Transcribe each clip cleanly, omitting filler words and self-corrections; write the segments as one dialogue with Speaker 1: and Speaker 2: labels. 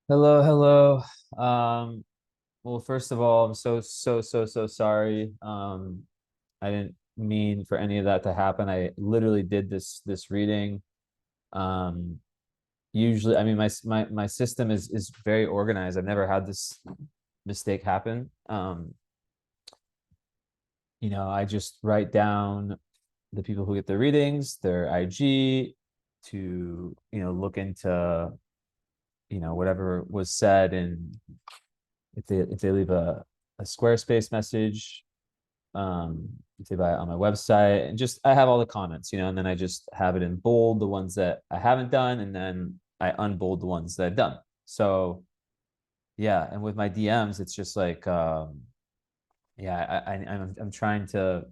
Speaker 1: Hello, hello. Well, first of all, I'm so sorry. I didn't mean for any of that to happen. I literally did this reading. Um, Usually, I mean, my system is very organized. I've never had this mistake happen. I just write down the people who get the readings, their IG, to look into whatever was said, and if they leave a Squarespace message, if they buy it on my website, and just I have all the comments, and then I just have it in bold, the ones that I haven't done, and then I unbold the ones that I've done. So yeah, and with my DMs, it's just like yeah, I'm trying to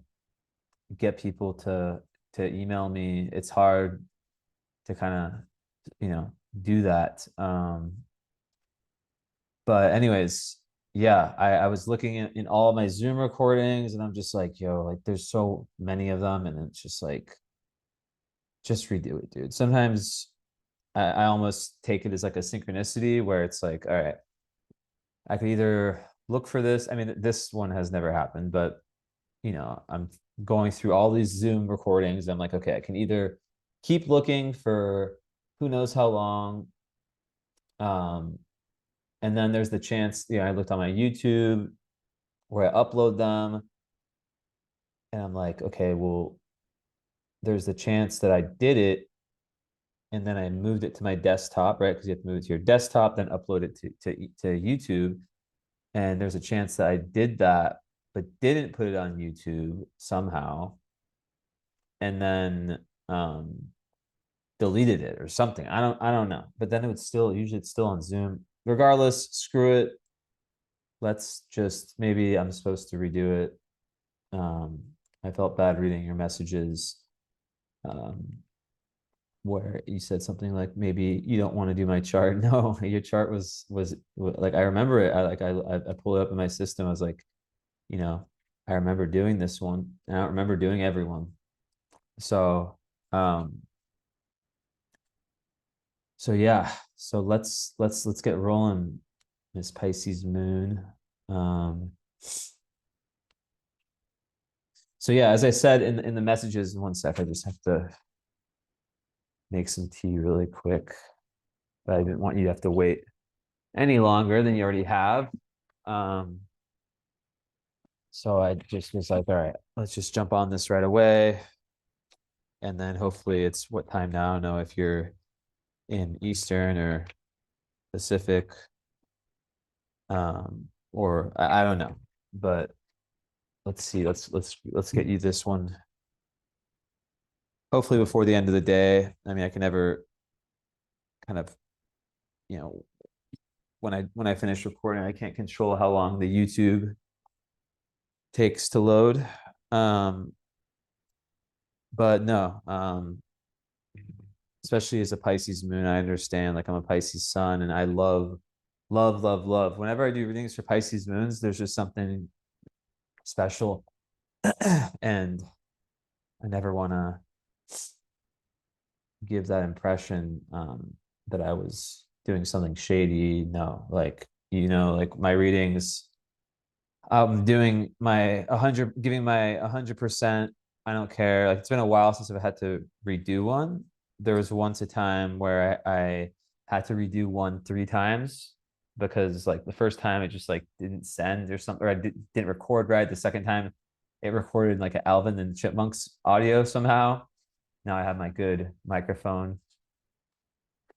Speaker 1: get people to email me. It's hard to kind of do that. But anyways, yeah, I was looking in all my Zoom recordings, and I'm just like, yo, like there's so many of them, and it's just like, just redo it, dude. Sometimes I almost take it as like a synchronicity where it's like, all right, I could either look for this. I mean, this one has never happened, but I'm going through all these Zoom recordings. I'm like, okay, I can either keep looking for who knows how long. Um, and then there's the chance, I looked on my YouTube where I upload them, and I'm like, okay, well, there's the chance that I did it and then I moved it to my desktop, right? Because you have to move it to your desktop, then upload it to YouTube. And there's a chance that I did that, but didn't put it on YouTube somehow, and then deleted it or something. I don't know. But then it would still usually it's still on Zoom. Regardless, screw it. Let's just maybe I'm supposed to redo it. Um, I felt bad reading your messages. Um, where you said something like maybe you don't want to do my chart. No, your chart was like I remember it. I pulled it up in my system. I was like, you know, I remember doing this one. And I don't remember doing everyone. So um so yeah. So let's get rolling, Miss Pisces moon. Um so yeah, as I said in the messages, one sec, I just have to make some tea really quick. But I didn't want you to have to wait any longer than you already have. Um, so I just was like, all right, let's just jump on this right away. And then hopefully it's what time now? I don't know if you're in Eastern or Pacific, or I don't know. But let's see. Let's get you this one. Hopefully before the end of the day. I mean, I can never kind of, you know, when I finish recording, I can't control how long the YouTube takes to load. Um, but no, especially as a Pisces moon, I understand. Like I'm a Pisces sun, and I love. Whenever I do readings for Pisces moons, there's just something special, and I never want to give that impression that I was doing something shady. No, like like my readings, I'm doing my 100, giving my 100%. I don't care. Like it's been a while since I've had to redo one. There was once a time where I had to redo one 3 times because like the first time it just like didn't send or something, or didn't record right. The second time it recorded like an Alvin and the Chipmunks audio somehow. Now I have my good microphone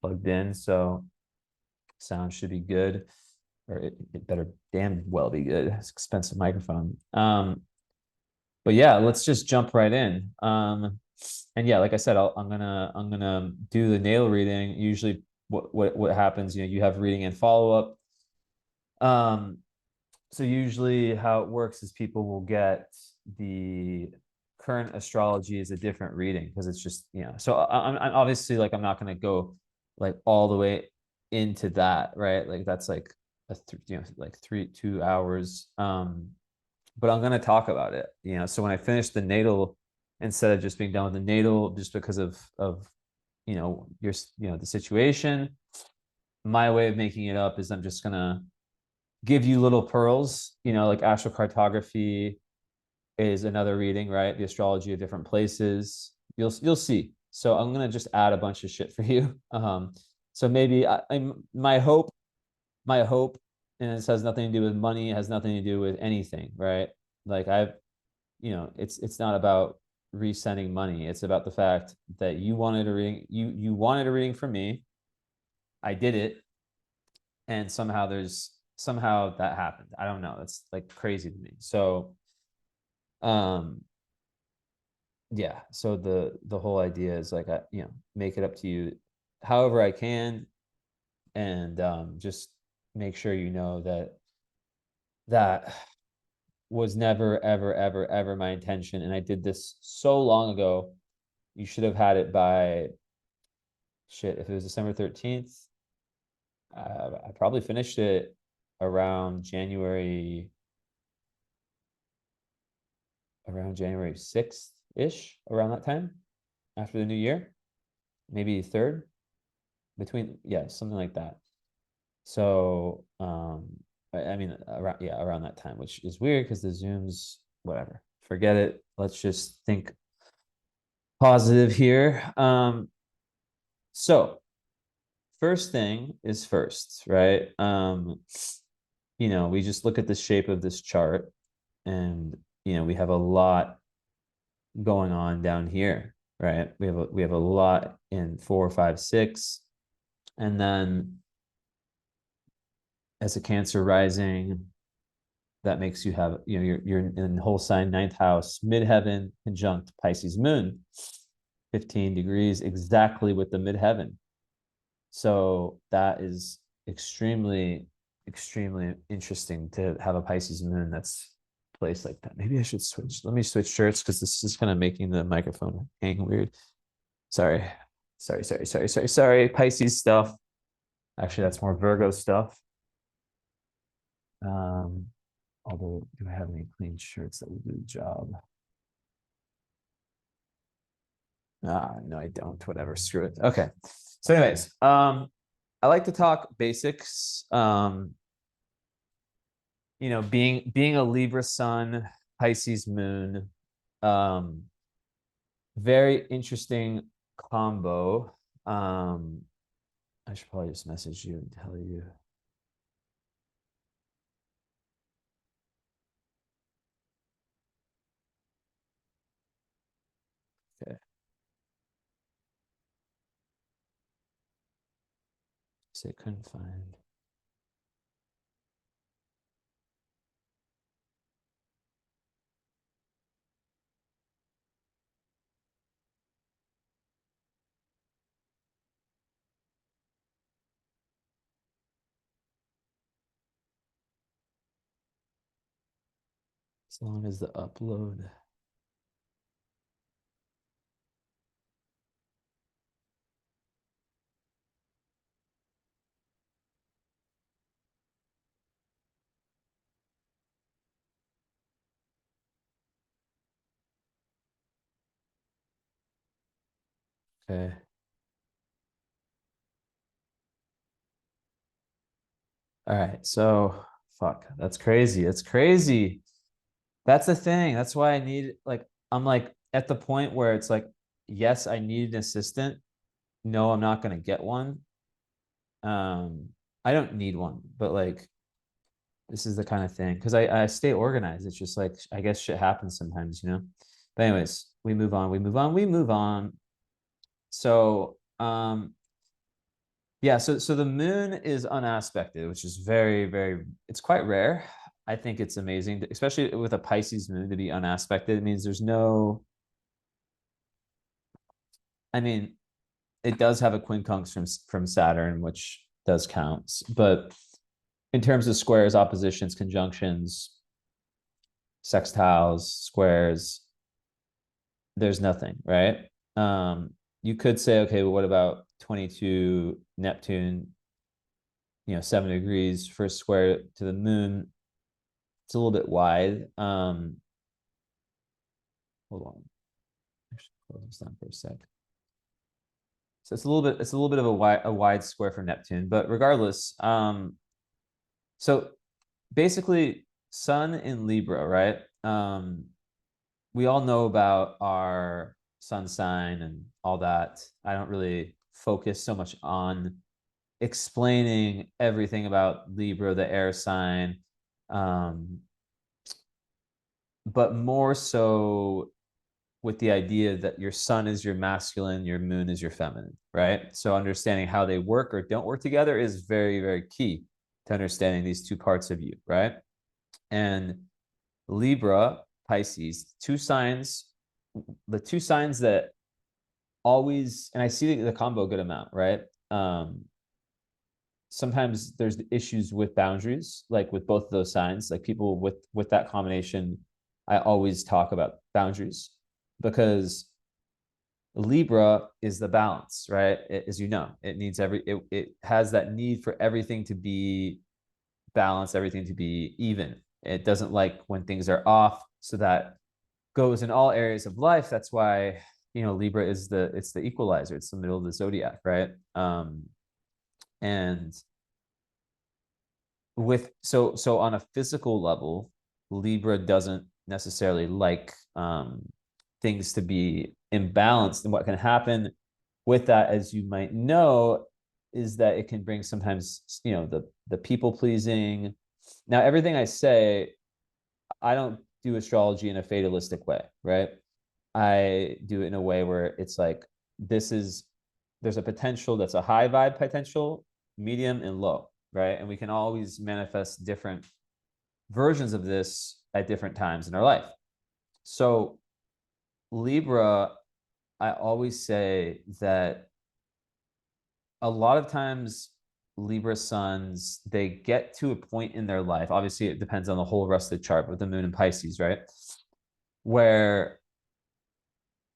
Speaker 1: plugged in, so sound should be good, or it better damn well be good. It's an expensive microphone. But yeah, let's just jump right in. And yeah, like I said, I'm gonna do the natal reading. Usually, what happens? You have reading and follow up. Um, so usually, how it works is people will get the current astrology is a different reading because it's just So I'm obviously like I'm not gonna go like all the way into that, right? Like that's like like 2 hours. But I'm going to talk about it. So when I finish the natal, instead of just being done with the natal, just because of your the situation, my way of making it up is I'm just gonna give you little pearls, like astrocartography is another reading, right? The astrology of different places. You'll see. So I'm gonna just add a bunch of shit for you. So maybe I'm my hope, and this has nothing to do with money, it has nothing to do with anything, right? Like it's not about resending money. It's about the fact that you wanted a reading, you wanted a reading from me. I did it, and somehow that happened. I don't know. That's like crazy to me. So um yeah, so the whole idea is like make it up to you however I can, and just make sure you know that was never ever ever ever my intention, and I did this so long ago. You should have had it by shit. If it was December 13th, I probably finished it around January 6th ish, around that time, after the new year, maybe third, between, yeah, something like that. So I mean around, yeah, around that time, which is weird because the Zooms, whatever. Forget it. Let's just think positive here. So first thing is first, right? We just look at the shape of this chart, and we have a lot going on down here, right? We have a lot in 4, 5, 6, and then as a Cancer rising, that makes you have, you're in whole sign, ninth house, midheaven conjunct Pisces moon, 15 degrees exactly with the midheaven. So that is extremely, extremely interesting to have a Pisces moon that's placed like that. Maybe I should switch. Let me switch shirts because this is kind of making the microphone hang weird. Sorry. Sorry. Pisces stuff. Actually, that's more Virgo stuff. Um, Although, do I have any clean shirts that will do the job? No, I don't. Whatever, screw it. Okay. So, anyways, I like to talk basics. Being a Libra sun, Pisces moon, um, very interesting combo. I should probably just message you and tell you. Okay. Say couldn't find. As long as the upload. Okay. All right. So, fuck. That's crazy. That's crazy. That's the thing. That's why I'm like at the point where it's like, yes, I need an assistant. No, I'm not gonna get one. Um, I don't need one, but like this is the kind of thing because I stay organized. It's just like I guess shit happens sometimes. But anyways, we move on, we move on, we move on. So yeah, so the moon is unaspected, which is very, very, it's quite rare. I think it's amazing, especially with a Pisces moon to be unaspected. It means there's no, I mean, it does have a quincunx from Saturn, which does count. But in terms of squares, oppositions, conjunctions, sextiles, squares, there's nothing, right? You could say, okay, well, what about 22 Neptune, 7 degrees first square to the moon? It's a little bit wide. Hold on. Actually, close this down for a sec. So it's a little bit of a wide square for Neptune, but regardless, so basically Sun in Libra, right? We all know about our sun sign and all that. I don't really focus so much on explaining everything about Libra, the air sign, um, but more so with the idea that your sun is your masculine, your moon is your feminine, right? So understanding how they work or don't work together is very, very key to understanding these two parts of you, right? And Libra, Pisces, two signs, the two signs that always, and I see the combo a good amount, right? Sometimes there's issues with boundaries, like with both of those signs. Like people with that combination, I always talk about boundaries because Libra is the balance, right? As you know, it needs it has that need for everything to be balanced, everything to be even. It doesn't like when things are off, so that goes in all areas of life. That's why, Libra is it's the equalizer. It's the middle of the zodiac, right? And so on a physical level, Libra doesn't necessarily like things to be imbalanced. And what can happen with that, as you might know, is that it can bring sometimes, the people pleasing. Now, everything I say, I don't do astrology in a fatalistic way, right? I do it in a way where it's like this is there's a potential that's a high vibe potential, medium, and low, right? And we can always manifest different versions of this at different times in our life. So Libra, I always say that a lot of times Libra suns, they get to a point in their life. Obviously, it depends on the whole rest of the chart with the moon and Pisces, right? Where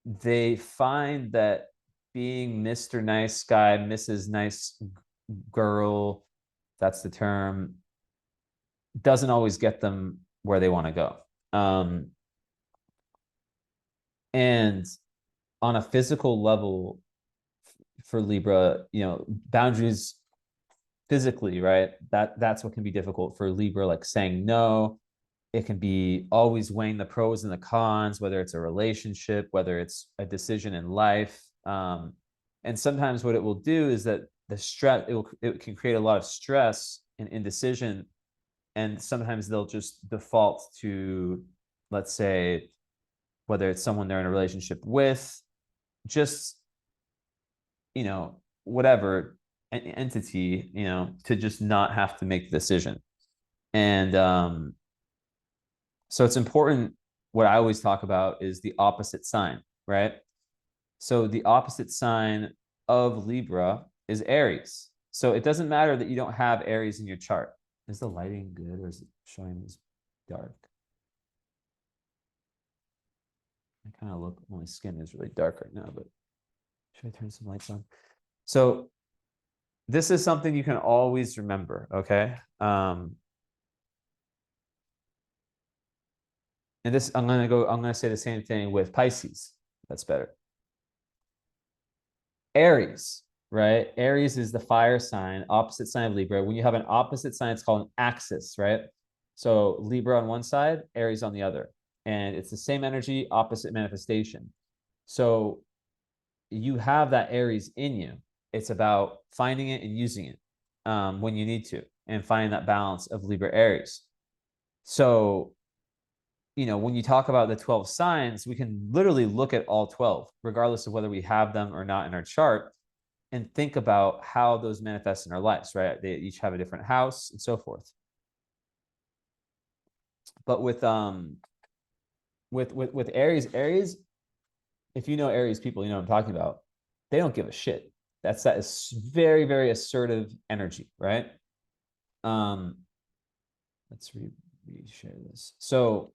Speaker 1: they find that being Mr. Nice Guy, Mrs. Nice Girl, that's the term, doesn't always get them where they want to go. And on a physical level for Libra, boundaries physically, right? That's what can be difficult for Libra, like saying no. It can be always weighing the pros and the cons, whether it's a relationship, whether it's a decision in life. And sometimes what it will do is that the stress, it can create a lot of stress and indecision. And sometimes they'll just default to, let's say, whether it's someone they're in a relationship with, just, whatever an entity, to just not have to make the decision. And so it's important. What I always talk about is the opposite sign, right? So the opposite sign of Libra is Aries. So it doesn't matter that you don't have Aries in your chart. Is the lighting good or is it showing as dark? I kind of look, my skin is really dark right now, but should I turn some lights on? So this is something you can always remember, okay? And this, I'm gonna say the same thing with Pisces. That's better. Aries, right? Aries is the fire sign, opposite sign of Libra. When you have an opposite sign, it's called an axis, right? So Libra on one side, Aries on the other. And it's the same energy, opposite manifestation. So you have that Aries in you. It's about finding it and using it when you need to, and finding that balance of Libra Aries. So, when you talk about the 12 signs, we can literally look at all 12, regardless of whether we have them or not in our chart, and think about how those manifest in our lives, right? They each have a different house and so forth. But with Aries, if you know Aries people, you know what I'm talking about. They don't give a shit. That is very, very assertive energy, right? Um, let's re-share this. So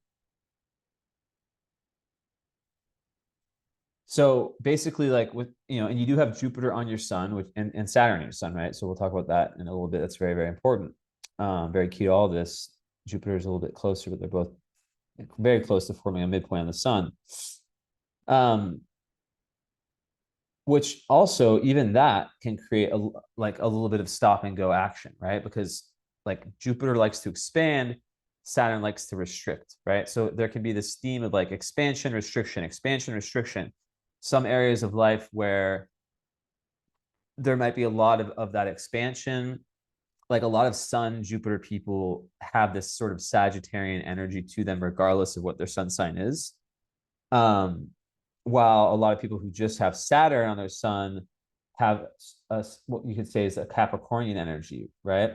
Speaker 1: basically, like with and you do have Jupiter on your sun, which and Saturn on your sun, right? So we'll talk about that in a little bit. That's very, very important. Very key to all this. Jupiter is a little bit closer, but they're both very close to forming a midpoint on the sun. Um, which also even that can create like a little bit of stop and go action, right? Because like Jupiter likes to expand, Saturn likes to restrict, right? So there can be this theme of like expansion, restriction, expansion, restriction. Some areas of life where there might be a lot of that expansion, like a lot of Sun Jupiter people have this sort of Sagittarian energy to them, regardless of what their sun sign is. Um, while a lot of people who just have Saturn on their sun have what you could say is a Capricornian energy, right?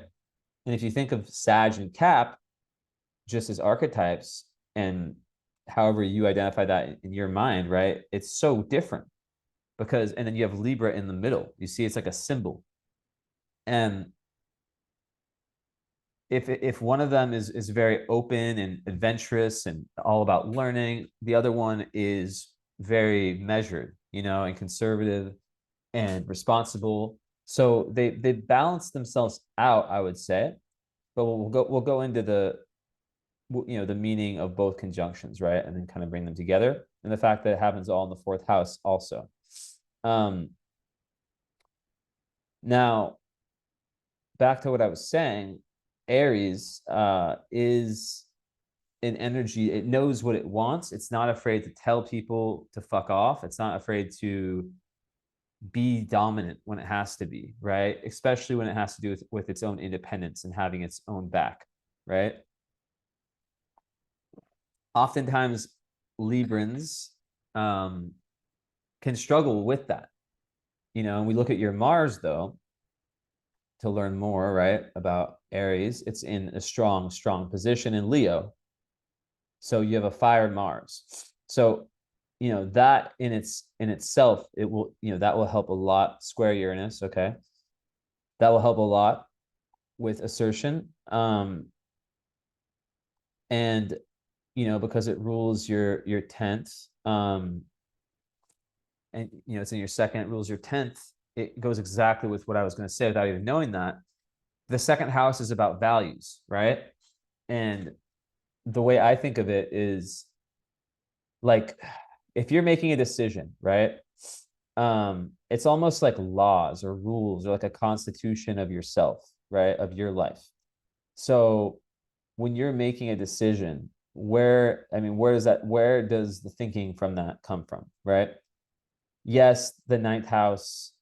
Speaker 1: And if you think of Sag and Cap just as archetypes, and however you identify that in your mind, right? It's so different because, and then you have Libra in the middle. You see, it's like a symbol. And if one of them is very open and adventurous and all about learning, the other one is very measured, and conservative and responsible. So they balance themselves out, I would say. But we'll go into the meaning of both conjunctions, right? And then kind of bring them together. And the fact that it happens all in the fourth house also. Um, Now, back to what I was saying, Aries is an energy. It knows what it wants. It's not afraid to tell people to fuck off. It's not afraid to be dominant when it has to be, right? Especially when it has to do with its own independence and having its own back, right? Oftentimes, Librans can struggle with that, and we look at your Mars, though, to learn more, right, about Aries. It's in a strong, strong position in Leo. So you have a fire Mars. So, that in itself, it will, that will help a lot. Square Uranus, okay. That will help a lot with assertion. And because it rules your 10th, and it's in your second, it rules your 10th. It goes exactly with what I was going to say without even knowing that. The second house is about values, right? And the way I think of it is like if you're making a decision, right? It's almost like laws or rules or like a constitution of yourself, right? Of your life. So when you're making a decision, where does the thinking from that come from, right? Yes, the ninth house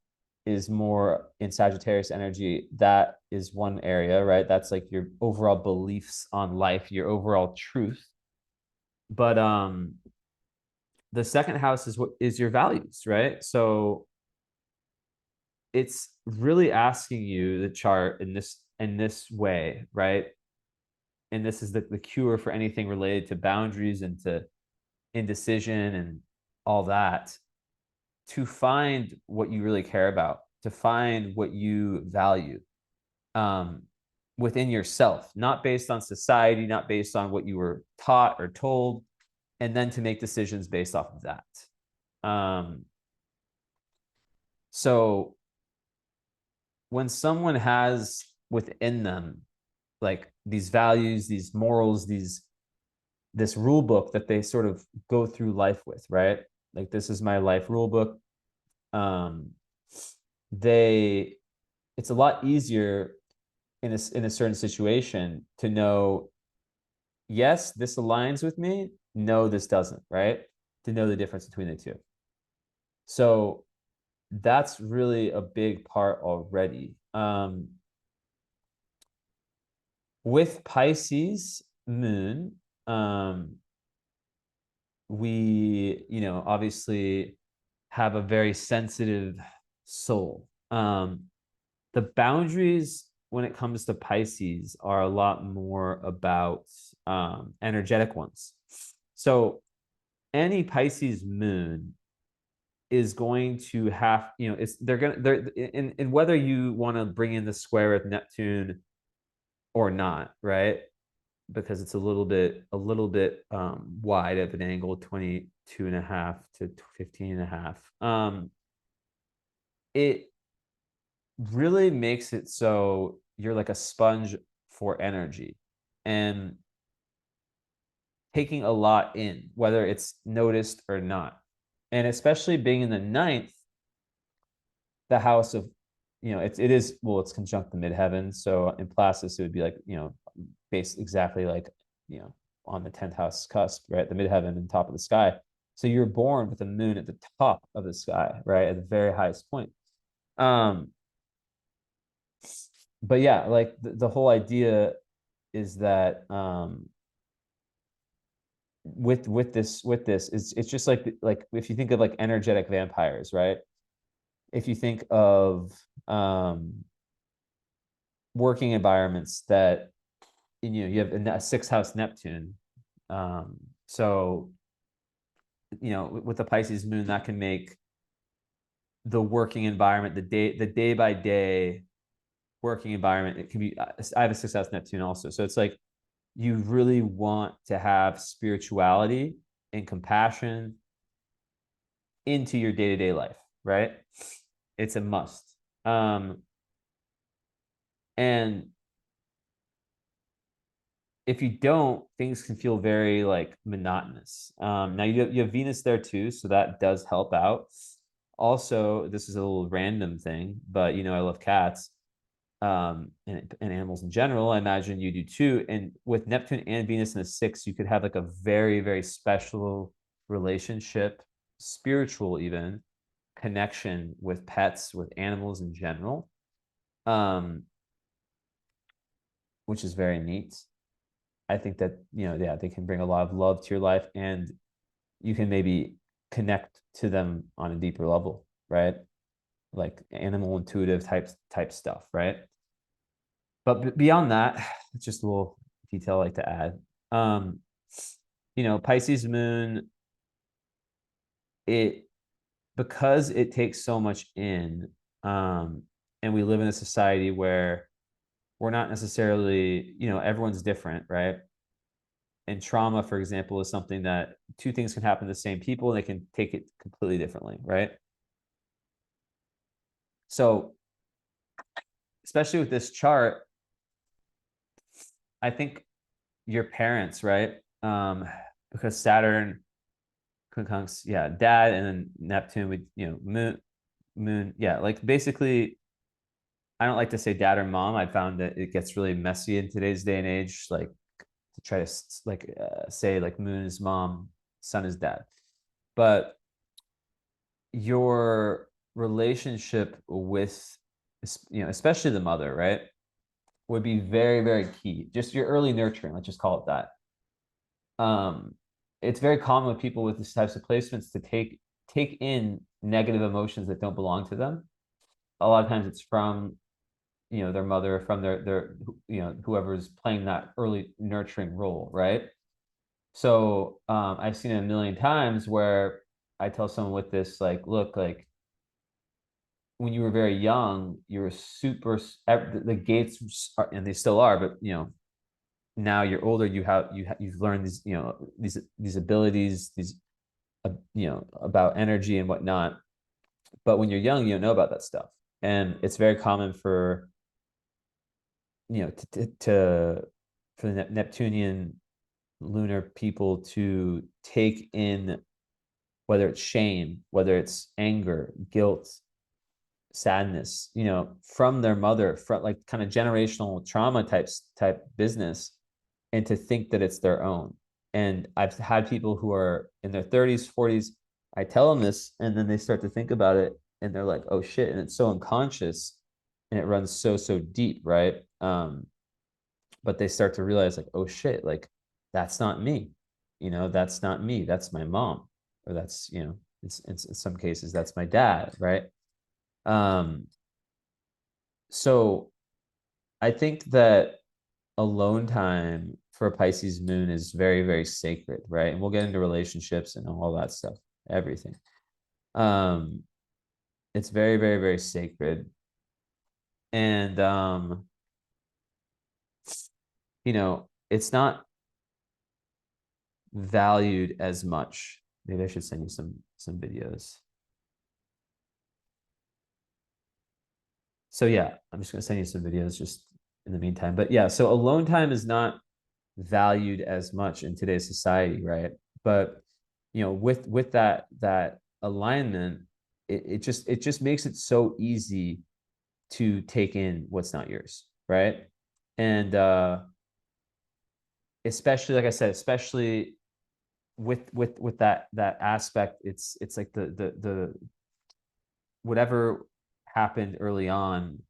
Speaker 1: is more in Sagittarius energy. That is one area, right? That's like your overall beliefs on life, your overall truth. But the second house is what is your values, right? So it's really asking you the chart in this way, right? And this is the cure for anything related to boundaries and to indecision and all that, to find what you really care about, to find what you value, um, within yourself, not based on society, not based on what you were taught or told, and then to make decisions based off of that. So when someone has within them like these values, these morals, this rule book that they sort of go through life with, right? Like this is my life rule book. Um, they It's a lot easier in a certain situation to know, yes, this aligns with me. No, this doesn't, right? To know the difference between the two. So that's really a big part already. With Pisces moon, we, obviously have a very sensitive soul. The boundaries when it comes to Pisces are a lot more about energetic ones. So any Pisces moon is going to have, they're in whether you want to bring in the square with Neptune or not, right? Because it's a little bit wide of an angle, 22 and a half to 15 and a half. It really makes it so you're like a sponge for energy and taking a lot in, whether it's noticed or not. And especially being in the ninth, the house of, it is, well, it's conjunct the midheaven. So in Placidus, it would be like, based exactly like, on the 10th house cusp, right? The midheaven and top of the sky. So you're born with the moon at the top of the sky, right? At the very highest point. Um, but yeah, like the whole idea is that with this is, it's just like if you think of like energetic vampires, right? If you think of working environments that, you have a sixth house Neptune. Um, so with the Pisces moon, that can make the working environment, the day by day working environment. It can be, I have a sixth house Neptune also, so it's like you really want to have spirituality and compassion into your day-to-day life, right? It's a must. And if you don't, things can feel very like monotonous. Now you have Venus there too, so that does help out. Also, this is a little random thing, but I love cats, and animals in general. I imagine you do too. And with Neptune and Venus in a six, you could have like a very, very special relationship, spiritual even connection with pets, with animals in general, um, which is very neat. I think that, yeah, they can bring a lot of love to your life, and you can maybe connect to them on a deeper level, right? Like animal intuitive type stuff, right? But beyond that, it's just a little detail I like to add. Um, Pisces moon, it because it takes so much in, and we live in a society where we're not necessarily, everyone's different, right? And trauma, for example, is something that two things can happen to the same people and they can take it completely differently, right? So, especially with this chart, I think your parents, right? Because Saturn conjuncts, yeah, dad, and then Neptune with, moon, yeah, like basically, I don't like to say dad or mom. I found that it gets really messy in today's day and age, like to try to like say like moon is mom, sun is dad. But your relationship with, especially the mother, right, would be very, very key. Just your early nurturing, let's just call it that. It's very common with people with these types of placements to take in negative emotions that don't belong to them. A lot of times it's from, their mother, from their whoever's playing that early nurturing role, right? So I've seen it a million times where I tell someone with this, like, look, like when you were very young, you were super, the gates are, and they still are, but now you're older, you've learned these abilities, these about energy and whatnot. But when you're young, you don't know about that stuff, and it's very common for for the Neptunian lunar people to take in, whether it's shame, whether it's anger, guilt, sadness, from their mother, from like kind of generational trauma type business, and to think that it's their own. And I've had people who are in their 30s, 40s, I tell them this, and then they start to think about it, and they're like, oh shit, and it's so unconscious, and it runs so deep, right? But they start to realize, like, oh shit, like that's not me, that's not me, that's my mom, or that's, in some cases that's my dad, right? um so I think that alone time for a Pisces moon is very, very sacred, right? And we'll get into relationships and all that stuff, everything. um it's very, very, very sacred. And it's not valued as much. Maybe I should send you some videos. So yeah, I'm just gonna send you some videos just in the meantime. But yeah, so alone time is not valued as much in today's society, right? But with that alignment, it just makes it so easy to take in what's not yours, right? And especially, like I said, especially with that aspect, it's like the whatever happened early on,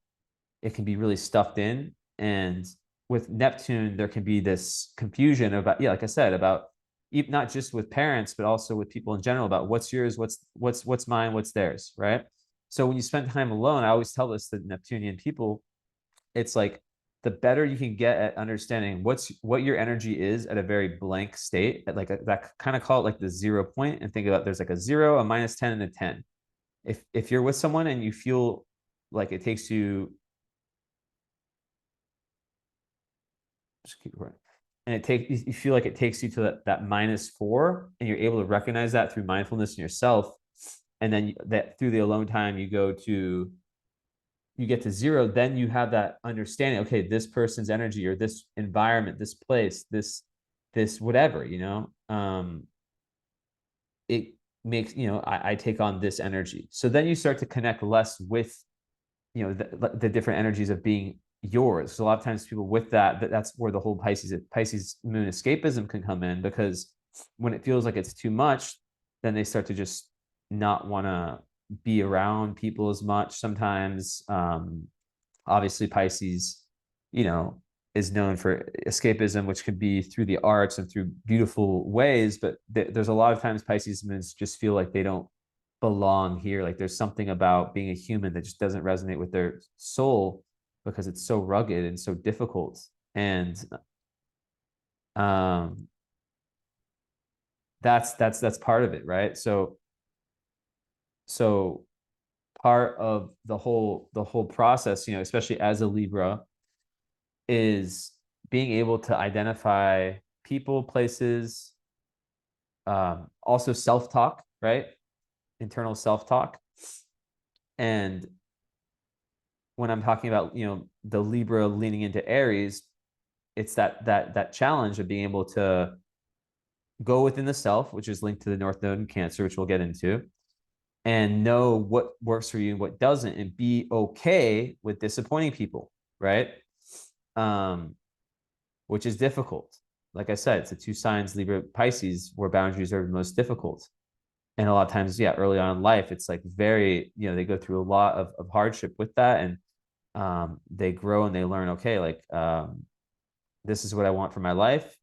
Speaker 1: it can be really stuffed in. And with Neptune, there can be this confusion about, yeah, like I said, about not just with parents, but also with people in general about what's yours, what's mine, what's theirs, right? So when you spend time alone, I always tell this to Neptunian people, it's like the better you can get at understanding what your energy is at a very blank state, at like that kind of call it like the 0 point, and think about there's like a 0, a -10, and a 10. If you're with someone and you feel like it takes you, just keep going, and you feel like it takes you to that -4, and you're able to recognize that through mindfulness in yourself, and then that through the alone time you get to 0, then you have that understanding, okay, this person's energy or this environment, this place, this whatever, it makes, I take on this energy. So then you start to connect less with, the different energies of being yours. So a lot of times people with that's where the whole Pisces moon escapism can come in, because when it feels like it's too much, then they start to just not want to be around people as much sometimes. Obviously Pisces, you know, is known for escapism, which could be through the arts and through beautiful ways. But there's a lot of times Pisces moons just feel like they don't belong here. Like there's something about being a human that just doesn't resonate with their soul, because it's so rugged and so difficult. And um, that's part of it, right? So part of the whole process, especially as a Libra, is being able to identify people, places, also self-talk, right? Internal self-talk. And when I'm talking about, the Libra leaning into Aries, it's that challenge of being able to go within the self, which is linked to the North Node in Cancer, which we'll get into, and know what works for you and what doesn't, and be okay with disappointing people, right? Um, which is difficult. Like I said, it's the two signs, Libra, Pisces, where boundaries are the most difficult. And a lot of times, yeah, early on in life, it's like very, they go through a lot of hardship with that. And they grow and they learn, okay, like this is what I want for my life.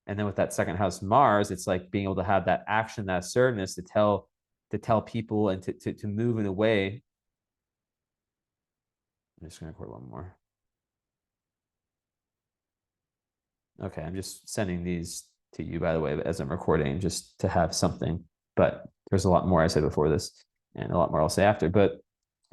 Speaker 1: And then with that second house Mars, it's like being able to have that action, that assertiveness to tell people and to move in a way. I'm just gonna record one more. Okay, I'm just sending these to you, by the way, as I'm recording, just to have something. But there's a lot more I said before this, and a lot more I'll say after. But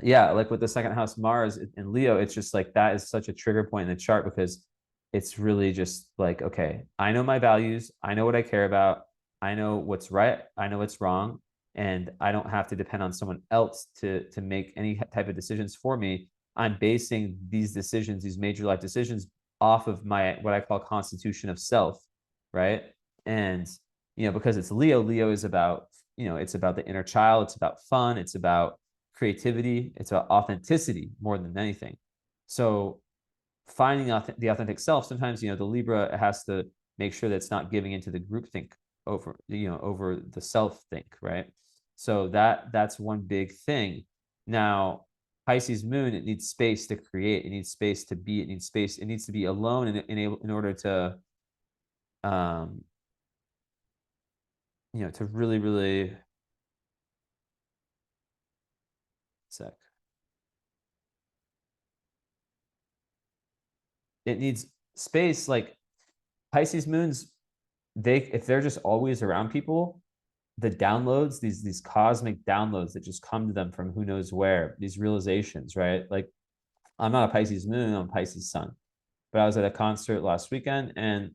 Speaker 1: yeah, like with the second house Mars in Leo, it's just like that is such a trigger point in the chart, because it's really just like, okay, I know my values, I know what I care about, I know what's right, I know what's wrong, and I don't have to depend on someone else to make any type of decisions for me. I'm basing these decisions, these major life decisions, off of my what I call constitution of self, right? And because it's Leo is about, it's about the inner child, it's about fun, it's about creativity, it's about authenticity more than anything. So finding the authentic self, sometimes the Libra has to make sure that it's not giving into the group think over the self think, right? So that's one big thing. Now Pisces moon, it needs space to create, it needs space to be, it needs space, it needs to be alone in order to um to really sec it needs space. Like Pisces moons, if they're just always around people, the downloads, these cosmic downloads that just come to them from who knows where, these realizations, right? Like I'm not a Pisces moon, I'm a Pisces sun. But I was at a concert last weekend, and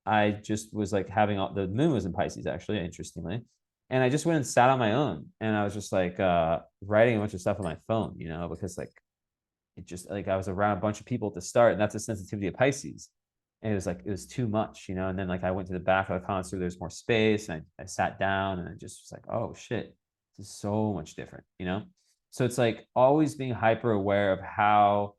Speaker 1: I just was like the moon was in Pisces, actually, interestingly. And I just went and sat on my own, and I was just like writing a bunch of stuff on my phone, because like it just like I was around a bunch of people at the start, and that's a sensitivity of Pisces. And it was too much, and then like I went to the back of the concert, there's more space, and I sat down, and I just was like, oh shit. is so much different, you know? So it's like always being hyper aware of how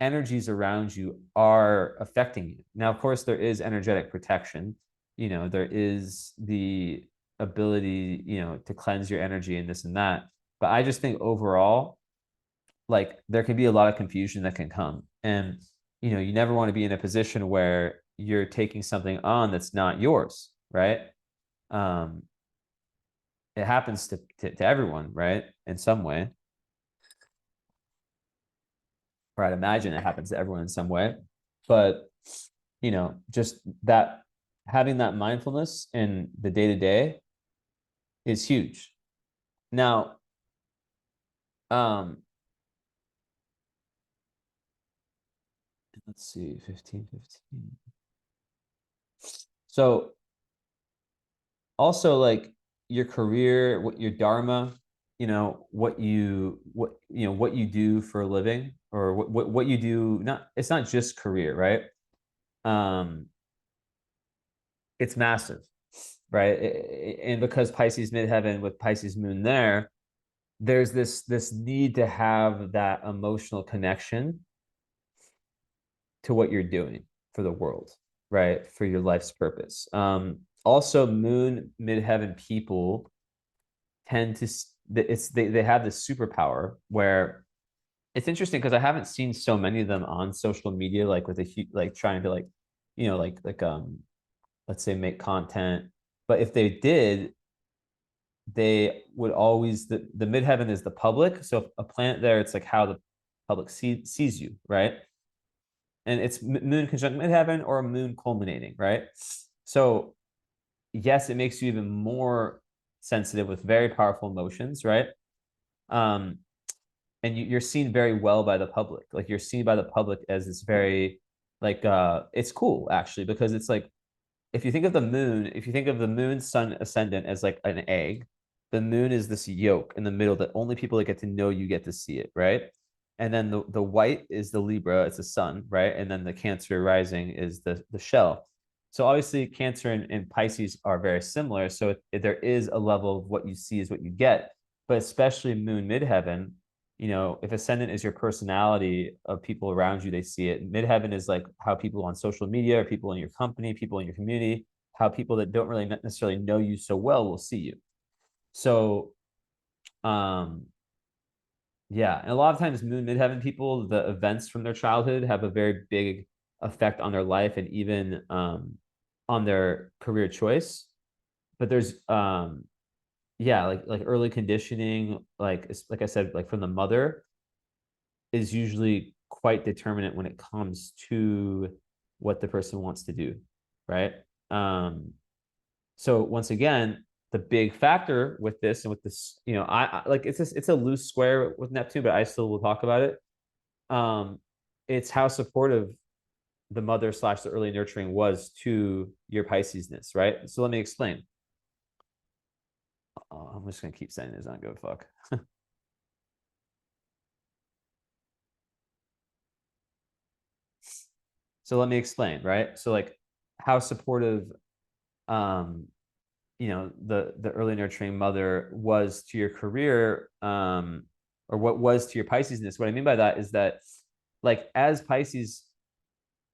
Speaker 1: energies around you are affecting you. Now, of course, there is energetic protection. You know, there is the ability, you know, to cleanse your energy and this and that. But I just think overall, like there can be a lot of confusion that can come. And, you know, you never want to be in a position where you're taking something on that's not yours, right? Um, it happens to everyone, right? In some way, or I'd imagine it happens to everyone in some way. But, you know, just that having that mindfulness in the day to day is huge. Now, um, let's see, 15, 15. So also like your career, what your dharma, you know, what you do for a living or what you do, not it's not just career, right? Um, it's massive, right? And because Pisces midheaven with Pisces moon there, there's this need to have that emotional connection to what you're doing for the world, right? For your life's purpose. Also, moon midheaven people tend to they have this superpower where it's interesting because I haven't seen so many of them on social media, like with like trying to like, you know, let's say make content. But if they did, they would always the midheaven is the public. So if a planet there, it's like how the public sees you, right? And it's moon conjunct midheaven or a moon culminating, right? So yes, it makes you even more sensitive with very powerful emotions, right? Um, and you're seen very well by the public. Like you're seen by the public as this very like it's cool actually because it's like if you think of the moon, if you think of the moon sun ascendant as like an egg, the moon is this yolk in the middle that only people that get to know you get to see it, right? And then the white is the Libra, it's the sun, right? And then the Cancer rising is the shell. So obviously Cancer and Pisces are very similar. So there is a level of what you see is what you get, but especially moon midheaven, you know, if ascendant is your personality of people around you, they see it. Midheaven is like how people on social media or people in your company, people in your community, how people that don't really necessarily know you so well will see you. So, um, yeah, and a lot of times moon midheaven people, the events from their childhood have a very big effect on their life and even on their career choice. But there's yeah, like early conditioning, like I said, like from the mother is usually quite determinant when it comes to what the person wants to do, right? Um, so once again, the big factor with this and with this, you know, I like it's a loose square with Neptune, but I still will talk about it. Um, it's how supportive the mother slash the early nurturing was to your Piscesness, right? So let me explain. I'm just gonna keep saying this. I don't give a fuck. So let me explain, right? So like how supportive um you know the early nurturing mother was to your career or what was to your Piscesness. What I mean by that is that like as Pisces,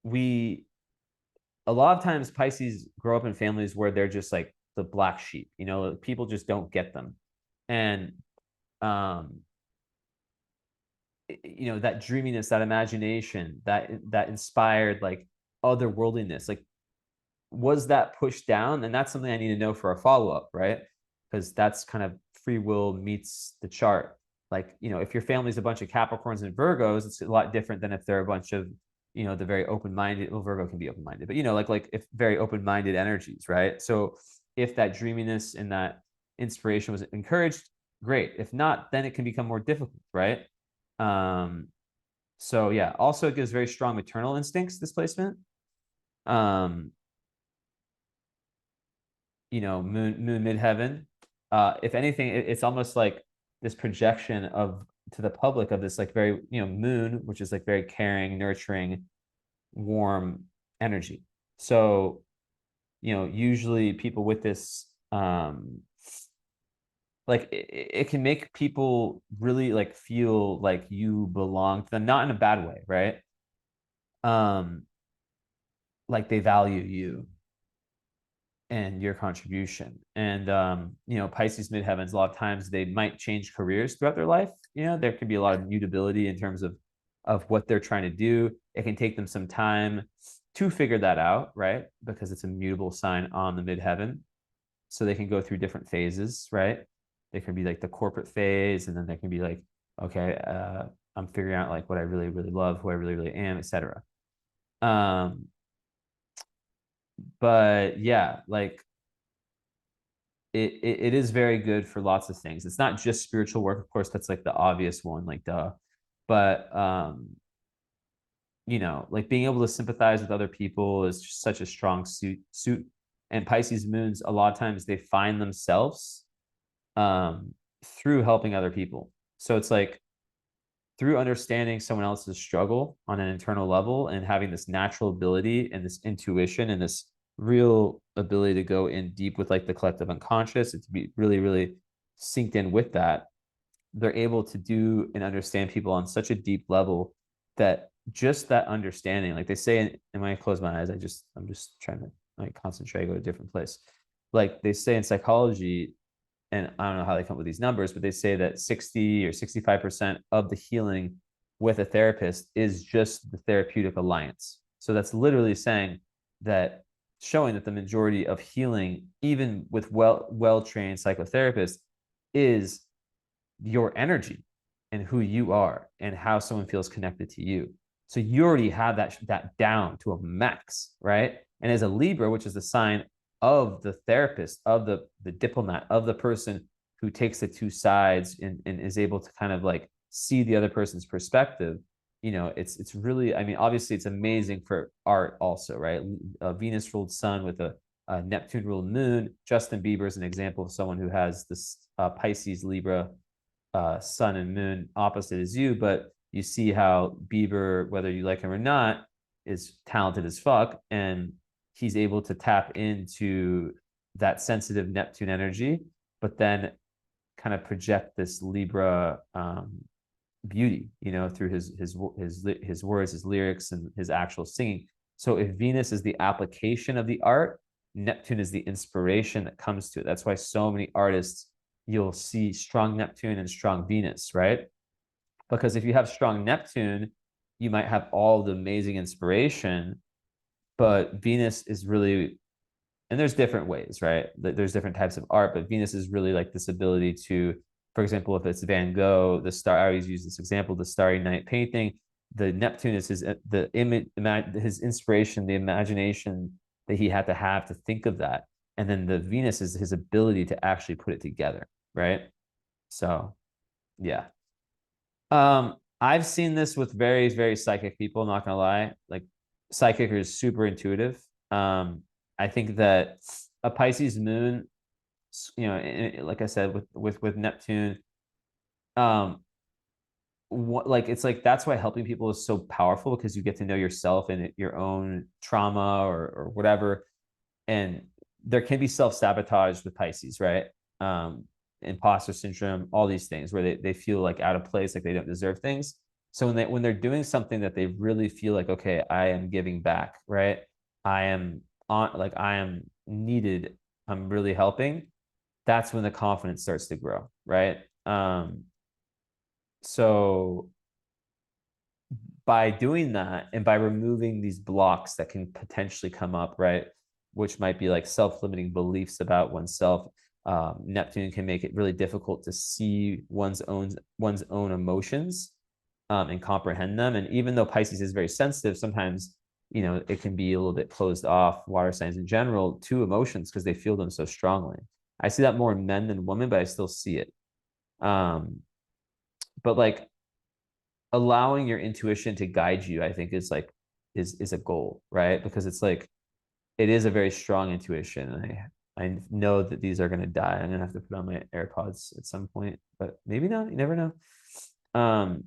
Speaker 1: we a lot of times Pisces grow up in families where they're just like the black sheep, you know, people just don't get them. And um you know, that dreaminess, that imagination, that inspired like otherworldliness, like was that pushed down? And that's something I need to know for a follow-up, right? Because that's kind of free will meets the chart. Like, you know, if your family's a bunch of Capricorns and Virgos, it's a lot different than if they're a bunch of, you know, the very open-minded, well, Virgo can be open-minded, but you know, like if very open-minded energies, right? So if that dreaminess and that inspiration was encouraged, great. If not, then it can become more difficult, right? Um, so yeah, also it gives very strong maternal instincts, this placement. Um, you know, moon midheaven. If anything, it's almost like this projection of to the public of this like very, you know, moon, which is like very caring, nurturing, warm energy. So, you know, usually people with this like it can make people really like feel like you belong to them, not in a bad way, right? Um, like they value you and your contribution. And you know, Pisces midheavens, a lot of times they might change careers throughout their life. You know, there can be a lot of mutability in terms of what they're trying to do. It can take them some time to figure that out, right? Because it's a mutable sign on the midheaven. So they can go through different phases, right? They can be like the corporate phase, and then they can be like, okay, I'm figuring out like what I really, really love, who I really, really am, etc. Um, but yeah, like it is very good for lots of things. It's not just spiritual work, of course, that's like the obvious one, like duh. But you know, like being able to sympathize with other people is just such a strong suit. And Pisces moons, a lot of times they find themselves through helping other people. So it's like through understanding someone else's struggle on an internal level and having this natural ability and this intuition and this real ability to go in deep with like the collective unconscious and to be really, really synced in with that, they're able to do and understand people on such a deep level that just that understanding, like they say, and when I close my eyes, I'm just trying to like concentrate, go to a different place. Like they say in psychology, and I don't know how they come up with these numbers, but they say that 60 or 65% of the healing with a therapist is just the therapeutic alliance. So that's literally saying that, showing that the majority of healing, even with well trained psychotherapists, is your energy and who you are and how someone feels connected to you. So you already have that down to a max, right? And as a Libra, which is the sign of the therapist, of the diplomat, of the person who takes the two sides and is able to kind of like see the other person's perspective, you know, it's really, I mean, obviously it's amazing for art also, right? A Venus ruled sun with a Neptune ruled moon. Justin Bieber is an example of someone who has this Pisces Libra sun and moon opposite as you, but you see how Bieber, whether you like him or not, is talented as fuck, and he's able to tap into that sensitive Neptune energy, but then kind of project this Libra beauty, you know, through his words, his lyrics, and his actual singing. So if Venus is the application of the art, Neptune is the inspiration that comes to it. That's why so many artists, you'll see strong Neptune and strong Venus, right? Because if you have strong Neptune, you might have all the amazing inspiration, but Venus is really, and there's different ways, right? There's different types of art, but Venus is really like this ability to, for example, if it's Van Gogh, I always use this example, the Starry Night painting, the Neptune is the image, his inspiration, the imagination that he had to have to think of that. And then the Venus is his ability to actually put it together, right? So, yeah. I've seen this with very, very psychic people, not gonna lie. Like psychic is super intuitive. I think that a Pisces moon, you know, like I said, with Neptune, um, what like it's like that's why helping people is so powerful because you get to know yourself and your own trauma or whatever. And there can be self-sabotage with Pisces, right? Um, Imposter syndrome, all these things where they feel like out of place, like they don't deserve things. So when they're doing something that they really feel like, okay, I am giving back, right? I am I am needed, I'm really helping, that's when the confidence starts to grow, right? So by doing that and by removing these blocks that can potentially come up, right? Which might be like self-limiting beliefs about oneself. Neptune can make it really difficult to see one's own emotions and comprehend them. And even though Pisces is very sensitive, sometimes you know it can be a little bit closed off. Water signs in general to emotions because they feel them so strongly. I see that more in men than women, but I still see it. Um, but like allowing your intuition to guide you, I think is like is a goal, right? Because it's like it is a very strong intuition. And I know that these are gonna die. I'm gonna have to put on my AirPods at some point, but maybe not. You never know. Um,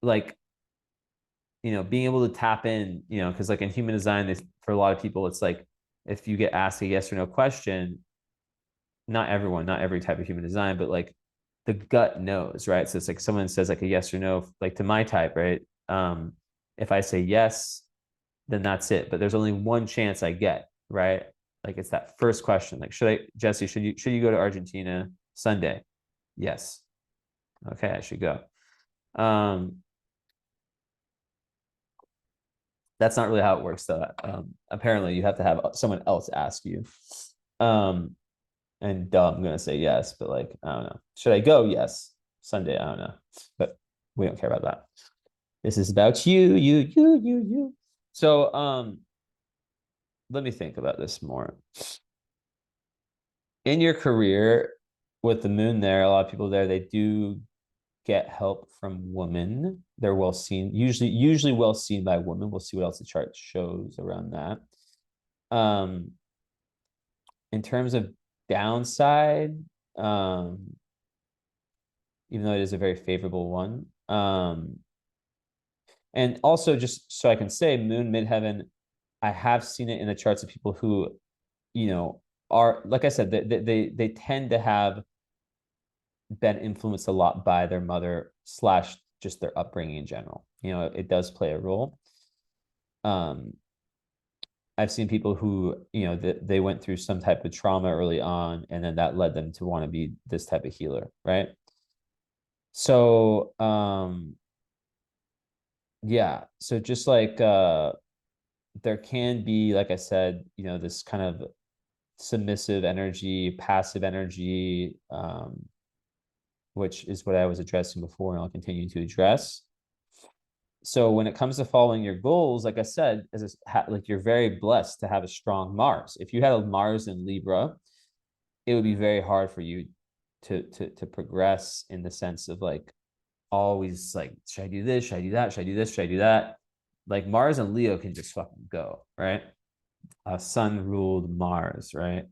Speaker 1: like you know, being able to tap in, you know, because like in human design, for a lot of people, it's like if you get asked a yes or no question, not everyone, not every type of human design, but like the gut knows, right? So it's like someone says like a yes or no, like to my type, right? If I say yes, then that's it. But there's only one chance I get, right? Like it's that first question. Like, Jesse, should you go to Argentina Sunday? Yes. Okay, I should go. Um, that's not really how it works though. Apparently you have to have someone else ask you. Um, and I'm gonna say yes, but like I don't know. Should I go? Yes. Sunday, I don't know. But we don't care about that. This is about you. So let me think about this more. In your career with the moon there, a lot of people there, they do get help from women. They're well seen, usually well seen by women. We'll see what else the chart shows around that. Um, in terms of downside, um, even though it is a very favorable one. And also just so I can say moon midheaven, I have seen it in the charts of people who, you know, are, like I said, they tend to have been influenced a lot by their mother slash just their upbringing in general. You know, it does play a role. Um, I've seen people who, you know, they went through some type of trauma early on, and then that led them to want to be this type of healer, right? So, yeah. So just like there can be, like I said, you know, this kind of submissive energy, passive energy, which is what I was addressing before, and I'll continue to address. So when it comes to following your goals, like I said, like you're very blessed to have a strong Mars. If you had a Mars in Libra, it would be very hard for you to progress in the sense of like always like, should I do this? Should I do that? Should I do this? Should I do that? Like Mars and Leo can just fucking go, right? Sun ruled Mars, right?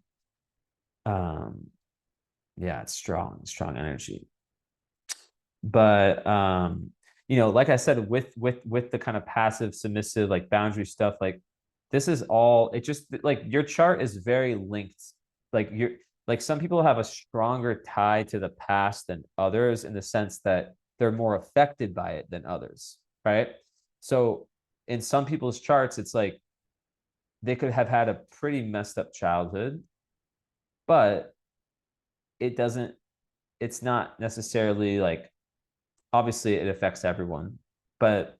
Speaker 1: Um, yeah, it's strong energy. But you know, like I said, with the kind of passive, submissive, like boundary stuff, like this is all, it just like your chart is very linked. Like you're like some people have a stronger tie to the past than others in the sense that they're more affected by it than others, right? So in some people's charts, it's like they could have had a pretty messed up childhood, but it doesn't, it's not necessarily like, obviously it affects everyone, but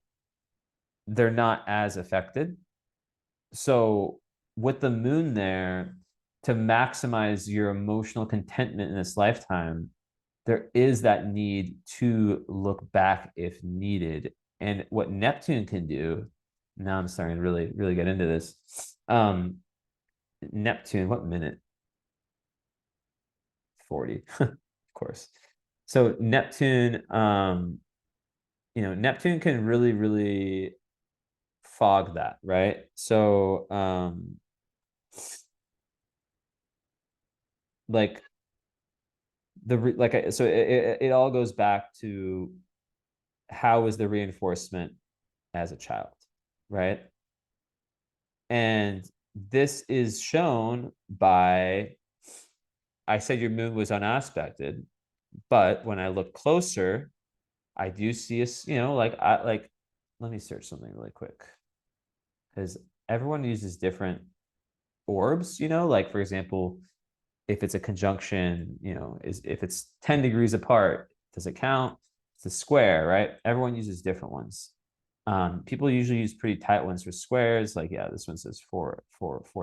Speaker 1: they're not as affected. So with the moon there, to maximize your emotional contentment in this lifetime, there is that need to look back if needed. And what Neptune can do, now I'm starting to really get into this. Neptune, what minute? 40, of course. So Neptune, you know, Neptune can really fog that, right? So like so it all goes back to how was the reinforcement as a child, right? And this is shown by, I said your moon was unaspected, but when I look closer, I do see a, you know, like I like, let me search something really quick because everyone uses different orbs, you know, like for example, if it's a conjunction, you know, is if it's 10 degrees apart, does it count? It's a square, right? Everyone uses different ones. People usually use pretty tight ones for squares. Like, yeah, this one says 4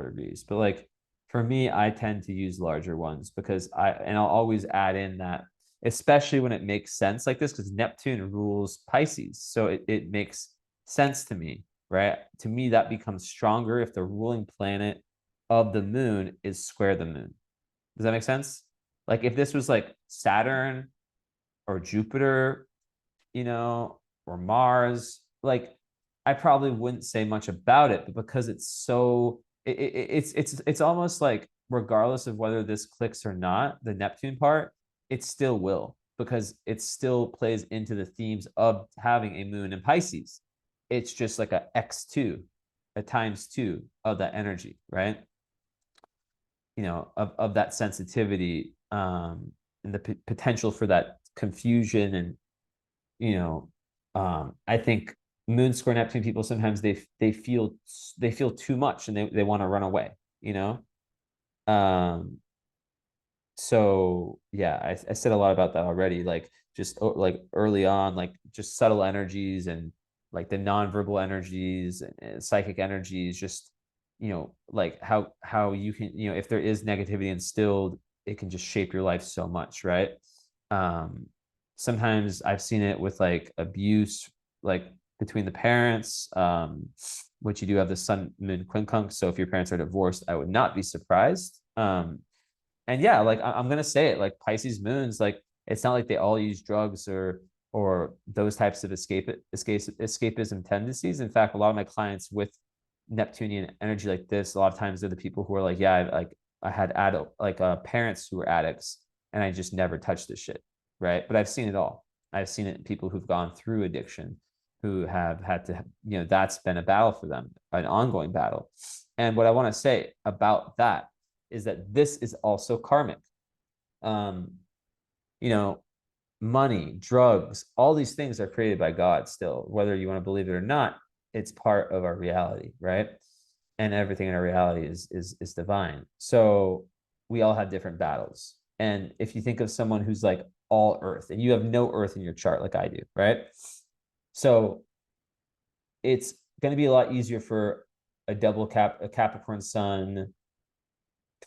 Speaker 1: degrees. But like for me, I tend to use larger ones because I'll always add in that, especially when it makes sense like this, because Neptune rules Pisces. So it makes sense to me, right? To me, that becomes stronger if the ruling planet of the moon is square the moon. Does that make sense? Like if this was like Saturn or Jupiter, you know, or Mars, like I probably wouldn't say much about it, but because it's so it's almost like regardless of whether this clicks or not, the Neptune part, it still will because it still plays into the themes of having a moon in Pisces. It's just like a X2, a times two of that energy, right? of that sensitivity, and the potential for that confusion. And you know I think moon square Neptune people, sometimes they feel too much, and they want to run away, you know um so yeah, I said a lot about that already, like just like early on, like just subtle energies, and like the nonverbal energies, and psychic energies, just like how you can, if there is negativity instilled, it can just shape your life so much, right? um Sometimes I've seen it with like abuse, like between the parents, which you do have the sun moon quincunx. So if your parents are divorced, I would not be surprised. And yeah, like I'm gonna say it, like Pisces moons, like it's not like they all use drugs or those types of escapism tendencies. In fact, a lot of my clients with Neptunian energy like this, a lot of times they're the people who are like, yeah, I had adult like parents who were addicts, and I just never touched this shit, right? But I've seen it all. I've seen it in people who've gone through addiction, who have had to, that's been a battle for them, an ongoing battle. And what I want to say about that is that this is also karmic. Um, you know, Money, drugs, all these things are created by God still, whether you want to believe it or not. It's part of our reality, right? And everything in our reality is divine. So we all have different battles. And if you think of someone who's like all earth, and you have no earth in your chart like I do, right? So it's going to be a lot easier for a Capricorn sun,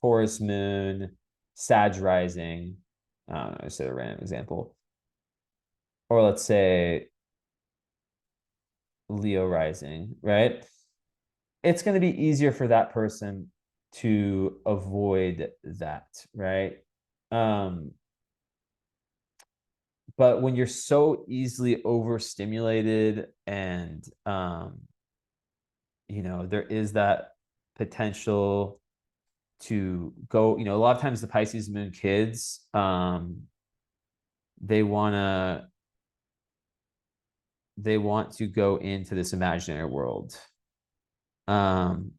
Speaker 1: Taurus moon, Sag rising. I don't know, I said a random example. Or let's say Leo rising, right? It's going to be easier for that person to avoid that, right? Um, but when you're so easily overstimulated, and there is that potential to go, a lot of times the Pisces moon kids, they want to go into this imaginary world. Um,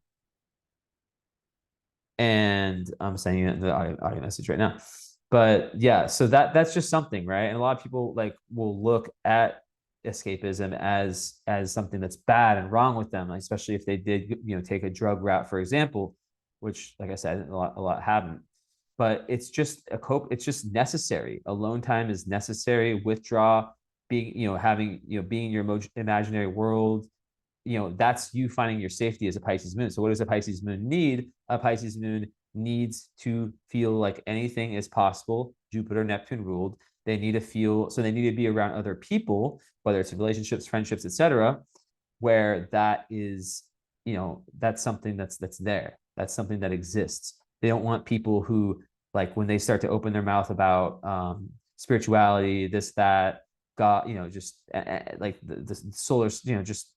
Speaker 1: and I'm saying it in the audio message right now. But yeah, so that's just something, right? And a lot of people like will look at escapism as something that's bad and wrong with them, especially if they did, take a drug route, for example, which, like I said, a lot haven't. But it's just it's just necessary. Alone time is necessary. Withdraw, being, having, being in your imaginary world, that's you finding your safety as a Pisces moon. So what does a Pisces moon need? A Pisces moon needs to feel like anything is possible. Jupiter, Neptune ruled. They need to feel, so they need to be around other people, whether it's relationships, friendships, etc., where that is, that's something that's there. That's something that exists. They don't want people who, like, when they start to open their mouth about spirituality, this, that, God, just like the solar, just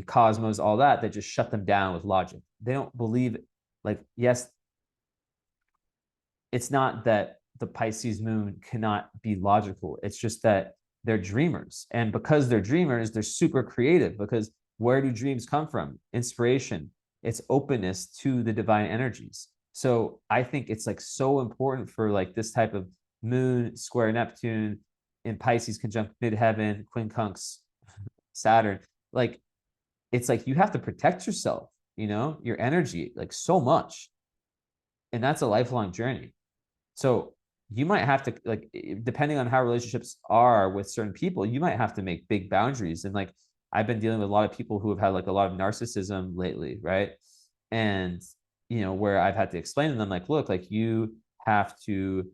Speaker 1: cosmos, all that just shut them down with logic. They don't believe it. Like, yes, it's not that the Pisces moon cannot be logical. It's just that they're dreamers. And because they're dreamers, they're super creative, because where do dreams come from? Inspiration. It's openness to the divine energies. So I think it's like so important for like this type of moon square Neptune in Pisces conjunct midheaven, quincunx Saturn. Like, it's like you have to protect yourself, your energy, like, so much. And that's a lifelong journey. So you might have to, like, depending on how relationships are with certain people, you might have to make big boundaries. And like, I've been dealing with a lot of people who have had like a lot of narcissism lately, right? And where I've had to explain to them, like, look, like, you have to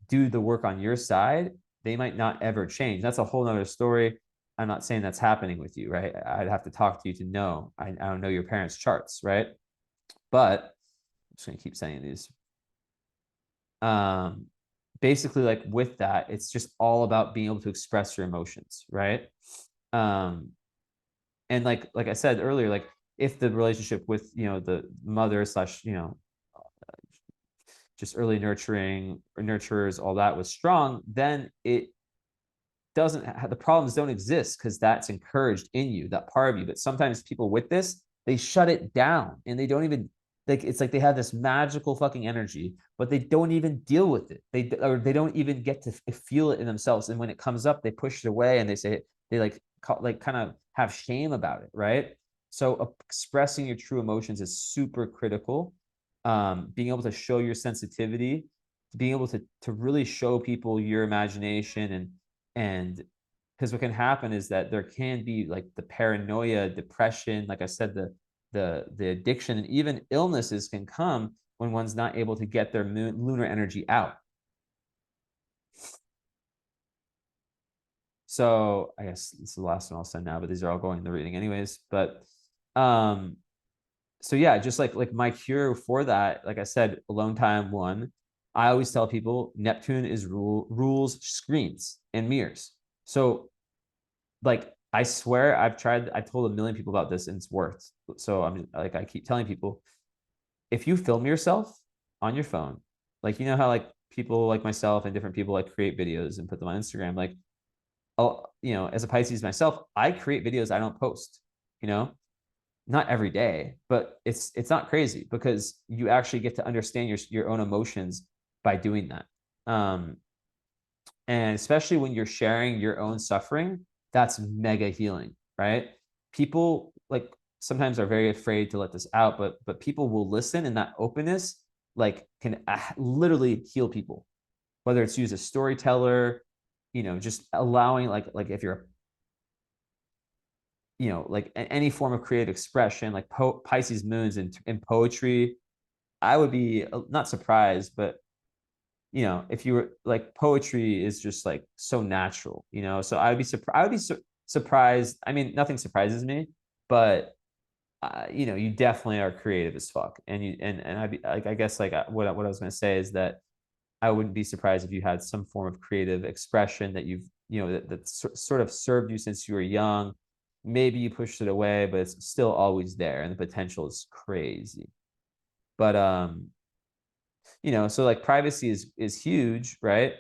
Speaker 1: do the work on your side. They might not ever change. That's a whole nother story. I'm not saying that's happening with you, right? I'd have to talk to you to know. I don't know your parents' charts, right? But I'm just gonna keep saying these. Um, Basically, like, with that, it's just all about being able to express your emotions, right? Um, and like I said earlier, like, if the relationship with, the mother slash, just early nurturing or nurturers, all that was strong, then it doesn't have, the problems don't exist, because that's encouraged in you, that part of you. But sometimes people with this, they shut it down, and they don't even like it's like they have this magical fucking energy, but they don't even deal with it. They don't even get to feel it in themselves. And when it comes up, they push it away and they say they like kind of have shame about it, right? So expressing your true emotions is super critical. Being able to show your sensitivity, being able to really show people your imagination and because what can happen is that there can be like the paranoia, depression, like I said, the addiction and even illnesses can come when one's not able to get their lunar energy out. So I guess this is the last one I'll send now, but these are all going in the reading anyways. But so yeah, just like my cure for that, like I said, alone time one. I always tell people Neptune is rules screens and mirrors. So like I swear I've told a million people about this and it's worked. So I'm like I keep telling people, if you film yourself on your phone, like you know how like people like myself and different people like create videos and put them on Instagram, like oh, you know, as a Pisces myself, I create videos I don't post, you know, not every day, but it's not crazy because you actually get to understand your own emotions by doing that. And especially when you're sharing your own suffering, that's mega healing, right? People like sometimes are very afraid to let this out, but people will listen, and that openness like can literally heal people. Whether it's use a storyteller, you know, just allowing like if you're you know like any form of creative expression, like Pisces moons in poetry, I would be not surprised, but you know, if you were like poetry is just like so natural, you know. So I would be surprised. I would be surprised. I mean, nothing surprises me, but you know, you definitely are creative as fuck. And you and I'd be like, I guess like what I was gonna say is that I wouldn't be surprised if you had some form of creative expression that you've you know that sort of served you since you were young. Maybe you pushed it away, but it's still always there, and the potential is crazy. But you know, so like privacy is huge, right?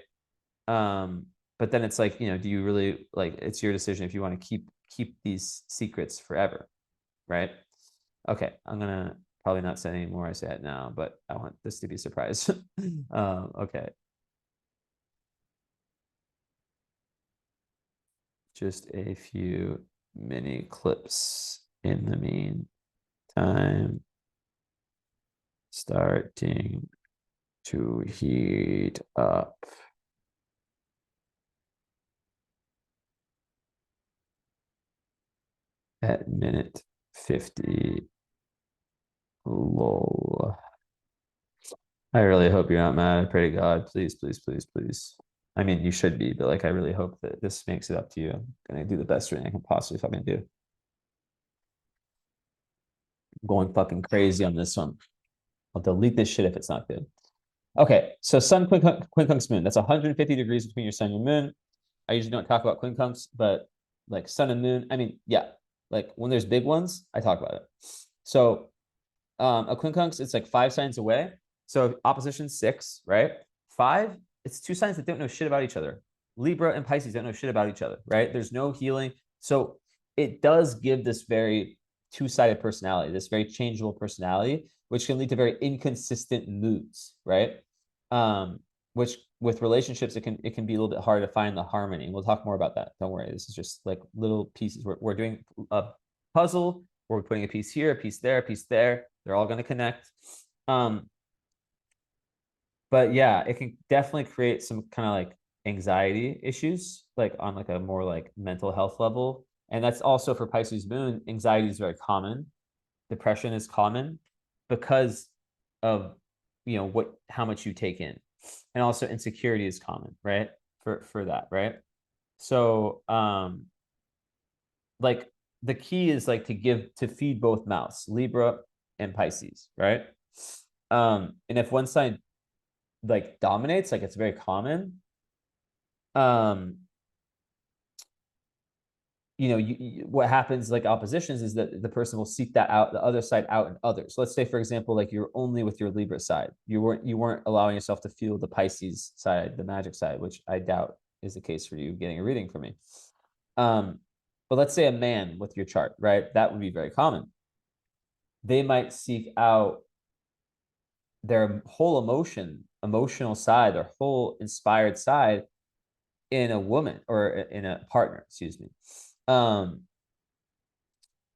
Speaker 1: But then it's like, you know, do you really like it's your decision if you want to keep these secrets forever, right? Okay, I'm gonna probably not say any more. I say it now, but I want this to be a surprise. Okay, just a few mini clips in the meantime. Starting to heat up. At minute 50. Lol. I really hope you're not mad. I pray to God, please, please, please, please. I mean, you should be, but like, I really hope that this makes it up to you. I'm gonna do the best thing I can possibly fucking do. I'm going fucking crazy on this one. I'll delete this shit if it's not good. Okay, so Sun quincunx moon. That's 150 degrees between your sun and your moon. I usually don't talk about quincunx, but like sun and moon. I mean, yeah, like when there's big ones, I talk about it. So a quincunx, it's like 5 signs away. So opposition 6, right? 5, it's 2 signs that don't know shit about each other. Libra and Pisces don't know shit about each other, right? There's no healing. So it does give this very two-sided personality, this very changeable personality, which can lead to very inconsistent moods, right? Which with relationships, it can be a little bit hard to find the harmony. We'll talk more about that. Don't worry. This is just like little pieces. We're doing a puzzle. We're putting a piece here, a piece there, a piece there. They're all going to connect. But yeah, it can definitely create some kind of like anxiety issues, like on like a more like mental health level. And that's also for Pisces moon. Anxiety is very common. Depression is common because of what how much you take in, and also insecurity is common, right? For that, right? So like the key is like to feed both mouths, Libra and Pisces, right? And if one side like dominates, like it's very common. Um, what happens like oppositions is that the person will seek that out, the other side out in others. So let's say, for example, like you're only with your Libra side. You weren't allowing yourself to feel the Pisces side, the magic side, which I doubt is the case for you getting a reading from me. Um, but let's say a man with your chart, right? That would be very common. They might seek out their whole emotional side, their whole inspired side in a woman or in a partner, excuse me. I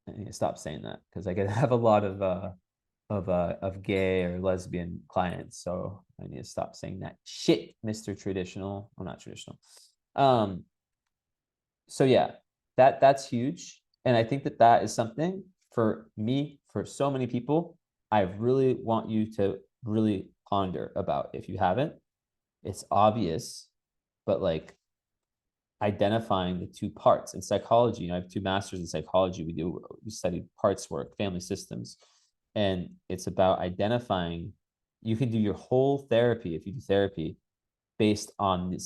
Speaker 1: need to stop saying that because I have a lot of gay or lesbian clients. So I need to stop saying that shit, Mr. Traditional. I'm not traditional. Um, so yeah, that's huge. And I think that that is something for me, for so many people, I really want you to really ponder about. If you haven't, it's obvious, but like identifying the two parts in psychology. I have two masters in psychology. We study parts work, family systems, and it's about identifying. You can do your whole therapy if you do therapy based on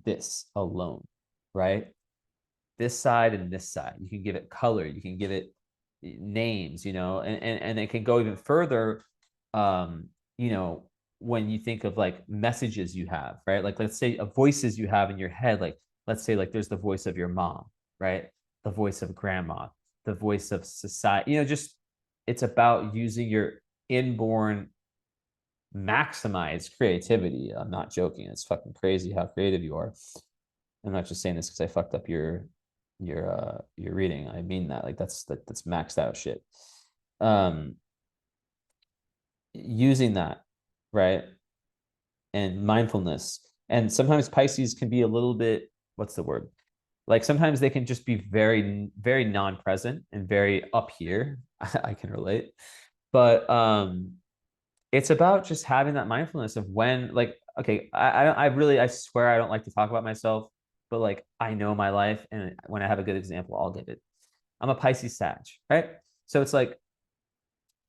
Speaker 1: this alone, right? This side and this side. You can give it color. You can give it names, and it can go even further. Um, you know, when you think of like messages you have, right? Like let's say voices you have in your head, like let's say like there's the voice of your mom, right? The voice of grandma, the voice of society, just it's about using your inborn maximized creativity. I'm not joking. It's fucking crazy how creative you are. I'm not just saying this because I fucked up your reading. I mean that. Like that's maxed out shit. Um Using that, right? And mindfulness. And sometimes Pisces can be a little bit, what's the word? Like sometimes they can just be very, very non-present and very up here. I can relate. But it's about just having that mindfulness of when, like, okay, I really, I swear I don't like to talk about myself, but like I know my life, and when I have a good example, I'll give it. I'm a Pisces Sag, right? So it's like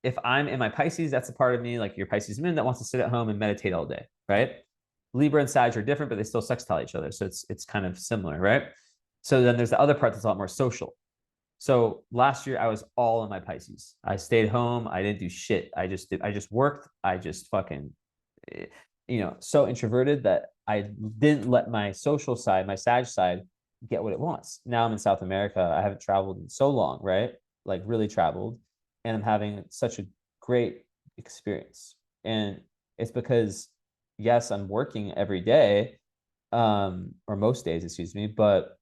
Speaker 1: if I'm in my Pisces, that's a part of me, like your Pisces moon, that wants to sit at home and meditate all day, right? Libra and Sag are different, but they still sextile each other, so it's kind of similar, right? So then there's the other part that's a lot more social. So last year I was all in my Pisces. I stayed home. I didn't do shit. I just worked. I just fucking, so introverted that I didn't let my social side, my Sag side, get what it wants. Now I'm in South America. I haven't traveled in so long, right? Like really traveled, and I'm having such a great experience. And it's because yes, I'm working every day, or most days, excuse me, but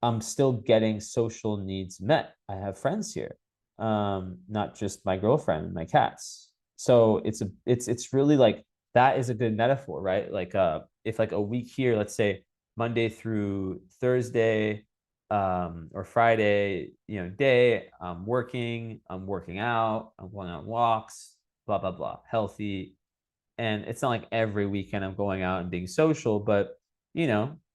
Speaker 1: I'm still getting social needs met. I have friends here, not just my girlfriend and my cats. So it's really like that is a good metaphor, right? Like if like a week here, let's say Monday through Thursday, or Friday, day, I'm working out, I'm going on walks, blah blah blah, healthy, and it's not like every weekend I'm going out and being social, but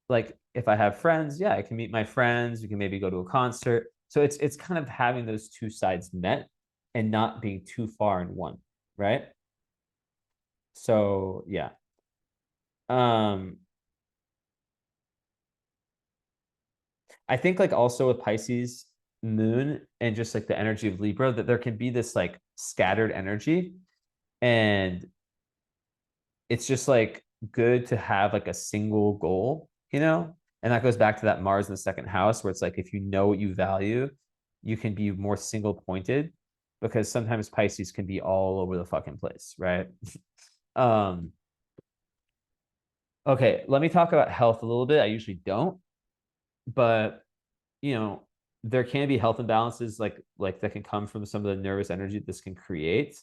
Speaker 1: like if I have friends, yeah, I can meet my friends. We can maybe go to a concert. So it's kind of having those two sides met and not being too far in one, right? So yeah. Um, I think like also with Pisces moon and just like the energy of Libra, that there can be this like scattered energy, and it's just like good to have like a single goal, And that goes back to that Mars in the second house, where it's like if you know what you value, you can be more single pointed, because sometimes Pisces can be all over the fucking place, right? um, okay, let me talk about health a little bit. I usually don't, but you know, there can be health imbalances like that can come from some of the nervous energy this can create.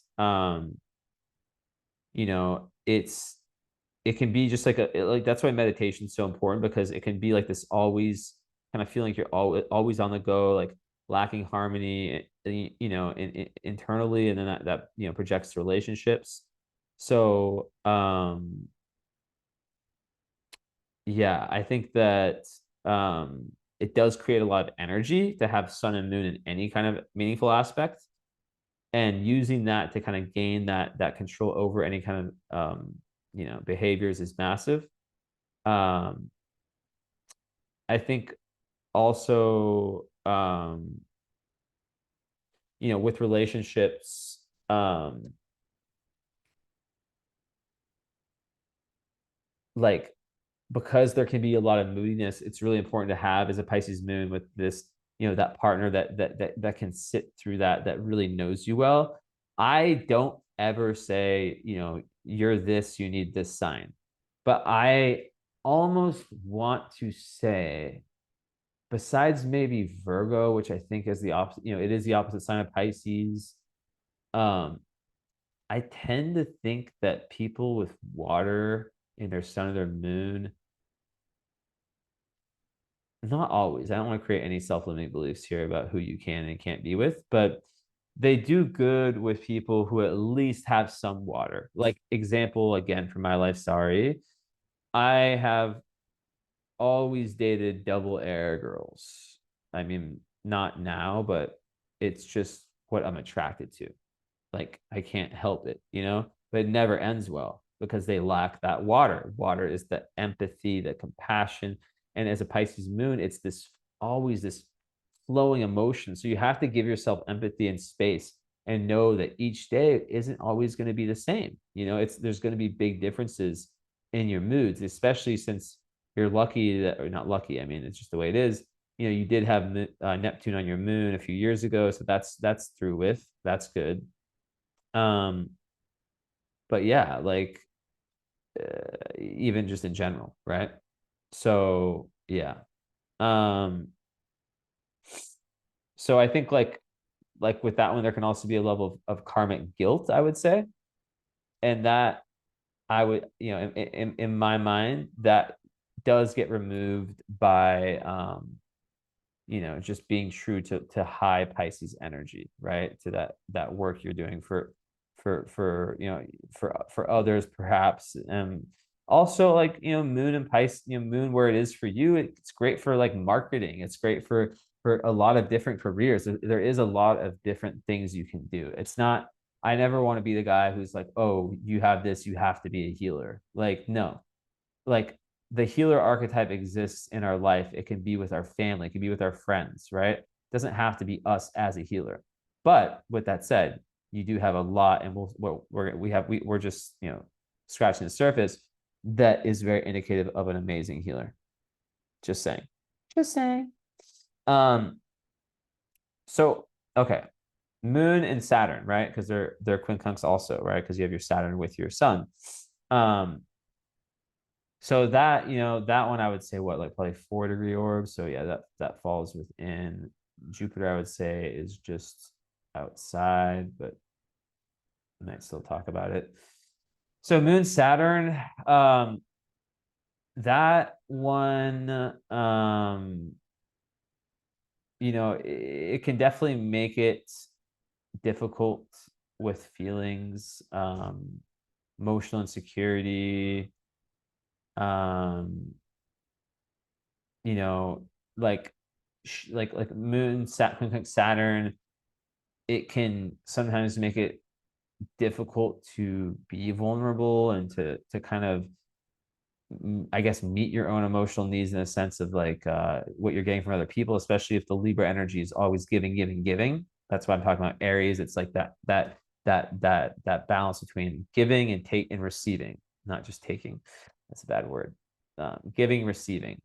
Speaker 1: It's it can be just like like that's why meditation is so important, because it can be like this always kind of feeling like you're always on the go, like lacking harmony, internally, and then that projects to relationships. So yeah, I think that it does create a lot of energy to have sun and moon in any kind of meaningful aspect, and using that to kind of gain that control over any kind of behaviors is massive. um I think also, with relationships, like because there can be a lot of moodiness, it's really important to have as a Pisces moon with this, that partner that can sit through that really knows you well. I don't ever say, you're this, you need this sign. But I almost want to say, besides maybe Virgo, which I think is the opposite, it is the opposite sign of Pisces. Um, I tend to think that people with water in their sun or their moon, not always. I don't want to create any self-limiting beliefs here about who you can and can't be with, but they do good with people who at least have some water. Like example again from my life, sorry. I have always dated double air girls. I mean, not now, but it's just what I'm attracted to. Like I can't help it. But it never ends well because they lack that water. Water is the empathy, the compassion. And as a Pisces moon, it's this always this flowing emotion. So you have to give yourself empathy and space and know that each day isn't always going to be the same. There's going to be big differences in your moods, especially since you're lucky that, or not lucky. I mean, it's just the way it is. You did have Neptune on your moon a few years ago, so that's through with. That's good. Um, but yeah, like even just in general, right? So yeah. Um, so I think like with that one, there can also be a level of karmic guilt, I would say, and that I would, in my mind, that does get removed by just being true to high Pisces energy, right? To that work you're doing for others perhaps. Also like, moon and Pisces, moon where it is for you, it's great for like marketing. It's great for a lot of different careers. There is a lot of different things you can do. It's not, I never want to be the guy who's like, oh, you have this, you have to be a healer. Like, no, like the healer archetype exists in our life. It can be with our family, it can be with our friends, right? It doesn't have to be us as a healer. But with that said, you do have a lot, and we're just scratching the surface. That is very indicative of an amazing healer. Just saying. Just saying. Um. So okay, Moon and Saturn, right? Because they're quincunx also, right? Because you have your Saturn with your Sun. Um. So that one I would say what, like probably 4-degree orb. So yeah, that falls within. Jupiter, I would say, is just outside, but I might still talk about it. So Moon Saturn, that one, it can definitely make it difficult with feelings, emotional insecurity, um, you know, like like Moon, Saturn, it can sometimes make it difficult to be vulnerable and to kind of, I guess, meet your own emotional needs in a sense of like what you're getting from other people, especially if the Libra energy is always giving, giving, giving. That's why I'm talking about Aries. It's like that balance between giving and take and receiving, not just taking. That's a bad word. Giving, receiving,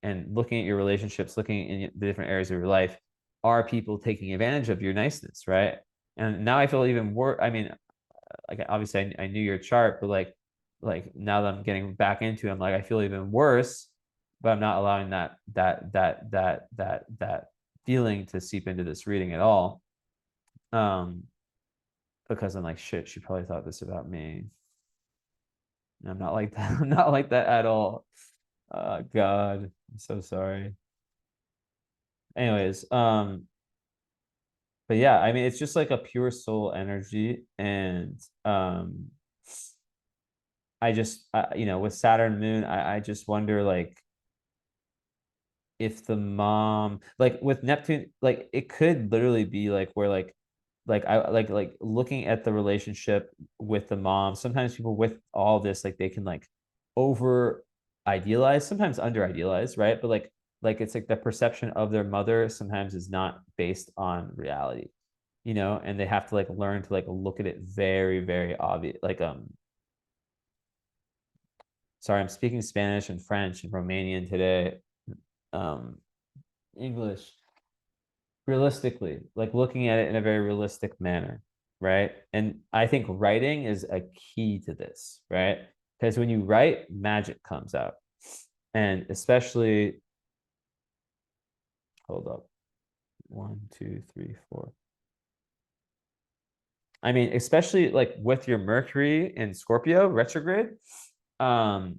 Speaker 1: and looking at your relationships, looking in the different areas of your life. Are people taking advantage of your niceness, right? And now I feel even worse. I mean, like obviously I knew your chart, but like now that I'm getting back into it, I'm like, I feel even worse, but I'm not allowing that feeling to seep into this reading at all. Because I'm like, shit, she probably thought this about me. And I'm not like that. I'm not like that at all. God, I'm so sorry. Anyways, but yeah, I mean, it's just like a pure soul energy, and I just, with Saturn Moon, I just wonder like if the mom, like with Neptune, like it could literally be like where like I like looking at the relationship with the mom. Sometimes people with all this, like they can like over idealize, sometimes under idealize, right? But like it's like the perception of their mother sometimes is not based on reality, and they have to like learn to like look at it very, very obvious, like sorry, I'm speaking Spanish and French and Romanian today. Um, English, realistically, like looking at it in a very realistic manner. right? And I think writing is a key to this, right? Because when you write, magic comes out. And especially, hold up, one, two, three, four. I mean, especially like with your Mercury in Scorpio retrograde, um,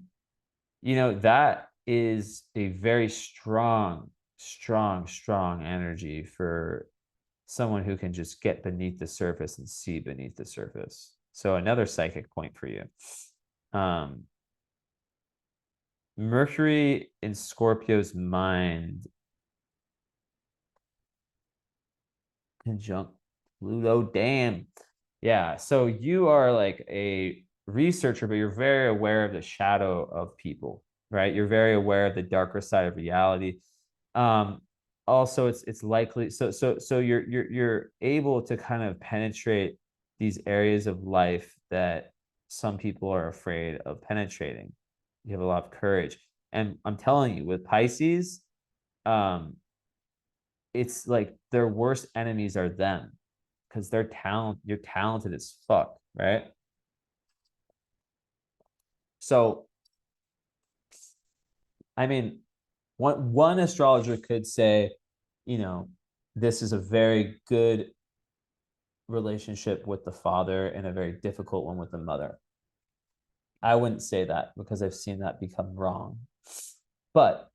Speaker 1: that is a very strong, strong, strong energy for someone who can just get beneath the surface and see beneath the surface. So another psychic point for you. Um, Mercury in Scorpio's mind conjunct Pluto. Damn. Yeah. So you are like a researcher, but you're very aware of the shadow of people, right? You're very aware of the darker side of reality. Um, Also, it's likely so you're able to kind of penetrate these areas of life that some people are afraid of penetrating. You have a lot of courage. And I'm telling you, with Pisces, um, it's like their worst enemies are them because you're talented as fuck, right? So, I mean, one astrologer could say, you know, this is a very good relationship with the father and a very difficult one with the mother. I wouldn't say that because I've seen that become wrong. But,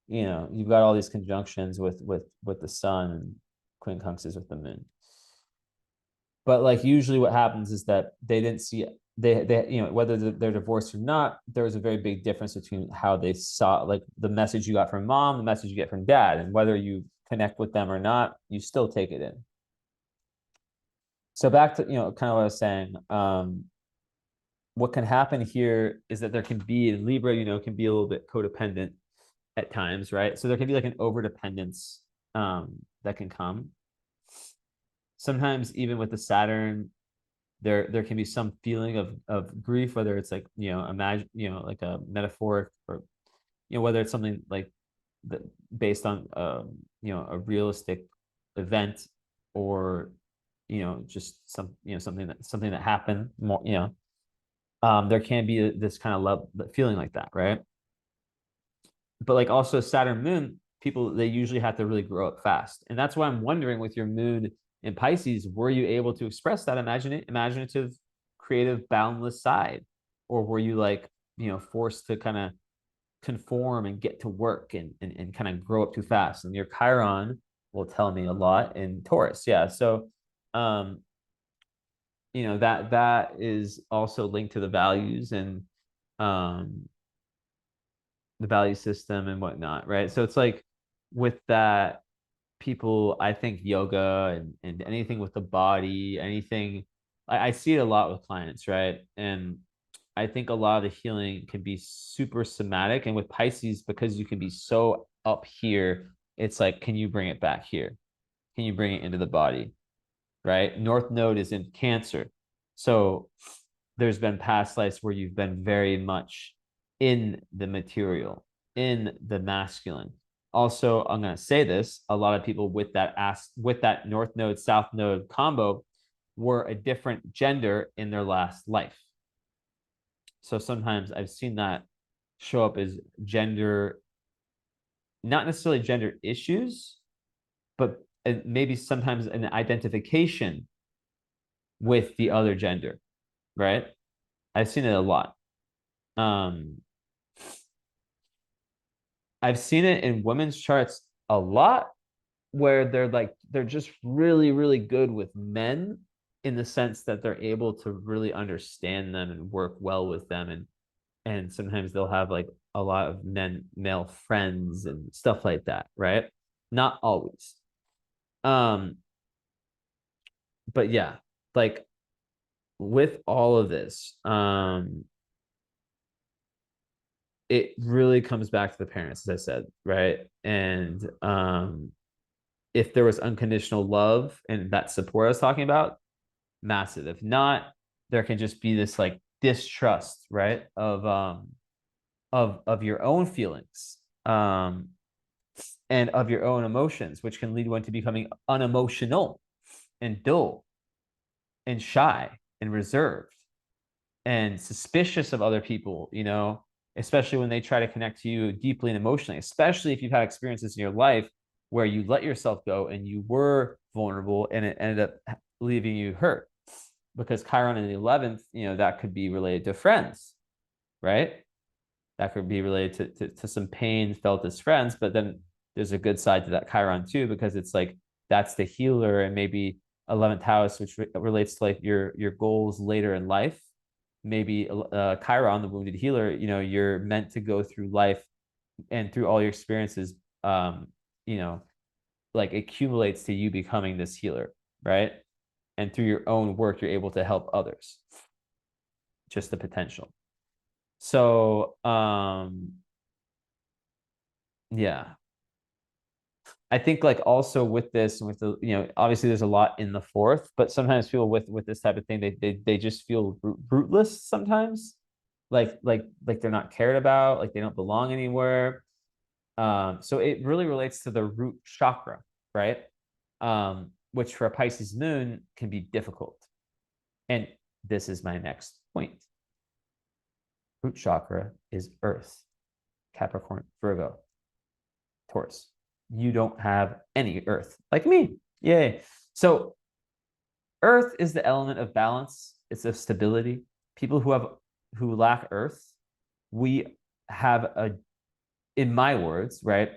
Speaker 1: you've got all these conjunctions with the sun and quincunxes with the moon. But like usually what happens is that they didn't see they whether they're divorced or not, there was a very big difference between how they saw like the message you got from mom, the message you get from dad, and whether you connect with them or not, you still take it in. So back to kind of what I was saying. What can happen here is that there can be in Libra, can be a little bit codependent at times, right? So there can be like an overdependence that can come. Sometimes even with the Saturn, there can be some feeling of grief, whether it's like imagine like a metaphoric or whether it's something like the, based on a realistic event or just something that happened more there can be this kind of love feeling like that, right? But like also Saturn moon, people they usually have to really grow up fast. And that's why I'm wondering with your moon in Pisces, were you able to express that imaginative, creative, boundless side? Or were you like, forced to kind of conform and get to work and kind of grow up too fast? And your Chiron will tell me a lot in Taurus. Yeah. So um, that is also linked to the values and um the value system and whatnot, right? So it's like with that, people, I think yoga and anything with the body, anything, I see it a lot with clients, right? And I think a lot of the healing can be super somatic. And with Pisces, because you can be so up here, it's like, can you bring it back here? Can you bring it into the body? Right? North Node is in Cancer. So there's been past lives where you've been very much in the material, in the masculine. Also, I'm going to say this, a lot of people with that North Node, South Node combo were a different gender in their last life. So sometimes I've seen that show up as gender, not necessarily gender issues, but maybe sometimes an identification with the other gender, right? I've seen it a lot. Um, I've seen it in women's charts a lot where they're just really, really good with men in the sense that they're able to really understand them and work well with them and sometimes they'll have like a lot of male friends and stuff like that, right? Not always. Um, but yeah, like with all of this, it really comes back to the parents, as I said, right? And if there was unconditional love and that support I was talking about, massive. If not, there can just be this like distrust, right? Of your own feelings, and of your own emotions, which can lead one to becoming unemotional and dull. and shy and reserved and suspicious of other people, especially when they try to connect to you deeply and emotionally, especially if you've had experiences in your life where you let yourself go and you were vulnerable and it ended up leaving you hurt. Because Chiron in the 11th, that could be related to friends, right? That could be related to some pain felt as friends, but then there's a good side to that Chiron too, because it's like that's the healer, and maybe 11th house, which relates to like your goals later in life. Maybe Chiron, the wounded healer, you're meant to go through life and through all your experiences, you know, like accumulates to you becoming this healer, right? And through your own work, you're able to help others. Just the potential. So, yeah. I think like also with this, with the, obviously there's a lot in the fourth, but sometimes people with this type of thing, they just feel rootless sometimes, like they're not cared about, like they don't belong anywhere. So it really relates to the root chakra, right? Which for a Pisces moon can be difficult. And this is my next point. Root chakra is Earth, Capricorn, Virgo, Taurus. You don't have any Earth, like me. Yay. So Earth is the element of balance. It's of stability. People who lack Earth, we have in my words, right?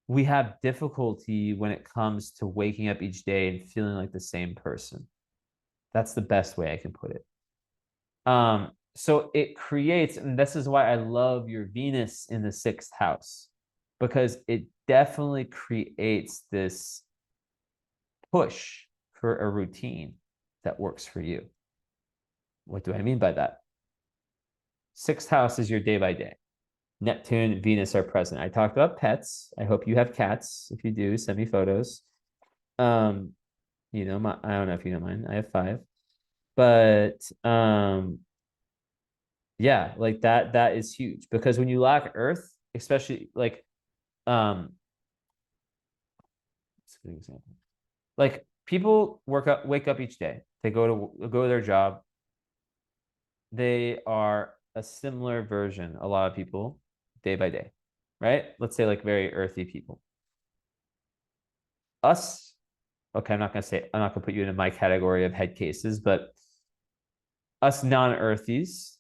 Speaker 1: We have difficulty when it comes to waking up each day and feeling like the same person. That's the best way I can put it. So it creates, and this is why I love your Venus in the sixth house, because it definitely creates this push for a routine that works for you. What do I mean by that? Sixth house is your day by day. Neptune, Venus are present. I talked about pets. I hope you have cats. If you do, send me photos. I don't know if you know mine. I have 5. But yeah, like that is huge, because when you lack Earth, especially like it's a good example. Like people wake up each day. They go to their job. They are a similar version, a lot of people, day by day, right? Let's say like very earthy people. Us, okay, I'm not gonna put you into my category of head cases, but us non-earthies,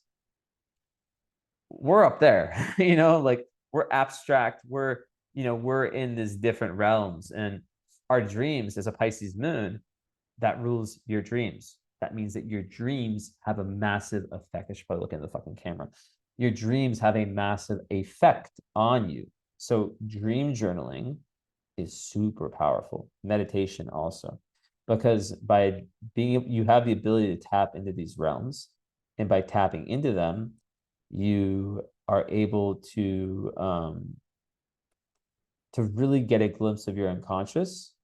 Speaker 1: we're up there, like we're abstract, we're in these different realms, and our dreams as a Pisces moon, that rules your dreams. That means that your dreams have a massive effect. I should probably look in the fucking camera. Your dreams have a massive effect on you. So dream journaling is super powerful. Meditation also, because you have the ability to tap into these realms, and by tapping into them, you are able to really get a glimpse of your unconscious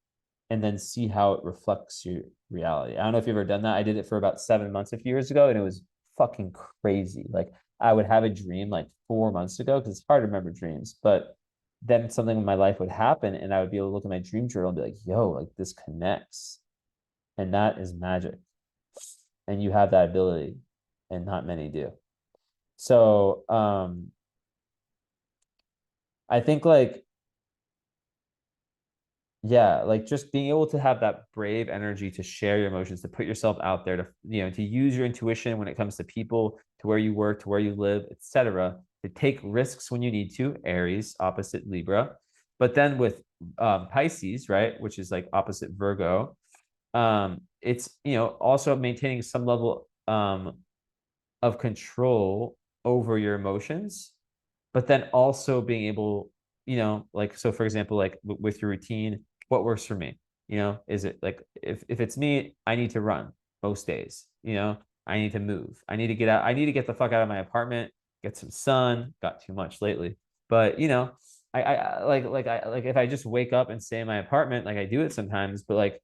Speaker 1: and then see how it reflects your reality. I don't know if you've ever done that. I did it for about 7 months a few years ago, and it was fucking crazy. Like I would have a dream like 4 months ago, because it's hard to remember dreams, but then something in my life would happen and I would be able to look at my dream journal and be like, yo, like this connects. And that is magic. And you have that ability, and not many do. So I think like, yeah, like just being able to have that brave energy to share your emotions, to put yourself out there, to use your intuition when it comes to people, to where you work, to where you live, etc., to take risks when you need to. Aries, opposite Libra. But then with Pisces, right, which is like opposite Virgo, it's also maintaining some level of control over your emotions, but then also being able, like, so for example, like with your routine, what works for me? Is it like, if it's me, I need to run most days, I need to move. I need to get out. I need to get the fuck out of my apartment, get some sun. Got too much lately. But I if I just wake up and stay in my apartment, like I do it sometimes, but like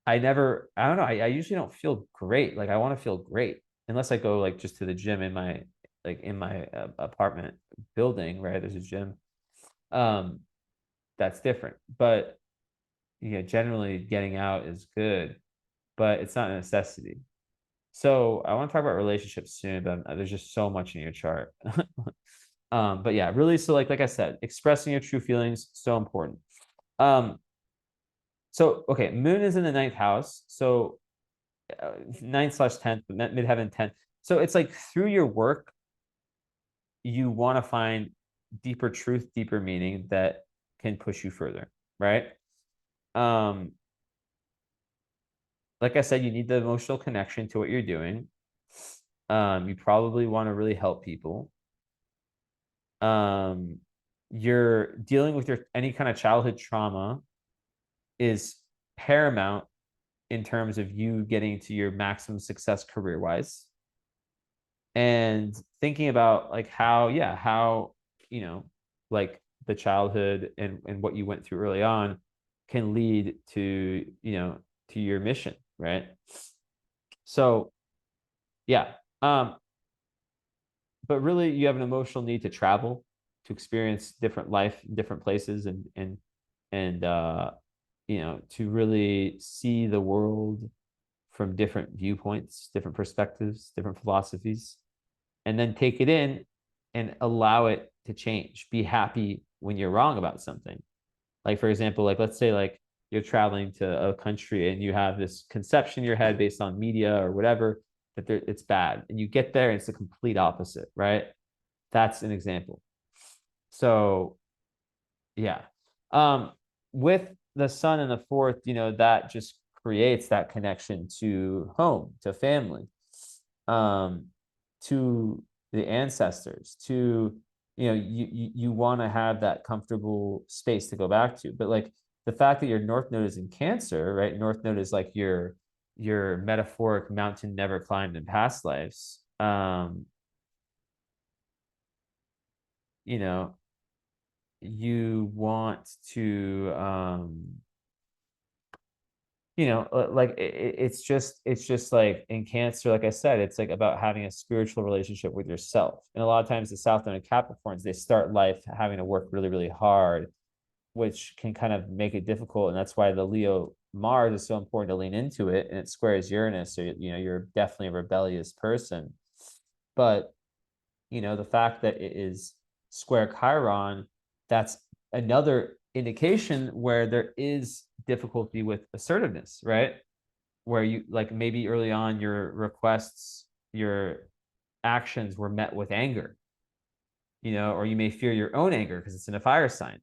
Speaker 1: I don't know. I usually don't feel great. Like I want to feel great unless I go like just to the gym in my apartment building, right? There's a gym. Um, that's different. But generally getting out is good. but it's not a necessity. So I want to talk about relationships soon, but there's just so much in your chart. But yeah, really, so like I said, expressing your true feelings, so important. So okay, moon is in the ninth house, so ninth slash 10th, midheaven 10th. So it's like through your work, you want to find deeper truth, deeper meaning that can push you further, right? Um, like I said, you need the emotional connection to what you're doing. You probably want to really help people. Um, you're dealing with your any kind of childhood trauma is paramount in terms of you getting to your maximum success career wise, and thinking about like how you know like the childhood and what you went through early on can lead to to your mission, right? So yeah. But really you have an emotional need to travel, to experience different life in different places, and to really see the world from different viewpoints, different perspectives, different philosophies, and then take it in and allow it to change. Be happy when you're wrong about something. Like for example, like let's say like you're traveling to a country and you have this conception in your head based on media or whatever that it's bad, and you get there and it's the complete opposite, right? That's an example. So yeah. Um, with the sun and the fourth, that just creates that connection to home, to family, um, to the ancestors, to, you want to have that comfortable space to go back to. But like the fact that your North Node is in Cancer, right? North Node is like your metaphoric mountain never climbed in past lives. You know, you want to like it's just like in Cancer, like I said, it's like about having a spiritual relationship with yourself. And a lot of times the South Node and Capricorns, they start life having to work really, really hard, which can kind of make it difficult. And that's why the Leo Mars is so important to lean into it, and it squares Uranus. So you're definitely a rebellious person. But the fact that it is square Chiron, that's another indication where there is difficulty with assertiveness, right? Where you like maybe early on your requests, your actions were met with anger, or you may fear your own anger because it's in a fire sign.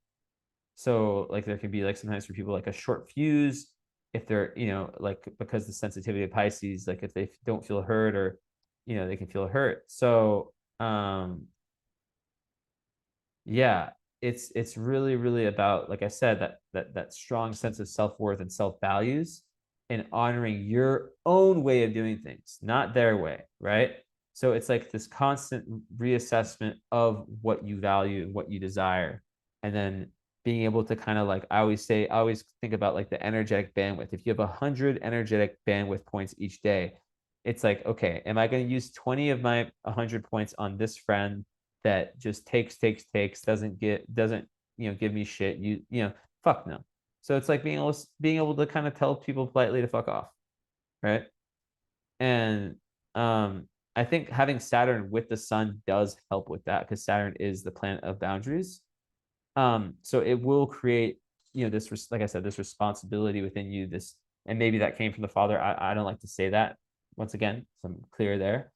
Speaker 1: So like there can be like sometimes for people like a short fuse if they're, like because the sensitivity of Pisces, like if they don't feel hurt or, they can feel hurt. So yeah, it's really, really about, like I said, that strong sense of self-worth and self-values, and honoring your own way of doing things, not their way, right? So it's like this constant reassessment of what you value, what you desire, and then being able to kind of like I always think about like the energetic bandwidth. If you have 100 energetic bandwidth points each day, it's like, okay, am I going to use 20 of my 100 points on this friend that just takes, doesn't give me shit? Fuck no. So it's like being able to kind of tell people politely to fuck off, right? And I think having Saturn with the sun does help with that, because Saturn is the planet of boundaries. So it will create, this, like I said, this responsibility within you, and maybe that came from the father. I don't like to say that once again, so I'm clear there.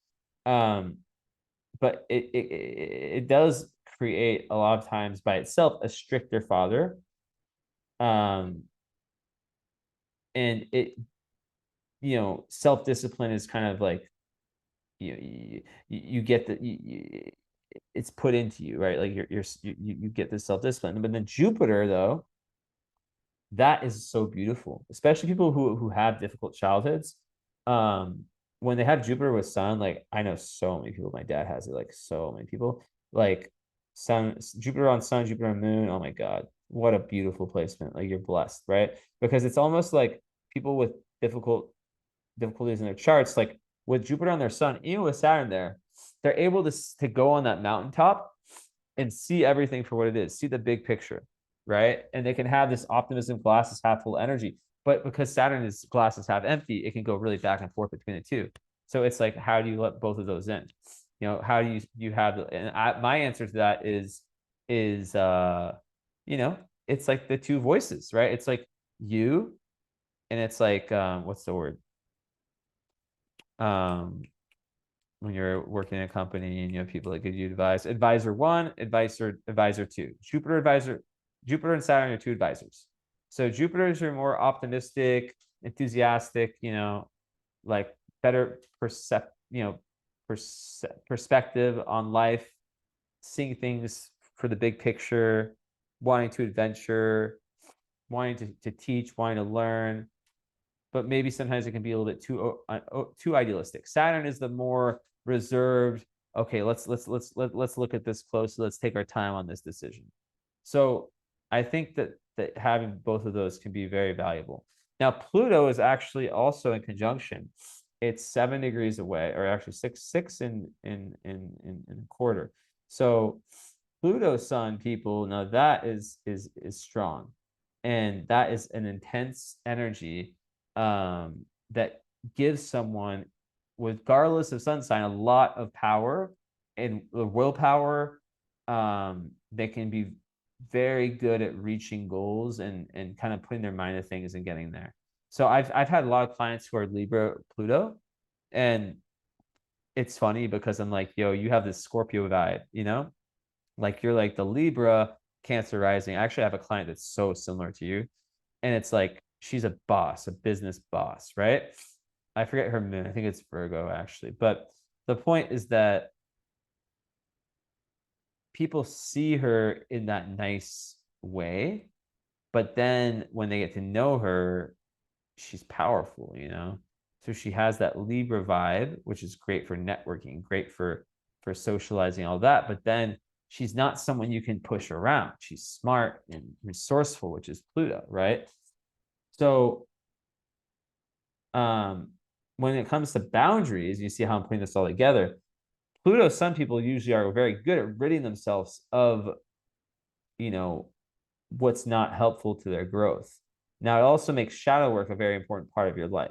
Speaker 1: But it does create a lot of times by itself a stricter father. And self-discipline is kind of like, you get it's put into you, right? Like you get this self-discipline. But then Jupiter, though, that is so beautiful, especially people who have difficult childhoods. When they have Jupiter with sun, like I know so many people, my dad has it, like so many people, like Jupiter on sun, Jupiter on moon. Oh my God, what a beautiful placement. Like you're blessed, right? Because it's almost like people with difficulties in their charts, like with Jupiter on their sun, even with Saturn there, they're able to go on that mountaintop and see everything for what it is, see the big picture, right? And they can have this optimism, glass is half full energy. But because Saturn is glass is half empty, it can go really back and forth between the two. So it's like, how do you let both of those in? How do you have, and my answer to that is it's like the two voices, right? It's like you, and it's like, what's the word? Um, when you're working in a company and you have people that give you advice, advisor one, advisor two, Jupiter and Saturn are two advisors. So Jupiters are more optimistic, enthusiastic, like better perspective on life, seeing things for the big picture, wanting to adventure, wanting to teach, wanting to learn, but maybe sometimes it can be a little bit too idealistic. Saturn is the more reserved. Okay, let's look at this closely. Let's take our time on this decision. So I think that having both of those can be very valuable. Now Pluto is actually also in conjunction. It's 7 degrees away, or actually six in a quarter. So Pluto Sun people, now that is strong, and that is an intense energy that gives someone, regardless of sun sign, a lot of power and willpower. They can be very good at reaching goals and kind of putting their mind to things and getting there. So I've had a lot of clients who are Libra Pluto, and it's funny because I'm like, yo, you have this Scorpio vibe, like you're like the Libra Cancer rising. I actually have a client that's so similar to you, and it's like she's a boss, a business boss, right? I forget her moon. I think it's Virgo actually. But the point is that people see her in that nice way, but then when they get to know her, she's powerful, So she has that Libra vibe, which is great for networking, great for socializing, all that. But then she's not someone you can push around. She's smart and resourceful, which is Pluto, right? So when it comes to boundaries, you see how I'm putting this all together. Pluto, some people usually are very good at ridding themselves of, what's not helpful to their growth. Now, it also makes shadow work a very important part of your life.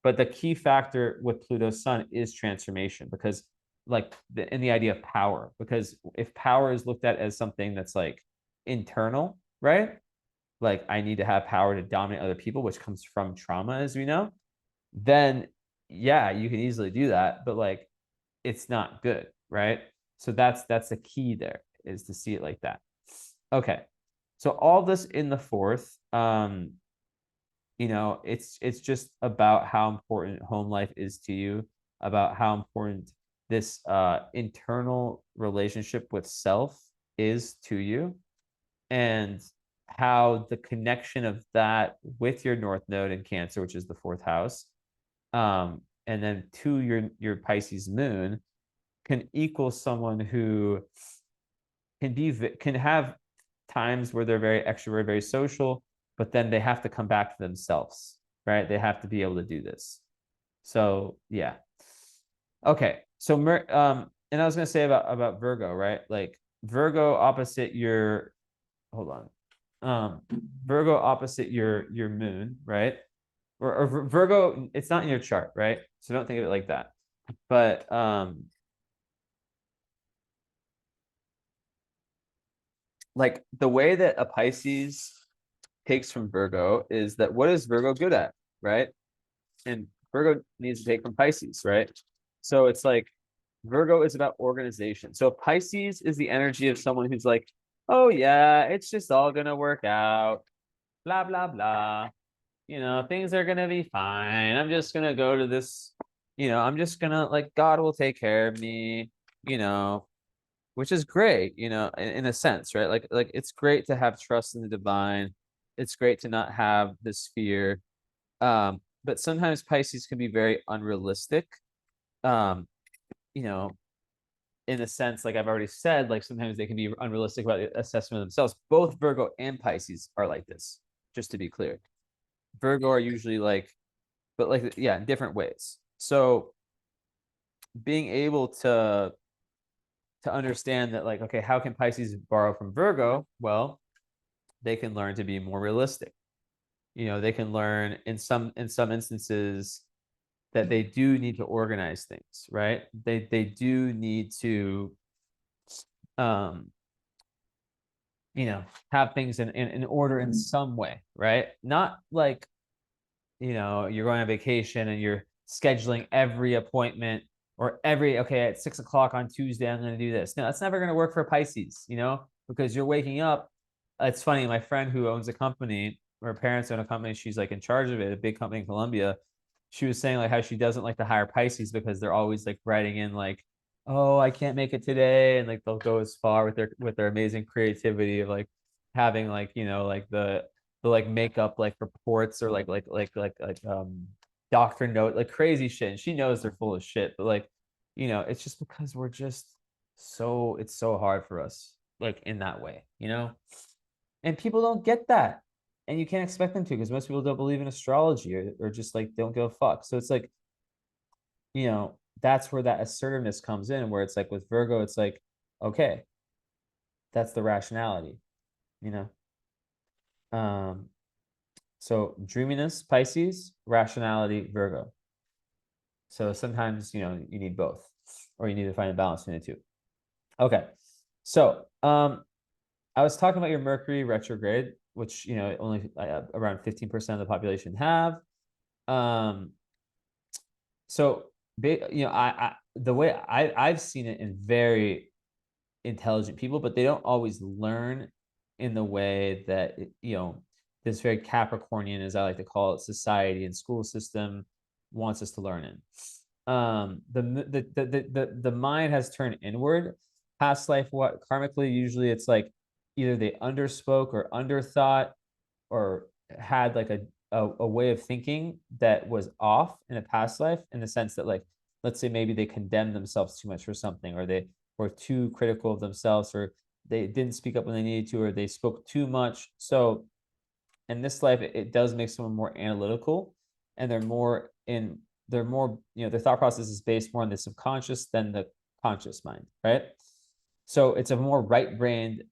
Speaker 1: But the key factor with Pluto's Sun is transformation, because in the idea of power, because if power is looked at as something that's like internal, right? Like I need to have power to dominate other people, which comes from trauma, as we know, then yeah, you can easily do that, but like it's not good, right? So that's the key there, is to see it like that. Okay. So all this in the fourth, it's just about how important home life is to you, about how important this internal relationship with self is to you, and how the connection of that with your North Node in Cancer, which is the fourth house, and then to your Pisces moon, can equal someone who can have times where they're very extrovert, very social, but then they have to come back to themselves, right? They have to be able to do this. So yeah. Okay. So and I was gonna say about Virgo, right? Like Virgo opposite your, hold on. Virgo opposite your moon, right? Or Virgo, it's not in your chart, right? So don't think of it like that. But like the way that a Pisces takes from Virgo is that, what is Virgo good at, right? And Virgo needs to take from Pisces, right? So it's like Virgo is about organization. So Pisces is the energy of someone who's like, oh yeah, it's just all gonna work out, blah blah blah. Things are gonna be fine. I'm just gonna go to this, I'm just gonna, like, God will take care of me, you know, which is great, in a sense, right? Like it's great to have trust in the divine. It's great to not have this fear. But sometimes Pisces can be very unrealistic. Um, you know, in a sense, like I've already said, like sometimes they can be unrealistic about the assessment of themselves. Both Virgo and Pisces are like this, just to be clear. Virgo are usually like, but like, yeah, in different ways. So being able to understand that, like, okay, how can Pisces borrow from Virgo? Well, they can learn to be more realistic. They can learn in some instances that they do need to organize things, right? They do need to um have things in order in some way, right? Not like, you're going on vacation and you're scheduling every appointment or okay, at 6 o'clock on Tuesday, I'm going to do this. No, that's never going to work for Pisces, because you're waking up. It's funny. My friend who owns a company, her parents own a company. She's like in charge of it, a big company in Colombia. She was saying like how she doesn't like to hire Pisces because they're always like writing in like, oh, I can't make it today. And like they'll go as far with their amazing creativity of like having like, like the like make up like reports or doctor note, like crazy shit. And she knows they're full of shit, but like, it's just because we're just it's so hard for us, like in that way. And people don't get that. And you can't expect them to because most people don't believe in astrology or just like don't give a fuck. So it's like, that's where that assertiveness comes in, where it's like with Virgo, it's like, okay, that's the rationality, you know? So dreaminess, Pisces, rationality, Virgo. So sometimes, you need both, or you need to find a balance between the two. Okay. So I was talking about your Mercury retrograde, which, only around 15% of the population have. Um, so, the way I've seen it in very intelligent people, but they don't always learn in the way that this very Capricornian, as I like to call it, society and school system wants us to learn in. The mind has turned inward. Past life, what karmically, usually it's like either they underspoke or underthought or had like a way of thinking that was off in a past life, in the sense that, like, let's say maybe they condemned themselves too much for something, or they were too critical of themselves, or they didn't speak up when they needed to, or they spoke too much. So in this life, it does make someone more analytical, and they're more, their thought process is based more on the subconscious than the conscious mind, right? So it's a more right-brained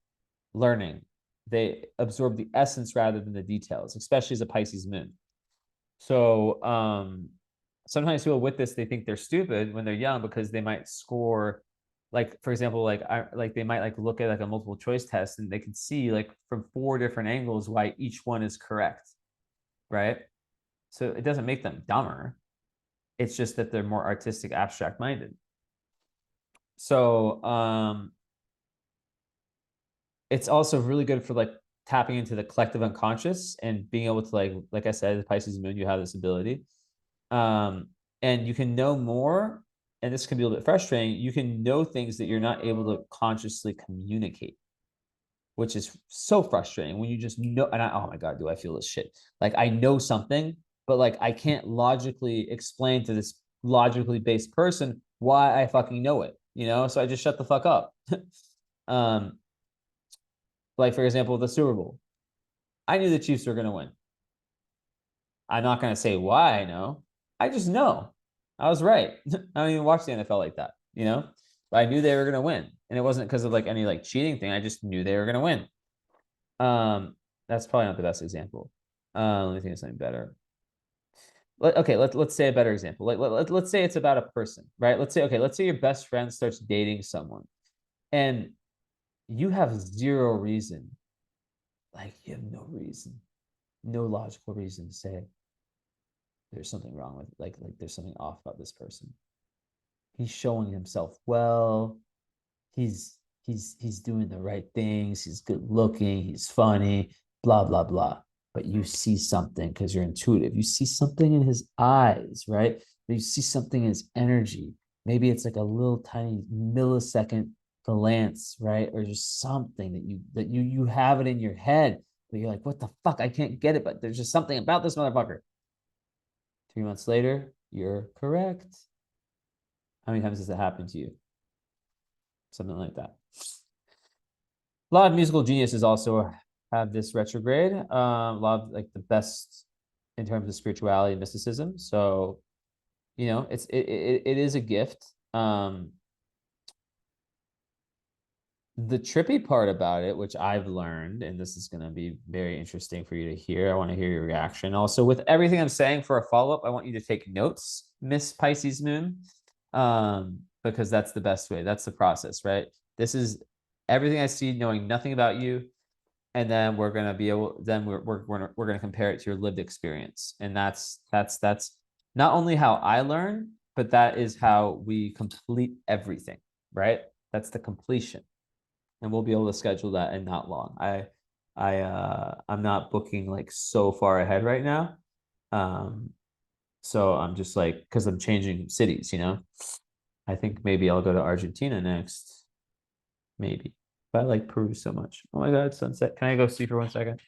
Speaker 1: learning. They absorb the essence rather than the details, especially as a Pisces moon. So sometimes people with this, they think they're stupid when they're young because they might score, like, for example, like they might like look at like a multiple choice test and they can see like from 4 different angles why each one is correct, right? So it doesn't make them dumber. It's just that they're more artistic, abstract minded. So it's also really good for like tapping into the collective unconscious and being able to like I said, the Pisces moon, you have this ability. And you can know more, and this can be a little bit frustrating. You can know things that you're not able to consciously communicate, which is so frustrating when you just know. And oh my God, do I feel this shit? Like I know something, but like I can't logically explain to this logically based person why I fucking know it. So I just shut the fuck up. um, like for example, the Super Bowl. I knew the Chiefs were going to win. I'm not going to say why I know. I just know. I was right. I don't even watch the NFL like that. But I knew they were going to win. And it wasn't because of like any like cheating thing. I just knew they were going to win. That's probably not the best example. Let me think of something better. Let's say a better example. Let's say it's about a person, right? Let's say your best friend starts dating someone and you have zero reason. Like you have no reason, no logical reason to say there's something wrong with, like there's something off about this person. He's showing himself well. He's doing the right things. He's good looking. He's funny. Blah blah blah. But you see something because you're intuitive. You see something in his eyes, right? You see something in his energy. Maybe it's like a little tiny millisecond glance, right? Or just something that you have it in your head, but you're like, what the fuck? I can't get it. But there's just something about this motherfucker. 3 months later, you're correct. How many times has that happened to you? Something like that. A lot of musical geniuses also have this retrograde. A lot of like the best in terms of spirituality and mysticism. So, it is a gift. The trippy part about it, which I've learned, and this is going to be very interesting for you to hear. I want to hear your reaction. Also, with everything I'm saying for a follow up, I want you to take notes, Miss Pisces Moon, because that's the best way. That's the process, right? This is everything I see, knowing nothing about you, and then we're gonna be able. Then we're gonna compare it to your lived experience, and that's not only how I learn, but that is how we complete everything, right? That's the completion, and we'll be able to schedule that in not long. I'm not booking like so far ahead right now. Um, so I'm just like because I'm changing cities, you know. I think maybe I'll go to Argentina next. Maybe. But I like Peru so much. Oh my God, sunset. Can I go see for 1 second?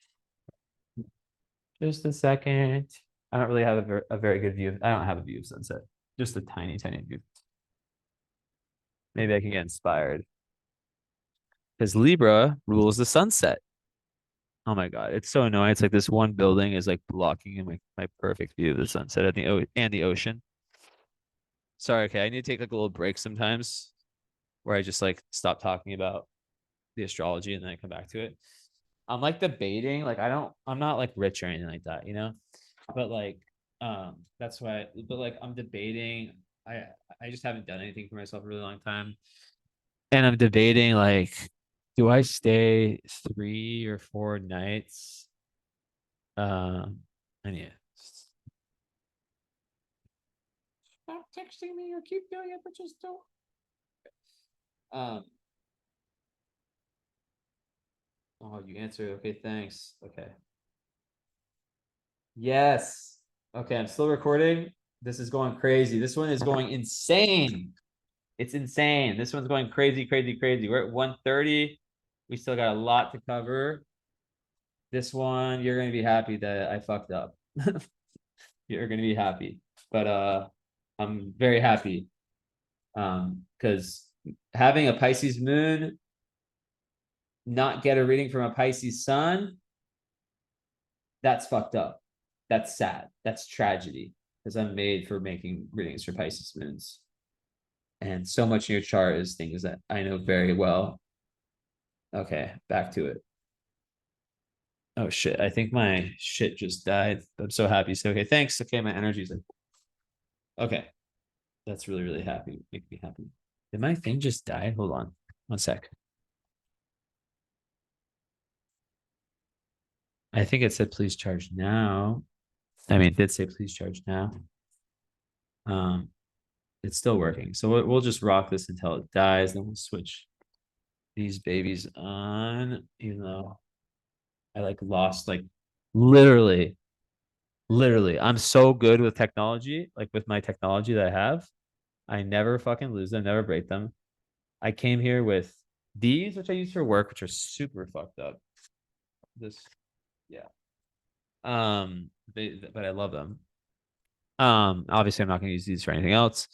Speaker 1: Just a second. I don't really have a very good view. I don't have a view of sunset. Just a tiny, tiny view. Maybe I can get inspired. Because Libra rules the sunset. Oh my God, it's so annoying. It's like this one building is like blocking my perfect view of the sunset and the ocean. Sorry, okay. I need to take like a little break sometimes where I just like stop talking about the astrology and then I come back to it. I'm like debating, like I'm not like rich or anything like that, you know? But like that's why but like I'm debating. I I just haven't done anything for myself in a really long time. And I'm debating like, do I stay 3 or 4 nights? And yeah. Stop texting me or keep doing it, but just don't. Um, oh, you answered. Okay, thanks. Okay. Yes. Okay, I'm still recording. This is going crazy. This one is going insane. It's insane. This one's going crazy, crazy, crazy. We're at 1:30. We still got a lot to cover. This one, you're gonna be happy that I fucked up. You're gonna be happy. But I'm very happy. Because having a Pisces moon not get a reading from a Pisces sun, that's fucked up. That's sad. That's tragedy. Because I'm made for making readings for Pisces moons. And so much in your chart is things that I know very well. Okay, back to it. Oh shit. I think my shit just died. I'm so happy. So okay, thanks. Okay, my energy's like okay. That's really, really happy. Make me happy. Did my thing just die? Hold on. 1 sec. I think it said please charge now. I mean, it did say please charge now. Um, it's still working. So we'll just rock this until it dies. Then we'll switch these babies on, even though I like lost like literally, literally. I'm so good with technology, like with my technology that I have. I never fucking lose them, never break them. I came here with these, which I use for work, which are super fucked up. This, yeah. But I love them. Obviously I'm not gonna use these for anything else.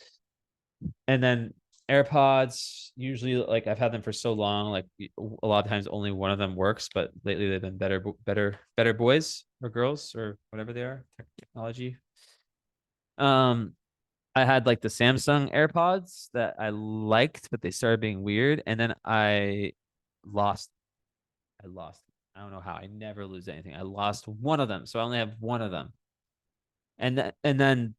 Speaker 1: And then AirPods, usually like I've had them for so long, like a lot of times only one of them works, but lately they've been better boys or girls or whatever they are, technology. Um, I had like the Samsung AirPods that I liked, but they started being weird, and then lost. I lost. I don't know how. I never lose anything. I lost one of them, so I only have one of them. And then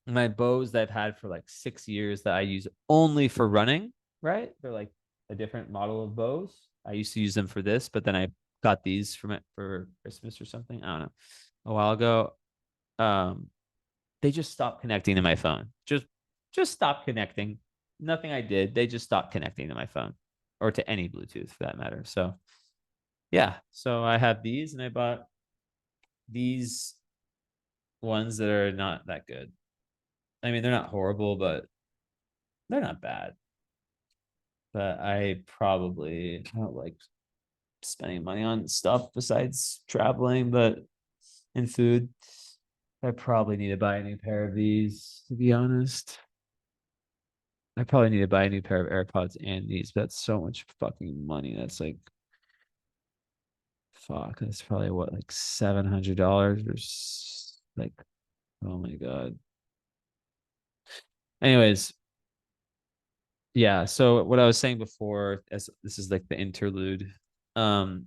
Speaker 1: my bows that I've had for like 6 years that I use only for running, right? They're like a different model of bows. I used to use them for this, but then I got these from it for Christmas or something. I don't know. A while ago. Um, they just stopped connecting to my phone. Just stopped connecting. Nothing I did. They just stopped connecting to my phone or to any Bluetooth for that matter. So yeah. So I have these and I bought these ones that are not that good. I mean, they're not horrible, but they're not bad. But I don't like spending money on stuff besides traveling, but in food. I probably need to buy a new pair of these, to be honest. I probably need to buy a new pair of AirPods and these, but that's so much fucking money. That's like fuck. That's probably what, like $700 or like oh my God. Anyways, Yeah. So what I was saying before, as this is like the interlude, um,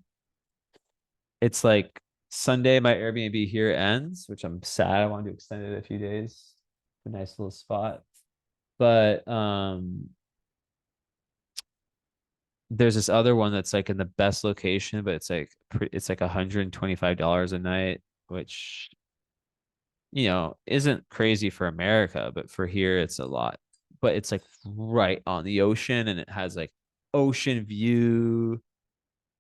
Speaker 1: it's like Sunday, my Airbnb here ends, which I'm sad. I wanted to extend it a few days. A nice little spot. But there's this other one that's like in the best location, but it's like $125 a night, which isn't crazy for America, but for here it's a lot. But it's like right on the ocean and it has like ocean view.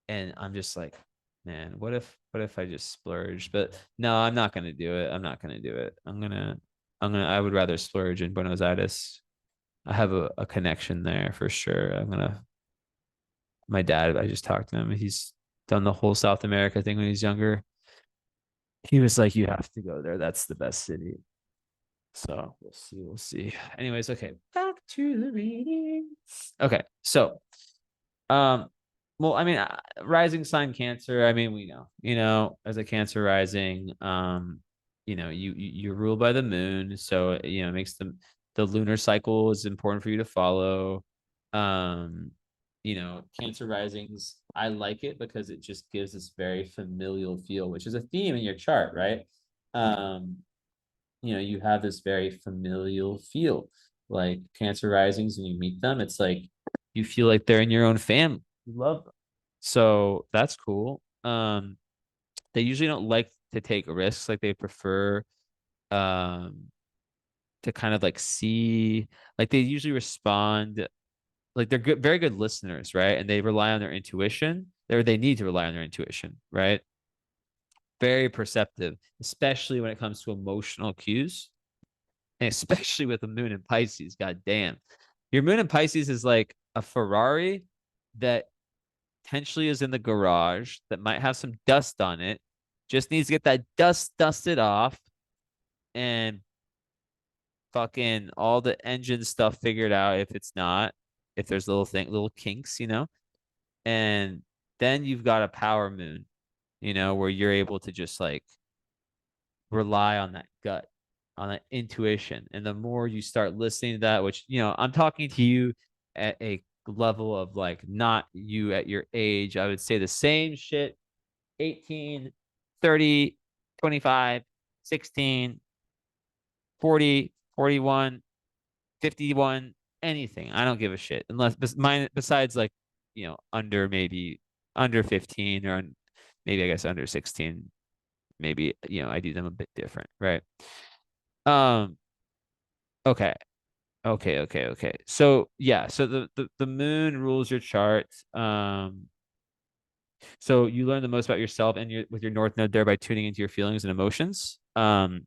Speaker 1: And I'm just like, man, what if I just splurge? But no, I'm not gonna do it. I'm not gonna do it. I would rather splurge in Buenos Aires. I have a connection there for sure. My dad, I just talked to him. He's done the whole South America thing when he was younger. He was like, you have to go there. That's the best city. So we'll see. We'll see. Anyways, okay. Back to the reading. Okay. So, um, well, I mean, rising sign Cancer. I mean, we know, as a Cancer rising, you're ruled by the moon, so it makes the lunar cycle is important for you to follow. Um, Cancer risings, I like it because it just gives this very familial feel, which is a theme in your chart, right? Um, you have this very familial feel. Like Cancer risings, when you meet them, it's like you feel like they're in your own family. You love them. So that's cool. They usually don't like to take risks, like they prefer um to kind of like see, like they usually respond, like they're good, very good listeners, right? And they rely on their intuition. They need to rely on their intuition, right? Very perceptive, especially when it comes to emotional cues, and especially with the moon in Pisces. God damn. Your moon in Pisces is like a Ferrari that potentially is in the garage that might have some dust on it. Just needs to get that dust dusted off and fucking all the engine stuff figured out if it's not, if there's little kinks, and then you've got a power moon, where you're able to just like rely on that gut, on that intuition. And the more you start listening to that, which, I'm talking to you at a level of like not you at your age, I would say the same shit 18, 30, 25, 16, 40, 41, 51, anything. I don't give a shit unless mine besides like, maybe under 15 or maybe I guess under 16, maybe, I do them a bit different, right? Um, okay. Okay. So yeah, so the moon rules your chart. So you learn the most about yourself and with your north node there by tuning into your feelings and emotions. So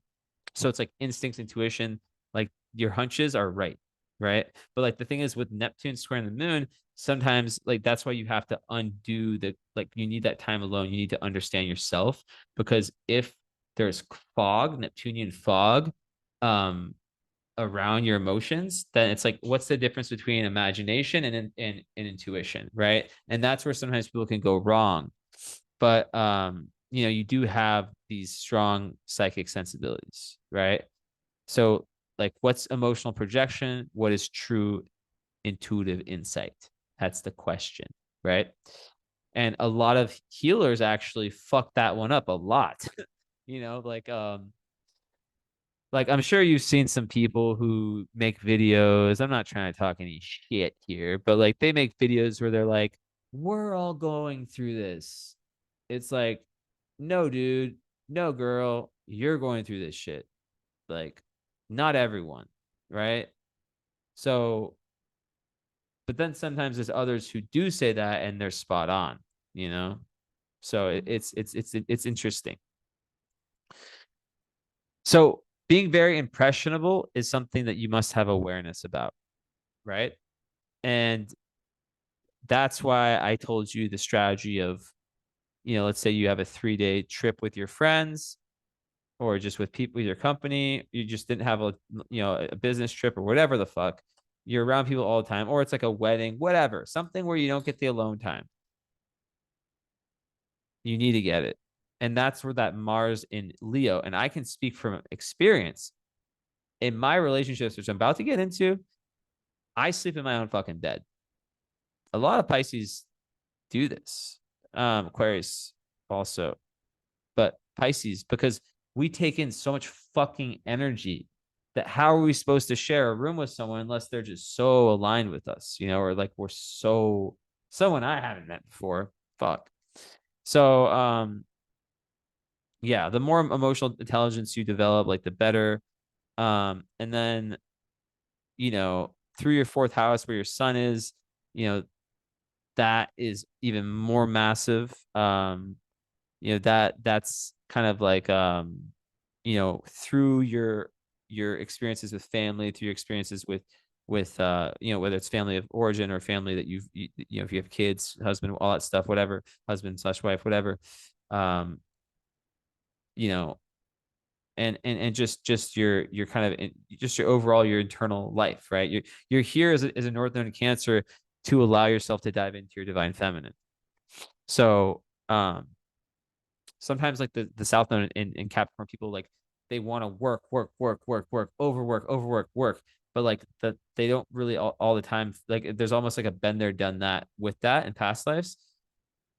Speaker 1: it's like instincts, intuition, like your hunches are right, right? But like the thing is with Neptune squaring the moon, sometimes like that's why you have to undo like you need that time alone. You need to understand yourself because if there's fog, Neptunian fog, um, around your emotions, then it's like, what's the difference between imagination and intuition, right? And that's where sometimes people can go wrong. But you do have these strong psychic sensibilities, right? So like what's emotional projection? What is true intuitive insight? That's the question, right? And a lot of healers actually fuck that one up a lot. Like I'm sure you've seen some people who make videos. I'm not trying to talk any shit here, but like they make videos where they're like, we're all going through this. It's like, no, dude, no, girl, you're going through this shit. Like, not everyone, right? So, but then sometimes there's others who do say that and they're spot on, you know? So it's interesting. So being very impressionable is something that you must have awareness about, right? And that's why I told you the strategy of, let's say you have a 3-day trip with your friends or just with people with your company. You just didn't have a business trip or whatever the fuck. You're around people all the time, or it's like a wedding, whatever, something where you don't get the alone time. You need to get it. And that's where that Mars in Leo, and I can speak from experience in my relationships, which I'm about to get into. I sleep in my own fucking bed. A lot of Pisces do this. Aquarius also, but Pisces, because we take in so much fucking energy that how are we supposed to share a room with someone unless they're just so aligned with us, or like we're so someone I haven't met before. Fuck. So yeah, the more emotional intelligence you develop, like the better. And then, through your fourth house where your sun is, you know, that is even more massive. That's kind of like through your experiences with family, through your experiences with whether it's family of origin or family that if you have kids, husband, all that stuff, whatever, husband slash wife, whatever, um, you know, and just your kind of just your overall your internal life, right? You're here as a North Node in Cancer to allow yourself to dive into your divine feminine. So sometimes like the South Node in Capricorn, people like they want to work, overwork, work, but like they don't really all the time. Like there's almost like a been there, done that with that in past lives.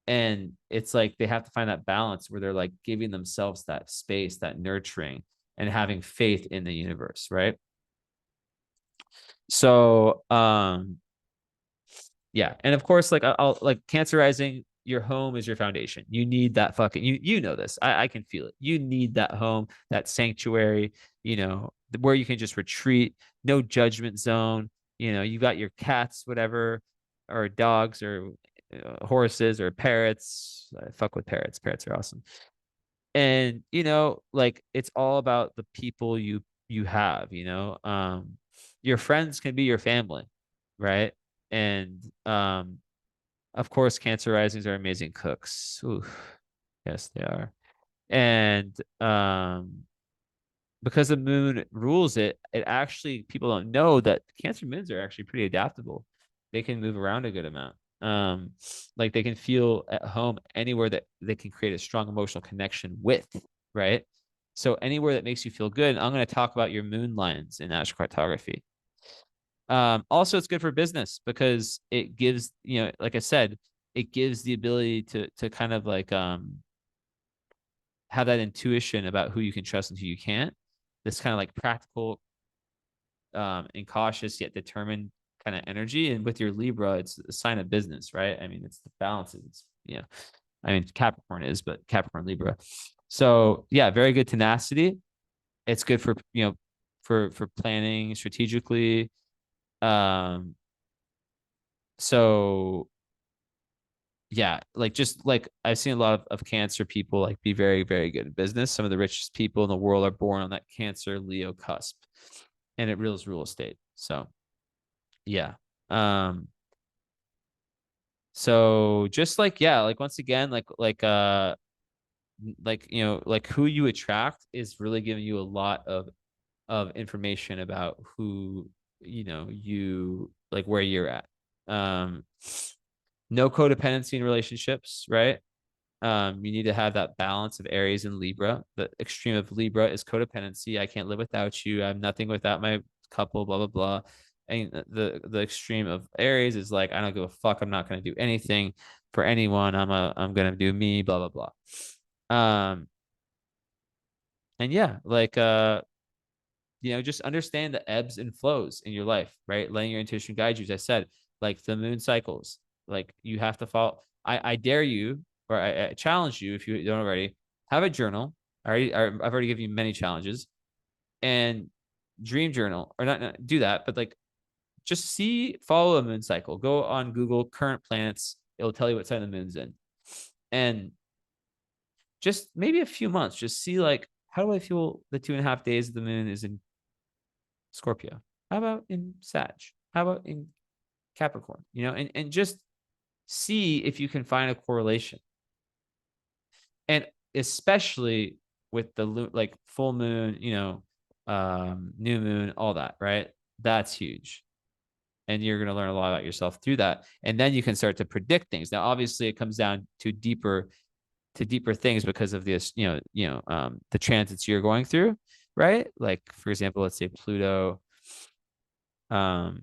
Speaker 1: And it's like they have to find that balance where they're like giving themselves that space, that nurturing, and having faith in the universe, right? So yeah, and of course, like I'll like cancerizing your home is your foundation. You need that fucking you know this. I can feel it. You need that home, that sanctuary, where you can just retreat, no judgment zone. You got your cats, whatever, or dogs, or horses, or parrots. I fuck with parrots. Parrots are awesome. And like it's all about the people you have. Your friends can be your family, right? And of course, Cancer risings are amazing cooks. Ooh, yes, they are. And because the moon rules it, it actually people don't know that Cancer moons are actually pretty adaptable. They can move around a good amount. Like they can feel at home anywhere that they can create a strong emotional connection with, right? So anywhere that makes you feel good. I'm going to talk about your moon lines in astrocartography. Also, it's good for business because it gives, like I said, it gives the ability to kind of like have that intuition about who you can trust and who you can't. This kind of like practical and cautious yet determined kind of energy. And with your Libra, it's a sign of business, right? I mean, it's the balance. I mean, Capricorn is, but Capricorn Libra. So yeah, very good tenacity. It's good for for planning strategically. Um, so yeah, like just like I've seen a lot of Cancer people like be very, very good in business. Some of the richest people in the world are born on that Cancer Leo cusp, and it rules real estate. So yeah. Um, so just like yeah, like once again, like who you attract is really giving you a lot of information about who you like where you're at. Um, no codependency in relationships, right? You need to have that balance of Aries and Libra. The extreme of Libra is codependency. I can't live without you. I'm nothing without my couple, blah, blah, blah. And the extreme of Aries is like, I don't give a fuck. I'm not going to do anything for anyone. I'm going to do me, blah, blah, blah. And yeah, like, just understand the ebbs and flows in your life, right? Letting your intuition guide you. As I said, like the moon cycles, like you have to follow. I dare you, or I challenge you if you don't already have a journal. I've already given you many challenges, and dream journal, or not do that, but like just follow a moon cycle. Go on Google current planets. It'll tell you what sign the moon's in, and just maybe a few months, just see like how do I feel the 2.5 days the moon is in Scorpio? How about in Sag? How about in Capricorn? And just see if you can find a correlation. And especially with the like full moon, new moon, all that, right? That's huge. And you're going to learn a lot about yourself through that. And then you can start to predict things. Now, obviously, it comes down to deeper things because of this, the transits you're going through, right? Like, for example, let's say Pluto, um,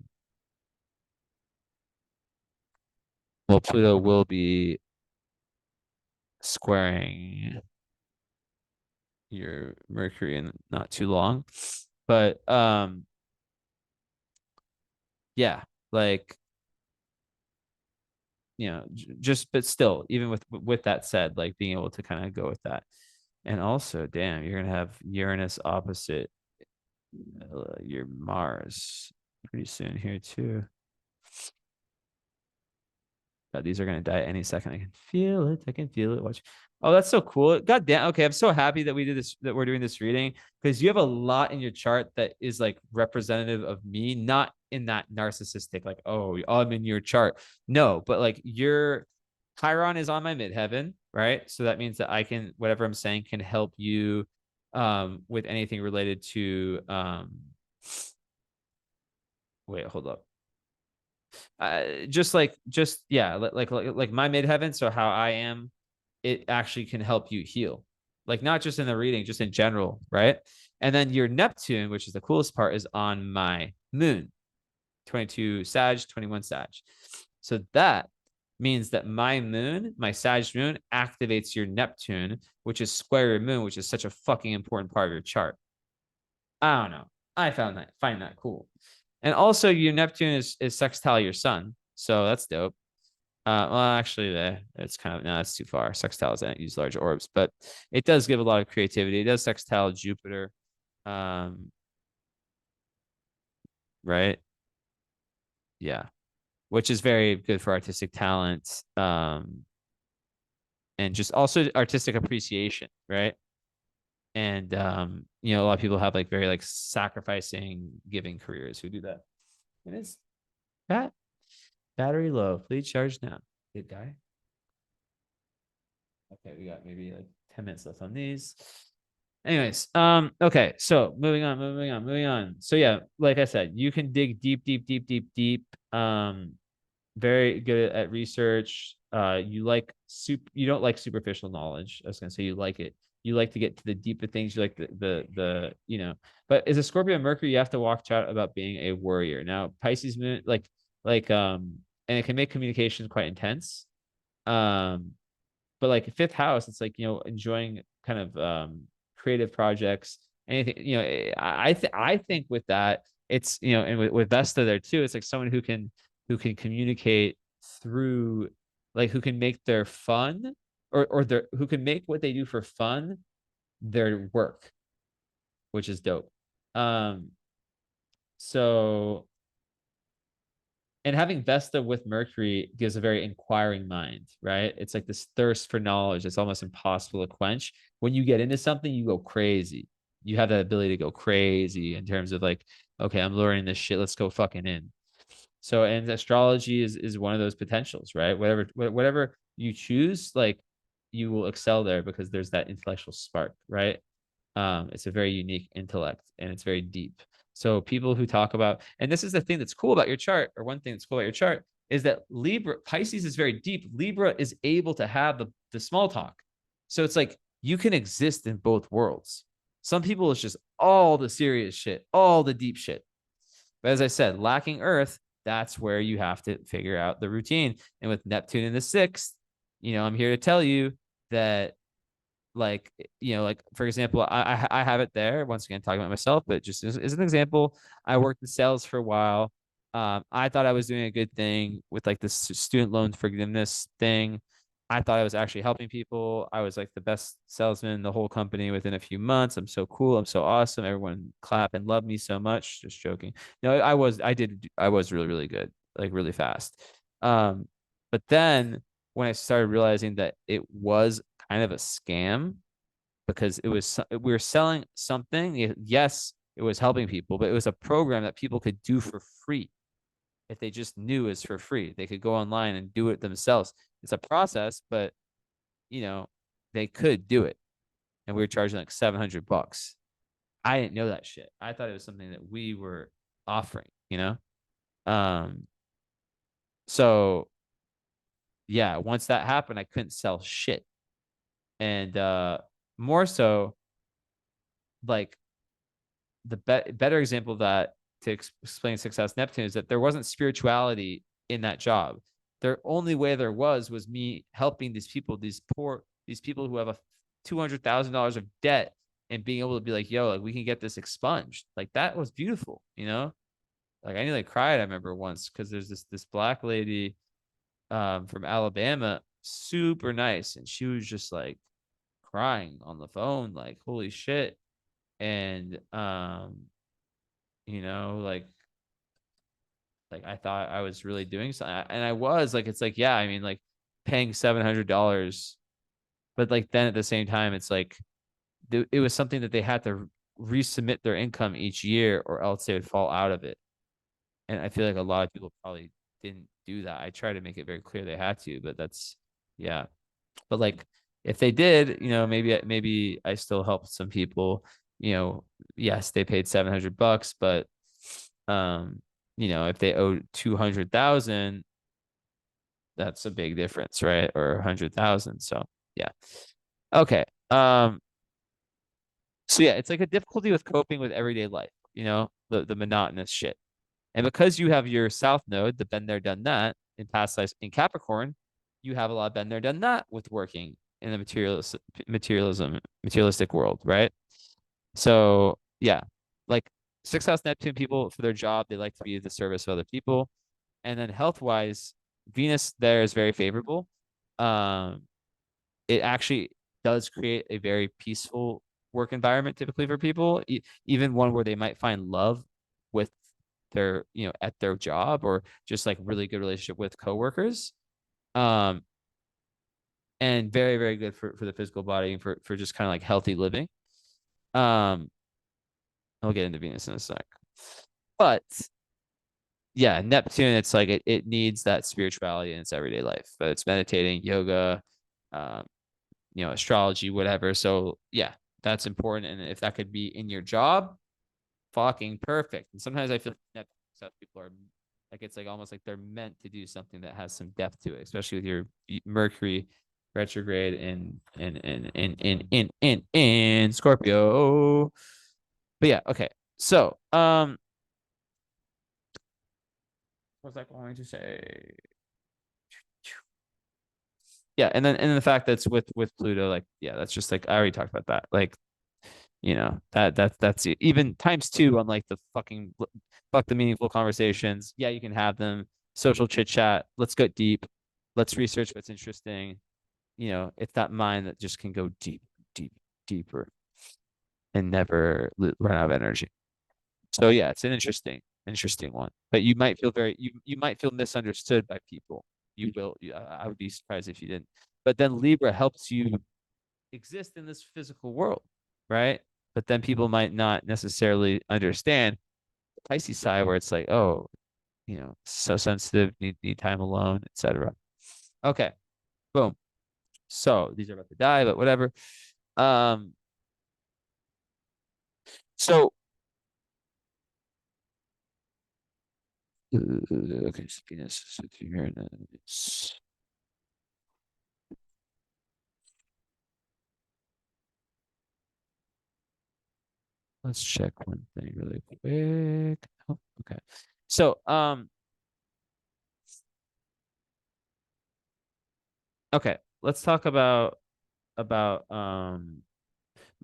Speaker 1: Well, Pluto will be squaring your Mercury in not too long. But yeah, like just but still, even with that said, like being able to kind of go with that. And also, damn, you're gonna have Uranus opposite your Mars pretty soon here too. These are gonna die any second. I can feel it. I can feel it. Watch. Oh, that's so cool. God damn. Okay, I'm so happy that we did this, that we're doing this reading, because you have a lot in your chart that is like representative of me, not in that narcissistic, like, oh, I'm in your chart. No, but like your Chiron is on my midheaven, right? So that means that I can, whatever I'm saying can help you with anything related to wait, hold up. Just yeah, like my midheaven. So how I am, it actually can help you heal, like not just in the reading, just in general, right? And then your Neptune, which is the coolest part, is on my moon, 22 Sag, 21 Sag. So that means that my moon, my Sag moon, activates your Neptune, which is square your moon, which is such a fucking important part of your chart. I don't know. I find that cool. And also your Neptune is sextile your sun. So that's dope. Well, actually, it's kind of no, that's too far. Sextiles don't use large orbs, but it does give a lot of creativity. It does sextile Jupiter, um, right? Yeah, which is very good for artistic talent, and just also artistic appreciation, right? And a lot of people have like very like sacrificing, giving careers who do that. And it's that battery low. Please charge now. Good guy. Okay, we got maybe like 10 minutes left on these. Anyways, okay, so moving on. So yeah, like I said, you can dig deep, deep, deep, deep, deep. Very good at research. You don't like superficial knowledge. I was gonna say you like it. You like to get to the deeper things. You like the. But as a Scorpio Mercury, you have to watch out about being a worrier. Now, Pisces moon, and it can make communication quite intense. Um, but like fifth house, it's like enjoying kind of creative projects, anything. I think with that, it's and with Vesta there too, it's like someone who can communicate through, like who can make their fun, or their who can make what they do for fun their work, which is dope. um so and having Vesta with Mercury gives a very inquiring mind, right? It's like this thirst for knowledge. It's almost impossible to quench. When you get into something, you go crazy. You have that ability to go crazy in terms of like, okay, I'm learning this shit. Let's go fucking in. So, and astrology is one of those potentials, right? Whatever you choose, like you will excel there because there's that intellectual spark, right? It's a very unique intellect and it's very deep. So people who talk about, and this is the thing that's cool about your chart, or one thing that's cool about your chart, is that Pisces is very deep. Libra is able to have the small talk. So it's like you can exist in both worlds. Some people, it's just all the serious shit, all the deep shit. But as I said, lacking Earth, that's where you have to figure out the routine. And with Neptune in the sixth, I'm here to tell you that, like like for example, I have it there once again talking about myself, but just as an example, I worked in sales for a while. I thought I was doing a good thing with like this student loan forgiveness thing. I thought I was actually helping people. I was like the best salesman in the whole company within a few months. I'm so cool. I'm so awesome. Everyone clap and love me so much. Just joking. No, I was really, really good, like really fast. But then when I started realizing that it was kind of a scam, because we were selling something. Yes, it was helping people, but it was a program that people could do for free. If they just knew it's for free, they could go online and do it themselves. It's a process, but you know, they could do it. And we were charging like $700. I didn't know that shit. I thought it was something that we were offering. Um, so yeah, once that happened, I couldn't sell shit. And more so, like the better example of that to explain success Neptune is that there wasn't spirituality in that job. their only way there was me helping these people, these people who have a $200,000 of debt, and being able to be like, yo, like we can get this expunged. Like that was beautiful, you know? Like I nearly cried, I remember once, because there's this black lady from Alabama, super nice, and she was just like crying on the phone, like holy shit. And you know, like I thought I was really doing something, and I was like, it's like, yeah, I mean, like paying $700, but like then at the same time, it's like it was something that they had to resubmit their income each year, or else they would fall out of it. And I feel like a lot of people probably didn't do that. I try to make it very clear they had to, but that's, yeah. But like if they did, you know, maybe I still helped some people. You know, yes, they paid $700, but um, you know, if they owed 200,000, that's a big difference, right? Or 100,000. So yeah. Okay. So yeah, it's like a difficulty with coping with everyday life, you know, the monotonous shit. And because you have your South Node, the been there, done that in past lives in Capricorn, you have a lot of been there, done that with working in the materialistic world, right? So yeah, like sixth house Neptune people, for their job, they like to be the service of other people. And then health wise, Venus there is very favorable. Um, it actually does create a very peaceful work environment typically for people, even one where they might find love with their, you know, at their job, or just like really good relationship with coworkers. Um, and very, very good for the physical body and for just kind of like healthy living. Um, I'll get into Venus in a sec. But yeah, Neptune, it's like it needs that spirituality in its everyday life, but it's meditating, yoga, um, you know, astrology, whatever. So yeah, that's important. And if that could be in your job, fucking perfect. And sometimes I feel that people are like, it's like almost like they're meant to do something that has some depth to it, especially with your Mercury retrograde in Scorpio. But yeah, okay. So what was I going to say? Yeah, and then the fact that's with Pluto, like, yeah, that's just like I already talked about that. Like, you know, that's it. Even times two on like the fuck the meaningful conversations. Yeah, you can have them. Social chit chat. Let's go deep. Let's research what's interesting. You know, it's that mind that just can go deep, deep, deeper, and never run out of energy. So yeah, it's an interesting one. But you might feel misunderstood by people. You will. I would be surprised if you didn't. But then Libra helps you exist in this physical world, right? But then people might not necessarily understand the Pisces side, where it's like, oh, you know, so sensitive, need time alone, etc. Okay, boom. So these are about to die, but whatever. Um, so okay, so Venus is with Uranus. Let's check one thing really quick. Oh, okay. So okay, let's talk about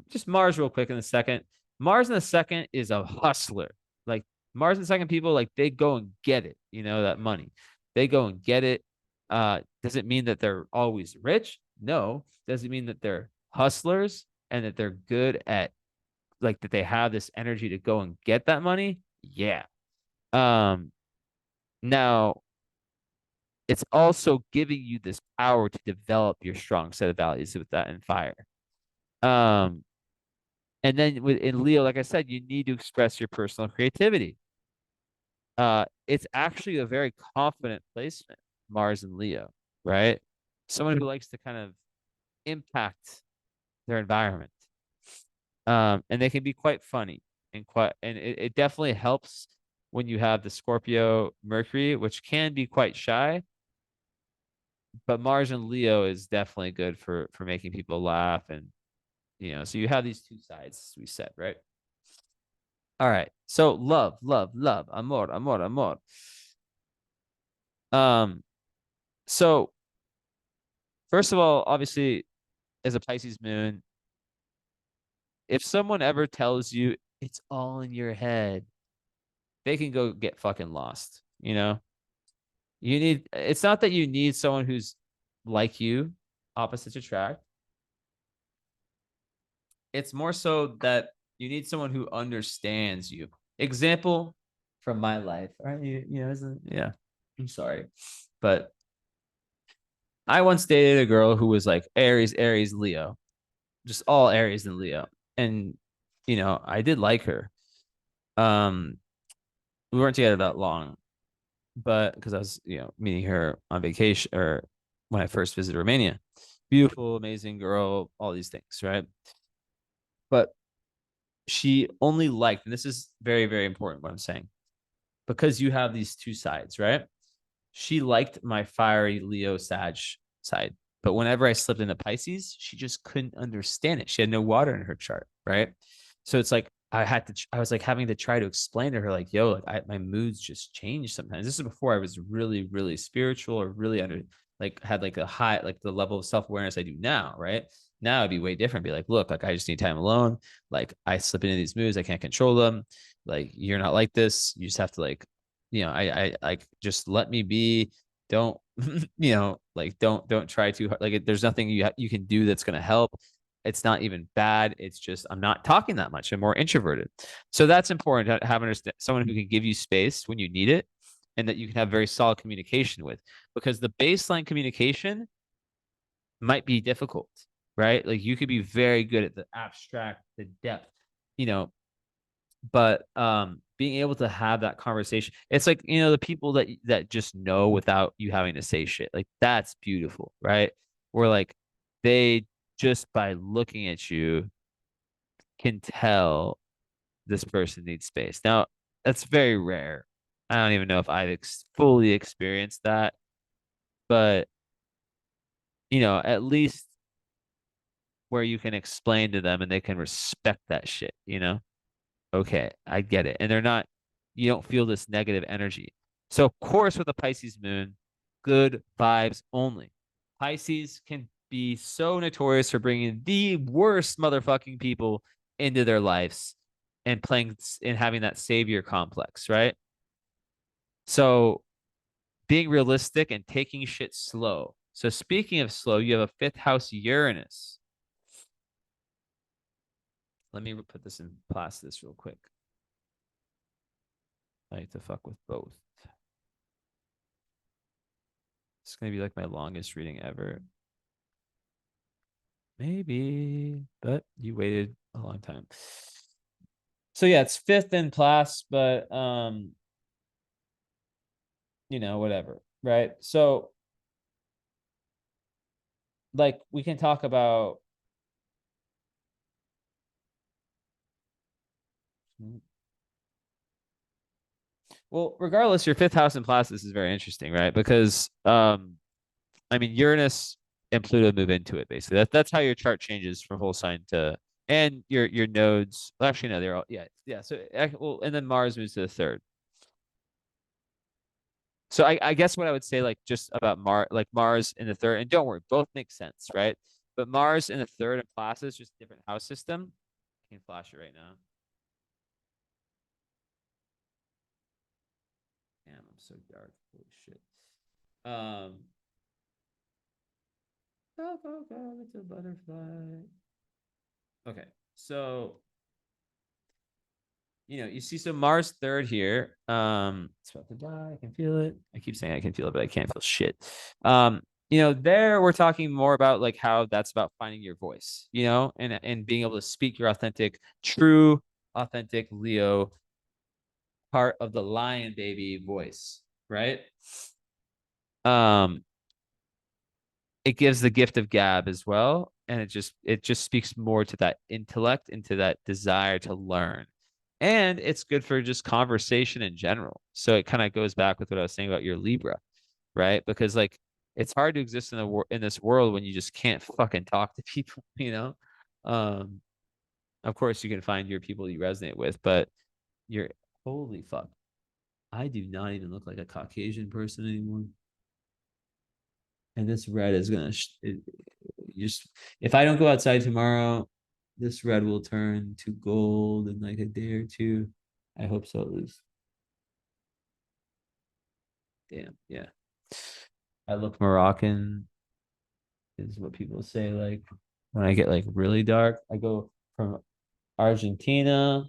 Speaker 1: just Mars real quick in a second. Mars in the second is a hustler. Like Mars in the second people, like they go and get it, you know, that money. They go and get it. Does it mean that they're always rich? No. Does it mean that they're hustlers and that they're good at, like, that they have this energy to go and get that money? Yeah. Um, Now it's also giving you this power to develop your strong set of values with that in fire. Um, And then in Leo, like I said, you need to express your personal creativity. It's actually a very confident placement, Mars and Leo, right? Someone who likes to kind of impact their environment. And they can be quite funny and it definitely helps when you have the Scorpio Mercury, which can be quite shy, but Mars and Leo is definitely good for making people laugh. And you know, so you have these two sides, we said, right? All right. So love, amor. Um, So first of all, obviously, as a Pisces moon, if someone ever tells you it's all in your head, they can go get fucking lost. You know, you need, it's not that you need someone who's like you, opposites attract. It's more so that you need someone who understands you. Example from my life. Aren't you, you know, isn't, yeah. I'm sorry. But I once dated a girl who was like Aries, Aries, Leo, just all Aries and Leo. And, you know, I did like her. Um, we weren't together that long, but because I was, you know, meeting her on vacation or when I first visited Romania. Beautiful, amazing girl, all these things, right? But she only liked, and this is very, very important what I'm saying, because you have these two sides, right? She liked my fiery Leo Sag side. But whenever I slipped into Pisces, she just couldn't understand it. She had no water in her chart, right? So it's like I was like having to try to explain to her, like, yo, like my moods just change sometimes. This is before I was really, really spiritual or really under, like, had like a high, like the level of self awareness I do now, right? Now it'd be way different. Be like, look, like I just need time alone. Like I slip into these moods, I can't control them. Like you're not like this. You just have to like, you know, I like just let me be. Don't you know, like don't try too hard. Like there's nothing you can do that's gonna help. It's not even bad. It's just I'm not talking that much. I'm more introverted. So that's important to have understand someone who can give you space when you need it and that you can have very solid communication with, because the baseline communication might be difficult, right? Like you could be very good at the abstract, the depth, you know, but being able to have that conversation, it's like, you know, the people that just know without you having to say shit, like that's beautiful, right? Where like they just by looking at you can tell this person needs space. Now that's very rare. I don't even know if I've fully experienced that, but you know, at least where you can explain to them and they can respect that shit, you know? Okay, I get it. And they're not, you don't feel this negative energy. So, of course, with a Pisces moon, good vibes only. Pisces can be so notorious for bringing the worst motherfucking people into their lives and playing and having that savior complex, right? So, being realistic and taking shit slow. So, speaking of slow, you have a fifth house Uranus. Let me put this in this real quick. I like to fuck with both. It's gonna be like my longest reading ever. Maybe, but you waited a long time. So yeah, it's fifth in class, but you know, whatever. Right. So like we can talk about well, regardless, your fifth house in class, this is very interesting, right? Because I mean Uranus and Pluto move into it basically. That's how your chart changes from whole sign to and your nodes. Well, actually, no, they're all yeah. So well, and then Mars moves to the third. So I guess what I would say, like just about Mars in the third, and don't worry, both make sense, right? But Mars in the third and classes, just different house system. I can flash it right now. Damn, I'm so dark. Holy shit. Um, go, go, go, it's a butterfly. Okay, so you know, you see some Mars third here. It's about to die. I can feel it. I keep saying I can feel it, but I can't feel shit. You know, there we're talking more about like how that's about finding your voice, you know, and being able to speak your authentic, true, authentic Leo part of the lion baby voice, right? Um, it gives the gift of gab as well, and it just speaks more to that intellect, into that desire to learn, and it's good for just conversation in general. So it kind of goes back with what I was saying about your Libra, right? Because like it's hard to exist in in this world when you just can't fucking talk to people, you know. um of course you can find your people you resonate with, but you're holy fuck, I do not even look like a Caucasian person anymore. and this red is gonna just if I don't go outside tomorrow, this red will turn to gold in like a day or two. I hope so, Liz. Damn, yeah. I look Moroccan is what people say. Like when I get like really dark, I go from Argentina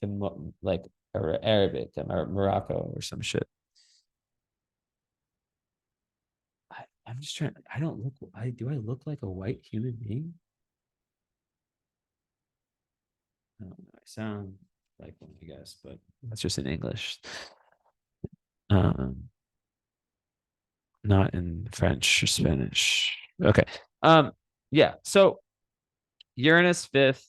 Speaker 1: to like Arabic to Morocco or some shit. I'm just trying. I don't look. I do. I look like a white human being. I don't know. I sound like one, I guess, but that's just in English. Um, not in French or Spanish. Okay. Um, yeah. So Uranus fifth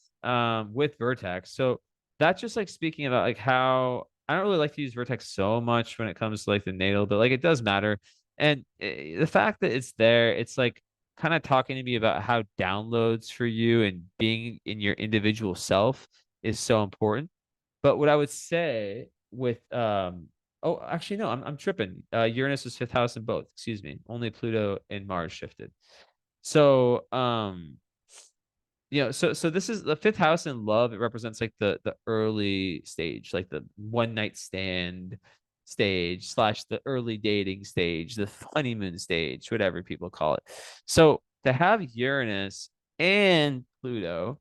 Speaker 1: with vertex. So that's just like speaking about like how I don't really like to use vertex so much when it comes to like the natal, but like it does matter. And the fact that it's there, it's like kind of talking to me about how downloads for you and being in your individual self is so important. But what I would say with oh actually no, I'm tripping. Uranus is fifth house in both, excuse me. Only Pluto and Mars shifted. So so this is the fifth house in love. It represents like the early stage, like the one night stand stage slash the early dating stage, the honeymoon stage, whatever people call it. So to have Uranus and Pluto,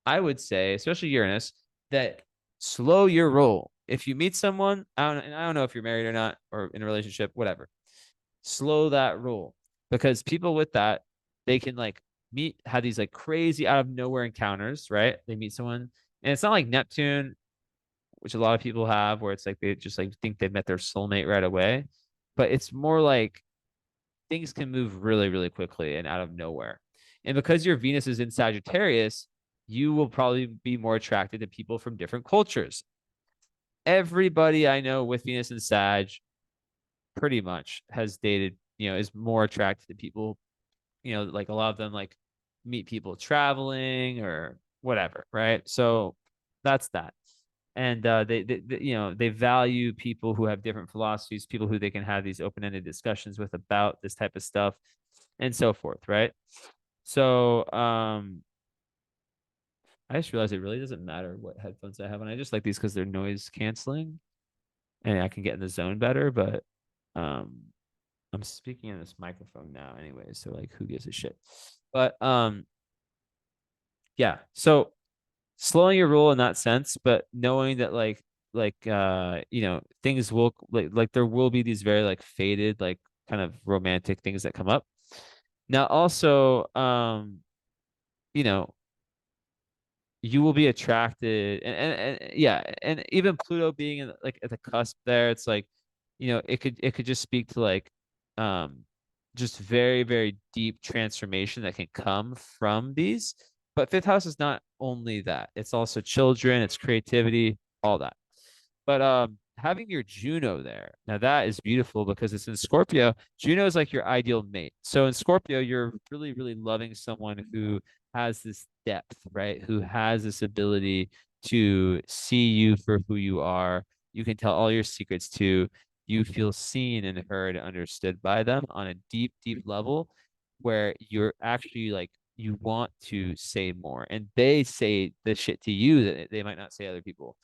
Speaker 1: I would say, especially Uranus, that slow your roll. If you meet someone, and I don't know if you're married or not, or in a relationship, whatever, slow that roll because people with that they can like have these like crazy out of nowhere encounters, right? They meet someone, and it's not like Neptune, which a lot of people have, where it's like they just like think they met their soulmate right away, but it's more like things can move really, really quickly and out of nowhere. And because your Venus is in Sagittarius, you will probably be more attracted to people from different cultures. Everybody I know with Venus and Sag pretty much has dated, is more attracted to people, like a lot of them like meet people traveling or whatever, right? So that's that. And they value people who have different philosophies, people who they can have these open-ended discussions with about this type of stuff and so forth, right? So I just realized it really doesn't matter what headphones I have, and I just like these because they're noise canceling and I can get in the zone better. But um, I'm speaking in this microphone now, anyway. So like, who gives a shit? But yeah. So slowing your roll in that sense, but knowing that things will like there will be these very like faded like kind of romantic things that come up. Now also, you know, you will be attracted and yeah, and even Pluto being in, like at the cusp there, it's like, it could just speak to like um just very, very deep transformation that can come from these. But fifth house is not only that, it's also children, it's creativity, all that. But having your Juno there, now that is beautiful because it's in Scorpio. Juno is like your ideal mate. So in Scorpio, you're really, really loving someone who has this depth, right? Who has this ability to see you for who you are. You can tell all your secrets to. You feel seen and heard and understood by them on a deep, deep level where you're actually like you want to say more. And they say the shit to you that they might not say to other people.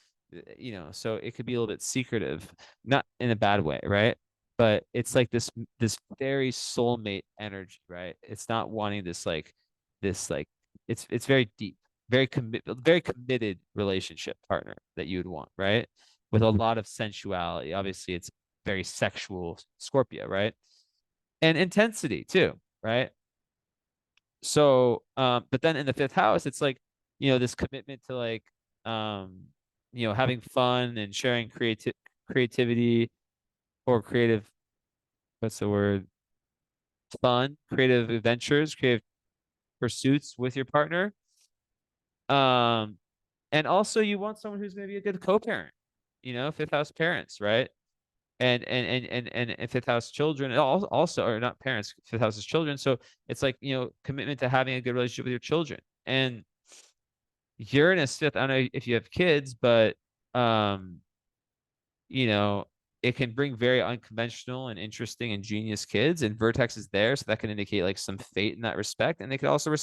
Speaker 1: So it could be a little bit secretive, not in a bad way, right? But it's like this very soulmate energy, right? It's not wanting this like it's very deep, very committed relationship partner that you would want, right? With a lot of sensuality. Obviously, it's very sexual Scorpio, right? And intensity too, right? So but then in the fifth house it's like, this commitment to like um having fun and sharing creativity or creative, what's the word, fun, creative adventures, creative pursuits with your partner. Um and also you want someone who's going to be a good co-parent, fifth house parents, right? And fifth house children also, or not parents, fifth house is children. So it's like, commitment to having a good relationship with your children. And Uranus fifth, I don't know if you have kids, but um, you know, it can bring very unconventional and interesting and genius kids, and vertex is there, so that can indicate like some fate in that respect, and they could also re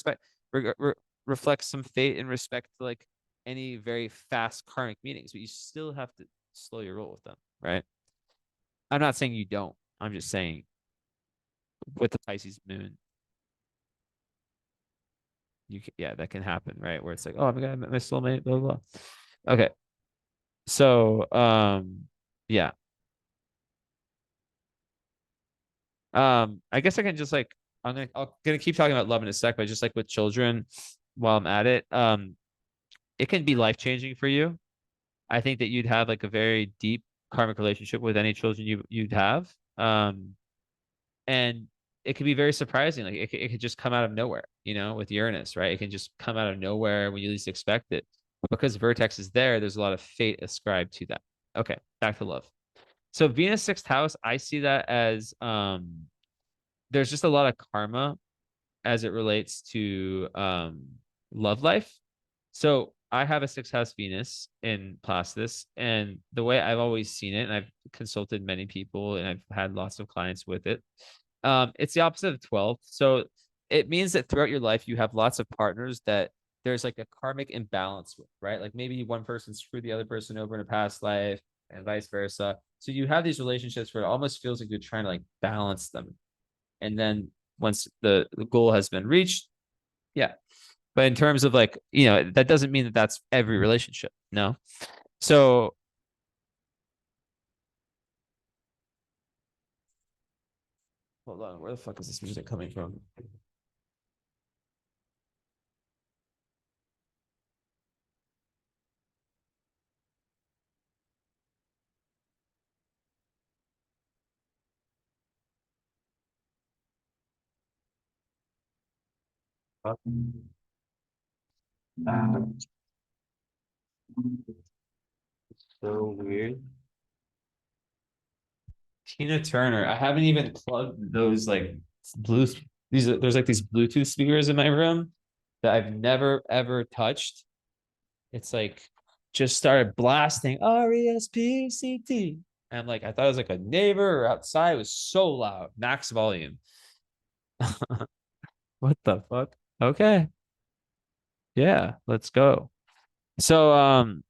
Speaker 1: re reflect some fate in respect to like any very fast karmic meetings, but you still have to slow your roll with them, right? I'm not saying you don't. I'm just saying with the Pisces moon, yeah, that can happen, right? Where it's like, oh my god, I met my soulmate, blah blah blah. Okay, so yeah, I guess I can just like I'm gonna keep talking about love in a sec, but just like with children, while I'm at it, it can be life changing for you. I think that you'd have like a very deep karmic relationship with any children you'd have. And it can be very surprising. Like it could just come out of nowhere, with Uranus, right? It can just come out of nowhere when you least expect it. But because Vertex is there, there's a lot of fate ascribed to that. Okay, back to love. So Venus sixth house, I see that as there's just a lot of karma as it relates to love life. So I have a sixth house Venus in Placidus, and the way I've always seen it, and I've consulted many people and I've had lots of clients with it, it's the opposite of 12. So it means that throughout your life, you have lots of partners that there's like a karmic imbalance with, right? Like maybe one person screwed the other person over in a past life and vice versa. So you have these relationships where it almost feels like you're trying to like balance them. And then once the goal has been reached, yeah. But in terms of like, that doesn't mean that that's every relationship. No. So hold on, where the fuck is this music coming from? So weird. Tina Turner. I haven't even plugged those like blue there's like these Bluetooth speakers in my room that I've never ever touched. It's like just started blasting RESPCT. And I'm like, I thought it was like a neighbor or outside. It was so loud, max volume. What the fuck? Okay. Yeah, let's go. So um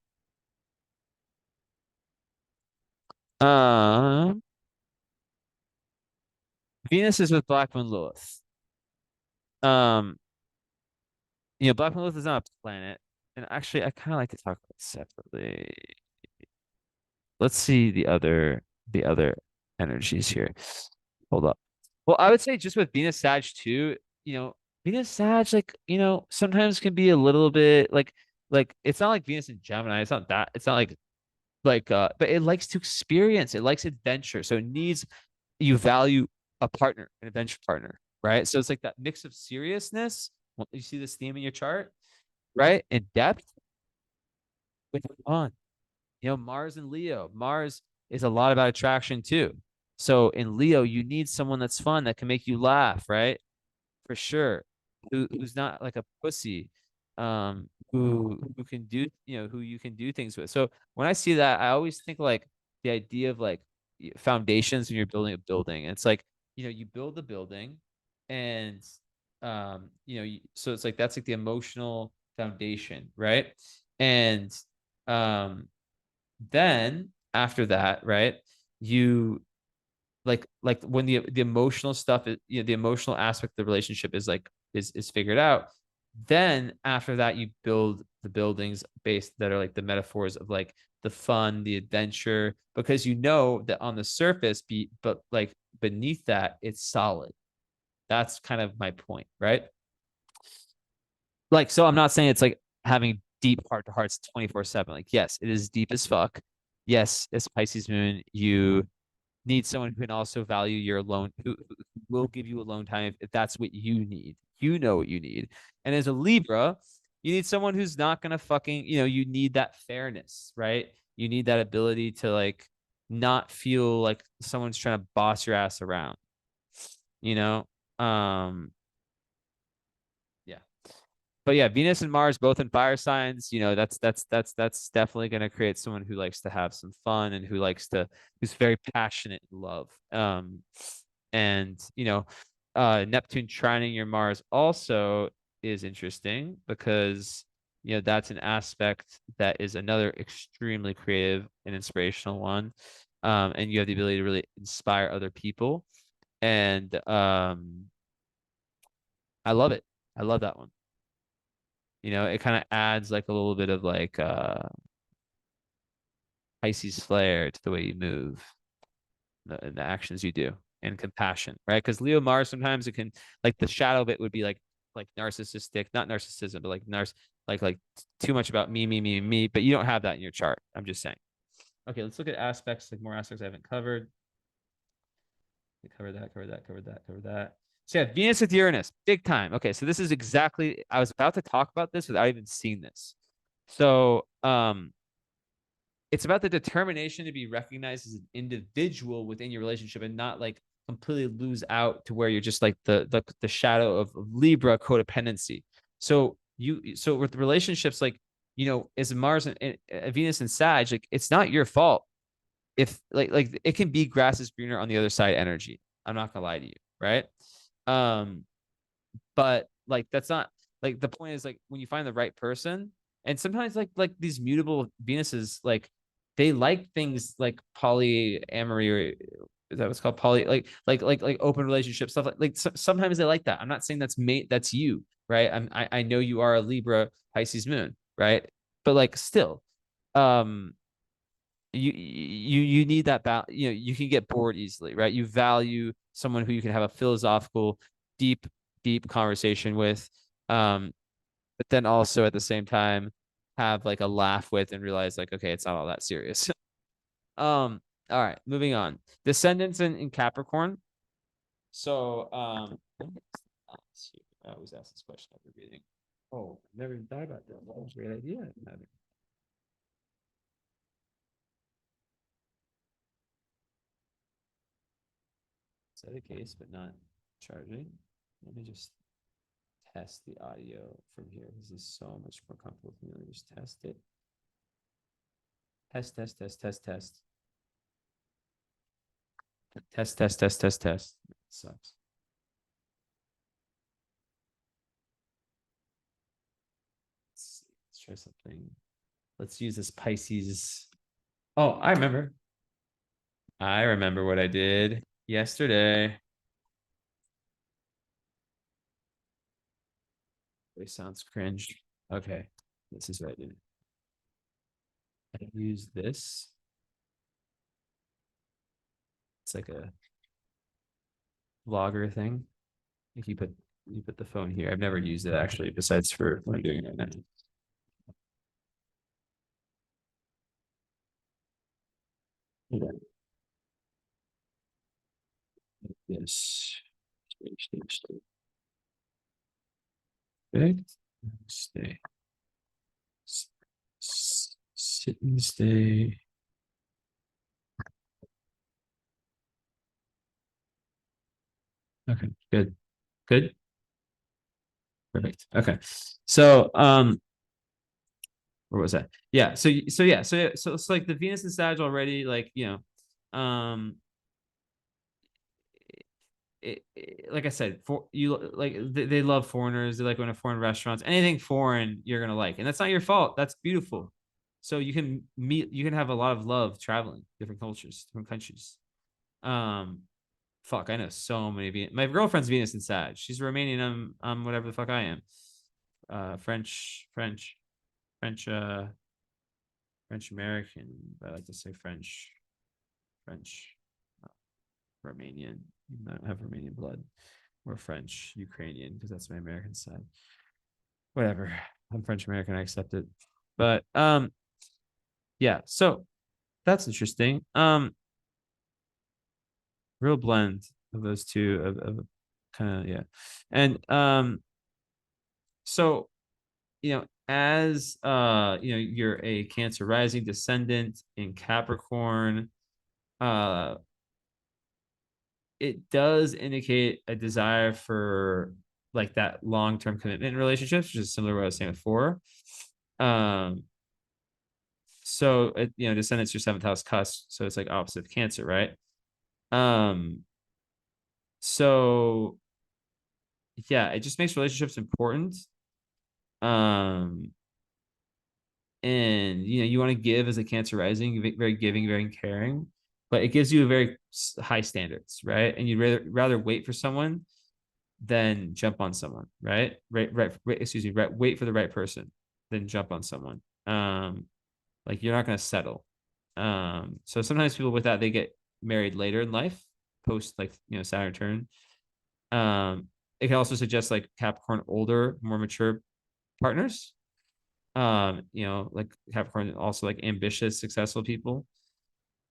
Speaker 1: Venus is with Black Moon Lilith. Um Black Moon Lilith is not a planet. And actually I kind of like to talk about it separately. Let's see the other energies here. Hold up. Well, I would say just with Venus Sag too, Venus Sag, like, sometimes can be a little bit like it's not like Venus and Gemini. It's not but it likes to experience, it likes adventure. So it needs you value a partner, an adventure partner, right? So it's like that mix of seriousness. Well, you see this theme in your chart, right? And depth with fun. Mars and Leo. Mars is a lot about attraction too. So in Leo, you need someone that's fun that can make you laugh, right? For sure. Who's not like a pussy, who can do, who you can do things with. So when I see that, I always think like the idea of like foundations when you're building a building. And it's like, you build the building and so it's like that's like the emotional foundation, right? And um then after that, right, you like when the emotional stuff is, the emotional aspect of the relationship is like is figured out, then after that you build the buildings based that are like the metaphors of like the fun, the adventure, because that on the surface but like beneath that it's solid. That's kind of my point, right? Like, so I'm not saying it's like having deep heart to hearts 24/7. Like, yes, it is deep as fuck. Yes, it's Pisces moon. You need someone who can also value your alone, who will give you alone time if that's what you need. You know what you need. And as a Libra, you need someone who's not gonna fucking, you need that fairness, right? You need that ability to like not feel like someone's trying to boss your ass around, you know? Um, yeah. but yeah, Venus and Mars both in fire signs, that's definitely going to create someone who likes to have some fun and who's very passionate in love. And Neptune trining your Mars also is interesting because that's an aspect that is another extremely creative and inspirational one. And you have the ability to really inspire other people. And I love it. I love that one. It kind of adds like a little bit of like Pisces flair to the way you move, the actions you do, and compassion, right? Because Leo Mars sometimes it can like the shadow of it would be like narcissistic, not narcissism, but like like too much about me, me, me, me. But you don't have that in your chart. I'm just saying. Okay, let's look at aspects, like more aspects I haven't covered. Cover that, cover that, cover that, cover that. So yeah, Venus with Uranus, big time. Okay, so this is exactly I was about to talk about this without even seeing this. So it's about the determination to be recognized as an individual within your relationship and not like completely lose out to where you're just like the shadow of Libra codependency. So with relationships, like as Mars and Venus and Sag, like it's not your fault if like it can be grass is greener on the other side energy. I'm not gonna lie to you, right? Um, but like that's not like the point is like when you find the right person, and sometimes like these mutable Venuses, like they like things like polyamory or is that what's called poly like open relationship stuff like sometimes they like that. I'm not saying that's you, right? I know you are a Libra Pisces moon, right? But like still, um you need that balance. You can get bored easily, right? You value someone who you can have a philosophical deep deep conversation with, um but then also at the same time have like a laugh with and realize like okay, it's not all that serious. All right, moving on. Descendants in Capricorn. So I always ask this question after reading. Oh, never even thought about that. That was a great idea. Set a case, but not charging. Let me just test the audio from here. This is so much more comfortable for me. Let me just test it. Test, test, test, test, test. Test, test, test, test, test. It sucks. Let's try something. Let's use this Pisces. Oh, I remember. I remember what I did yesterday. It sounds cringe. Okay. This is what I did. I use this. It's like a vlogger thing. If you put the phone here. I've never used it actually, besides for when I'm doing it now. Yeah. Yes. Perfect. Stay. Sit and stay. Okay, good. Good. Perfect. Okay. So where was that? Yeah. So it's like the Venus and Sag already, like, like I said, for you, like they love foreigners. They like going to foreign restaurants. Anything foreign, you're gonna like, and that's not your fault. That's beautiful. So you can have a lot of love traveling different cultures, different countries. Um, fuck, I know so many. My girlfriend's Venus and Sag. She's Romanian. I'm whatever the fuck I am. French, French American. I like to say French, uh, Romanian. I don't have Romanian blood or French Ukrainian because that's my American side. Whatever. I'm French American. I accept it. But yeah. So that's interesting. Real blend of those two of kind of yeah, and so as you're a Cancer rising descendant in Capricorn, it does indicate a desire for like that long-term commitment in relationships, which is similar to what I was saying before. Um, so descendants your seventh house cusp, so it's like opposite of Cancer, right? Um, so yeah, it just makes relationships important. Um, and you want to give as a Cancer rising, very giving, very caring, but it gives you a very high standards, right? And you'd rather wait for someone than jump on someone, right? Excuse me, right, wait for the right person than jump on someone. Like you're not going to settle. So sometimes people with that, they get married later in life, post like Saturn return. It can also suggest like Capricorn older, more mature partners. Like Capricorn also like ambitious, successful people.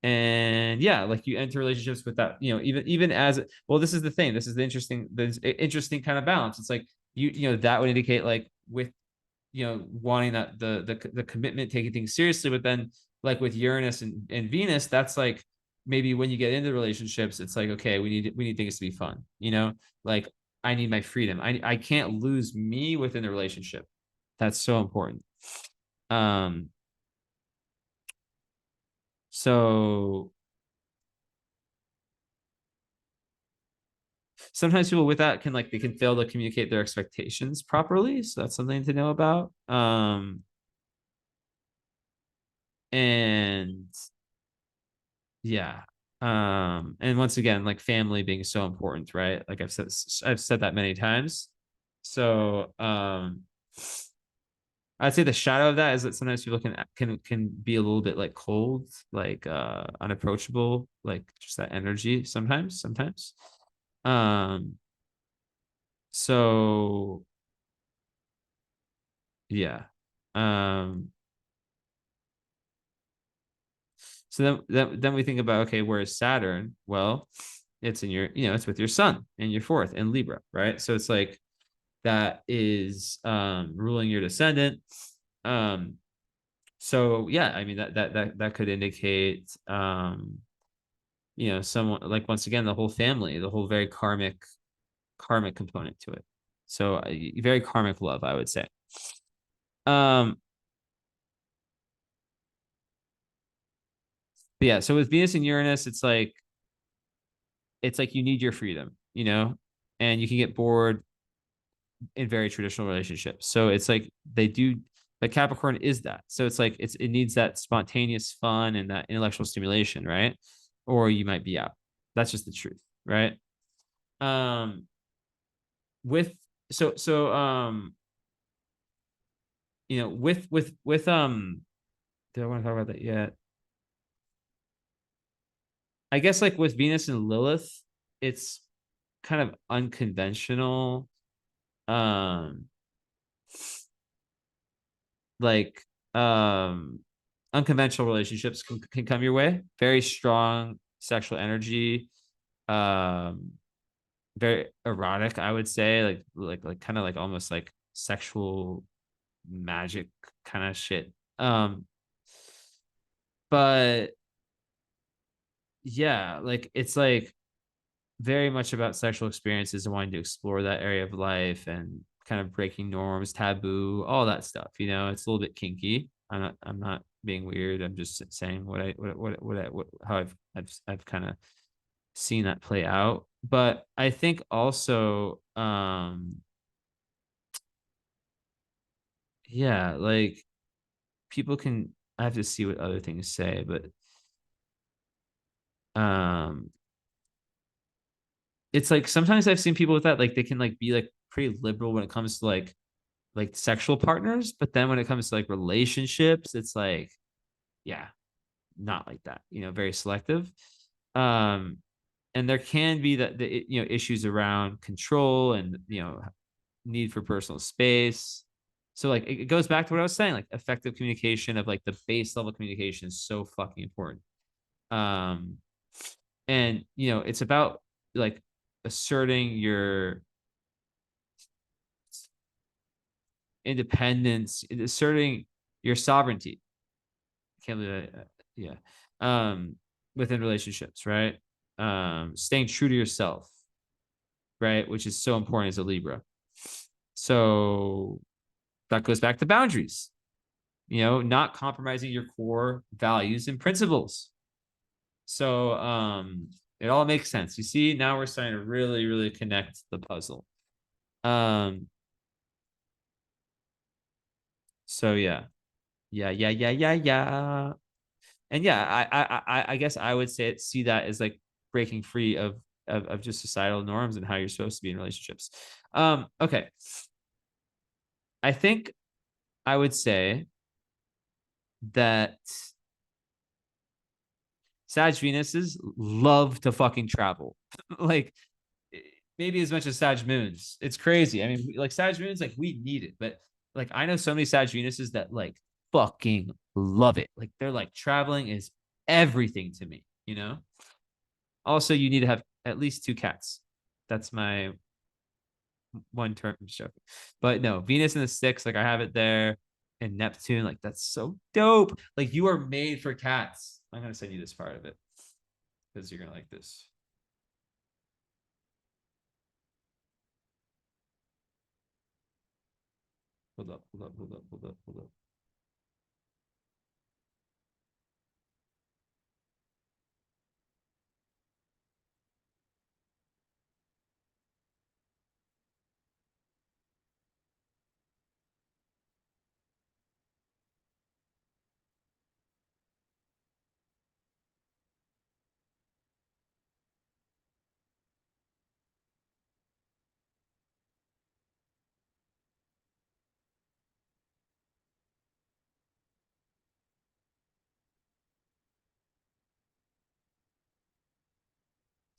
Speaker 1: And yeah, like you enter relationships with that, even as well. This is the thing. This is the interesting kind of balance. It's like that would indicate like with wanting that the commitment, taking things seriously, but then like with Uranus and Venus, that's like maybe when you get into relationships, it's like, okay, we need things to be fun, like I need my freedom. I can't lose me within the relationship. That's so important. um so sometimes people with that can like they can fail to communicate their expectations properly, so that's something to know about. And yeah. And once again, like family being so important, right? Like I've said that many times. So I'd say the shadow of that is that sometimes people can be a little bit like cold, like unapproachable, like just that energy sometimes. um so yeah. um So then we think about, okay, where is Saturn? Well, it's in it's with your sun and your fourth in Libra, right? So it's like that is ruling your descendant. Um, so yeah, I mean that could indicate someone like once again the whole family, the whole very karmic component to it. So very karmic love, I would say. Um, but yeah, so with Venus and Uranus, it's like you need your freedom, and you can get bored in very traditional relationships. So it's like they do, but Capricorn is that. So it's like it needs that spontaneous fun and that intellectual stimulation, right? Or you might be out. That's just the truth, right? Um with so with do I want to talk about that yet? I guess like with Venus and Lilith, it's kind of unconventional. Um like unconventional relationships can come your way. Very strong sexual energy, um very erotic, I would say, like kind of like almost like sexual magic kind of shit. But yeah, like it's like very much about sexual experiences and wanting to explore that area of life and kind of breaking norms, taboo, all that stuff. It's a little bit kinky. I'm not being weird. I'm just saying how I've kind of seen that play out. But I think also, yeah, like people can. I have to see what other things say, but um, it's like sometimes I've seen people with that, like they can like be like pretty liberal when it comes to like sexual partners, but then when it comes to like relationships, it's like, yeah, not like that, very selective. um and there can be that the issues around control and need for personal space. So like it goes back to what I was saying, like effective communication of like the base level communication is so fucking important. um and it's about like asserting your independence, asserting your sovereignty. Can't believe it. Yeah. Within relationships, right? Staying true to yourself, right? Which is so important as a Libra. So that goes back to boundaries, not compromising your core values and principles. So it all makes sense. You see, now we're starting to really, really connect the puzzle. Um, so yeah. Yeah, yeah, yeah, yeah, yeah. And yeah, I guess I would see that as like breaking free of just societal norms and how you're supposed to be in relationships. Okay. I think I would say that Sag Venuses love to fucking travel. Like maybe as much as Sag Moons. It's crazy. I mean, like Sag Moons, like we need it, but like I know so many Sag Venuses that like fucking love it. Like they're like traveling is everything to me. Also, you need to have at least two cats. That's my one term joke. But no, Venus in the six, like I have it there, and Neptune, like that's so dope. Like you are made for cats. I'm gonna send you this part of it because you're gonna like this. Hold up, hold up, hold up, hold up, hold up.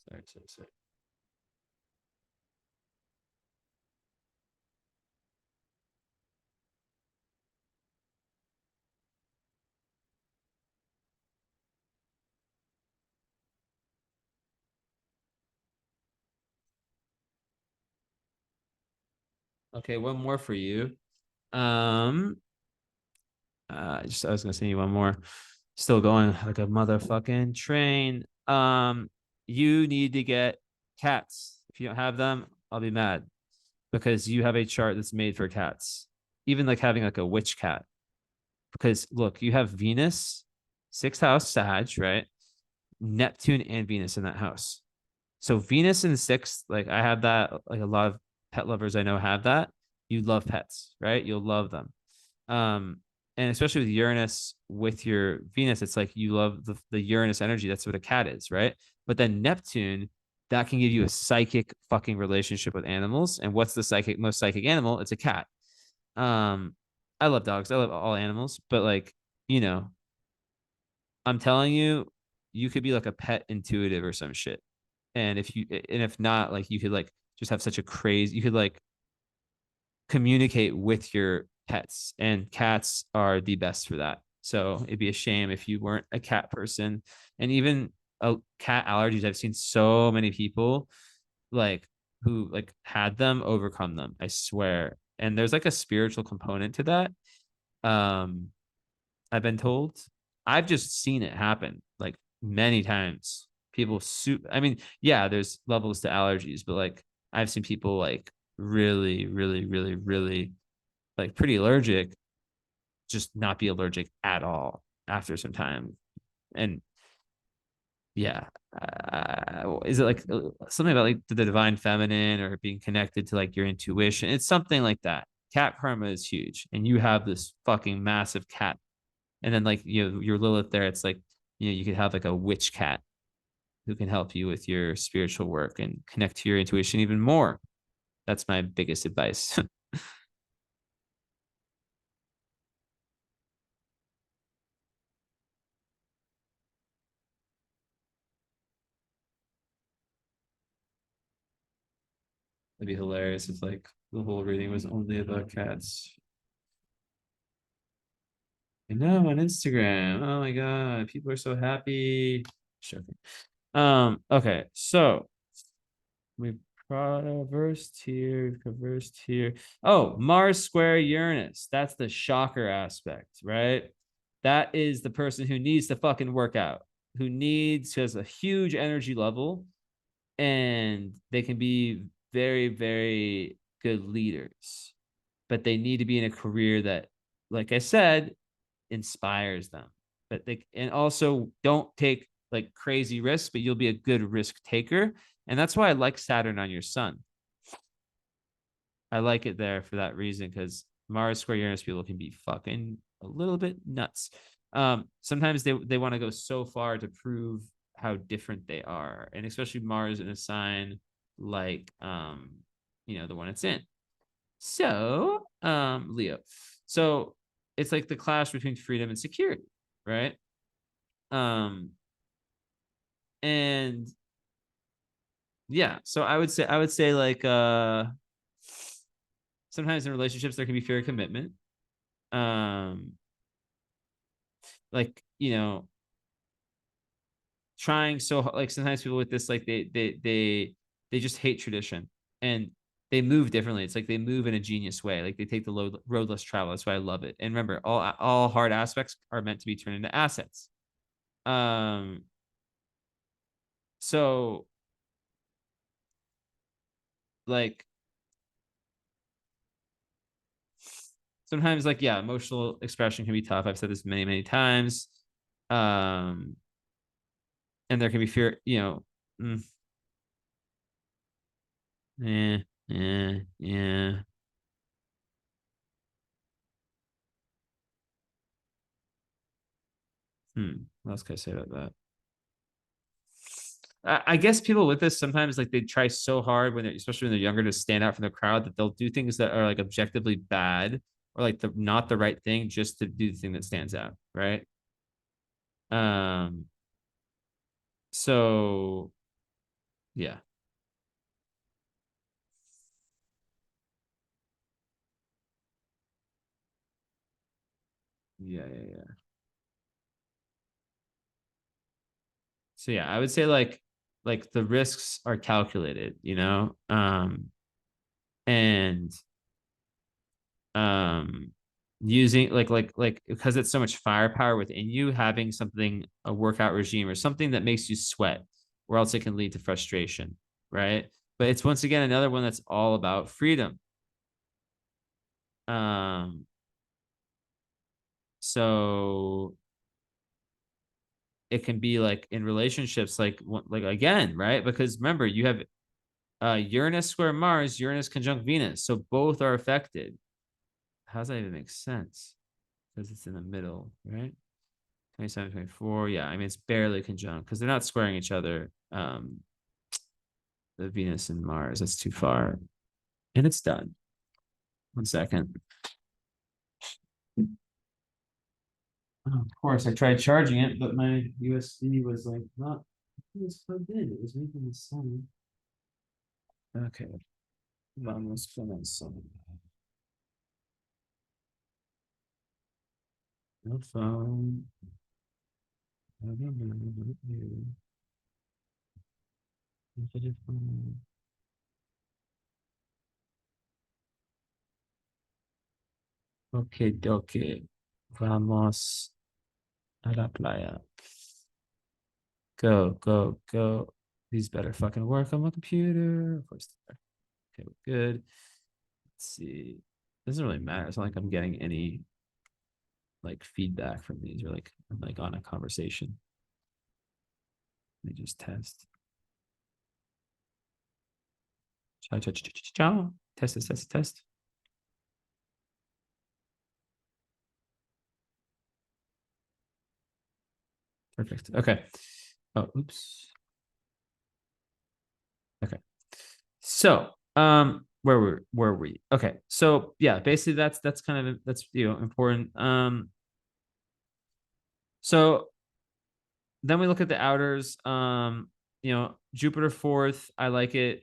Speaker 1: Sorry, sorry, sorry. Okay, one more for you. Um, I was gonna send you one more. Still going like a motherfucking train. You need to get cats. If you don't have them, I'll be mad because you have a chart that's made for cats. Even like having like a witch cat. Because look, you have Venus, sixth house, Sag, right? Neptune and Venus in that house. So Venus in sixth, like I have that, like a lot of pet lovers I know have that. You love pets, right? You'll love them. Um, and especially with Uranus with your Venus, it's like you love the Uranus energy. That's what a cat is, right? But then Neptune, that can give you a psychic fucking relationship with animals. And what's the most psychic animal? It's a cat. Um, I love dogs. I love all animals, but like, you know, I'm telling you, you could be like a pet intuitive or some shit. And if not, like you could like just have such a crazy, you could like communicate with your pets, and cats are the best for that. So it'd be a shame if you weren't a cat person. And even cat allergies, I've seen so many people like who like had them overcome them, I swear. And there's like a spiritual component to that. um I've been told. I've just seen it happen like many times. I mean, yeah, there's levels to allergies, but like I've seen people like really, really, really, really like pretty allergic, just not be allergic at all after some time. And yeah, is it like something about like the divine feminine or being connected to like your intuition? It's something like that. Cat karma is huge, and you have this fucking massive cat. And then like your Lilith there, it's like you could have like a witch cat who can help you with your spiritual work and connect to your intuition even more. That's my biggest advice. It'd be hilarious if like the whole reading was only about cats. I know on Instagram. Oh my god, people are so happy. Sure. Okay, so we traversed here, traversed here. Oh, Mars square Uranus. That's the shocker aspect, right? That is the person who needs to fucking work out, who has a huge energy level, and they can be very, very good leaders, but they need to be in a career that, like I said, inspires them. But they, and also don't take like crazy risks, but you'll be a good risk taker. And that's why I like Saturn on your sun. I like it there for that reason, because Mars square Uranus people can be fucking a little bit nuts. Sometimes they want to go so far to prove how different they are, and especially Mars in a sign like the one it's in. So Leo. So it's like the clash between freedom and security, right? And yeah, so I would say like sometimes in relationships there can be fear of commitment. Um like trying so like sometimes people with this like they just hate tradition, and they move differently. It's like they move in a genius way, like they take the road less travel. That's why I love it. And remember, all hard aspects are meant to be turned into assets. um so like sometimes like yeah, emotional expression can be tough. I've said this many times. um and there can be fear, mm, yeah. What else can I say about that? I guess people with this sometimes like they try so hard when they're, especially when they're younger, to stand out from the crowd, that they'll do things that are like objectively bad, or like the not the right thing, just to do the thing that stands out, right? Um, so yeah, yeah. So yeah, I would say like the risks are calculated, and um using like because it's so much firepower within you, having something, a workout regime or something that makes you sweat, or else it can lead to frustration, right? But it's once again another one that's all about freedom. um so it can be like in relationships, like again, right? Because remember, you have Uranus square Mars, Uranus conjunct Venus, so both are affected. How does that even make sense? Because it's in the middle, right? 27, 24. Yeah, I mean, it's barely conjunct because they're not squaring each other. The Venus and Mars, that's too far. And it's done. 1 second. Oh, of course, I tried charging it, but my USB was like not, it was plugged in. It was making the sun. Okay. Vamos começar. No phone. Ok, ok. Vamos a la playa. Go, go, go. These better fucking work on my computer. Of course. Okay, we're good. Let's see. Doesn't really matter. It's not like I'm getting any like feedback from these, or like I'm like on a conversation. Let me just test. Ciao, ciao, ciao, ciao, ciao. Test, test, test, test. Perfect. Okay. Oh, oops. Okay. So, where were we? Okay. So yeah, basically that's kind of that's important. So then we look at the outers. Jupiter fourth, I like it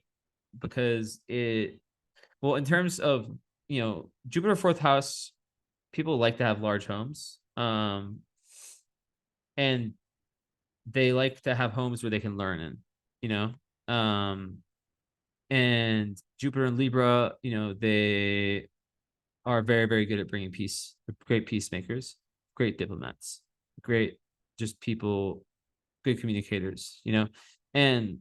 Speaker 1: because it, well, in terms of, Jupiter fourth house, people like to have large homes. And they like to have homes where they can learn in, you know. And Jupiter and Libra, they are very, very good at bringing peace, great peacemakers, great diplomats, great just people, good communicators, and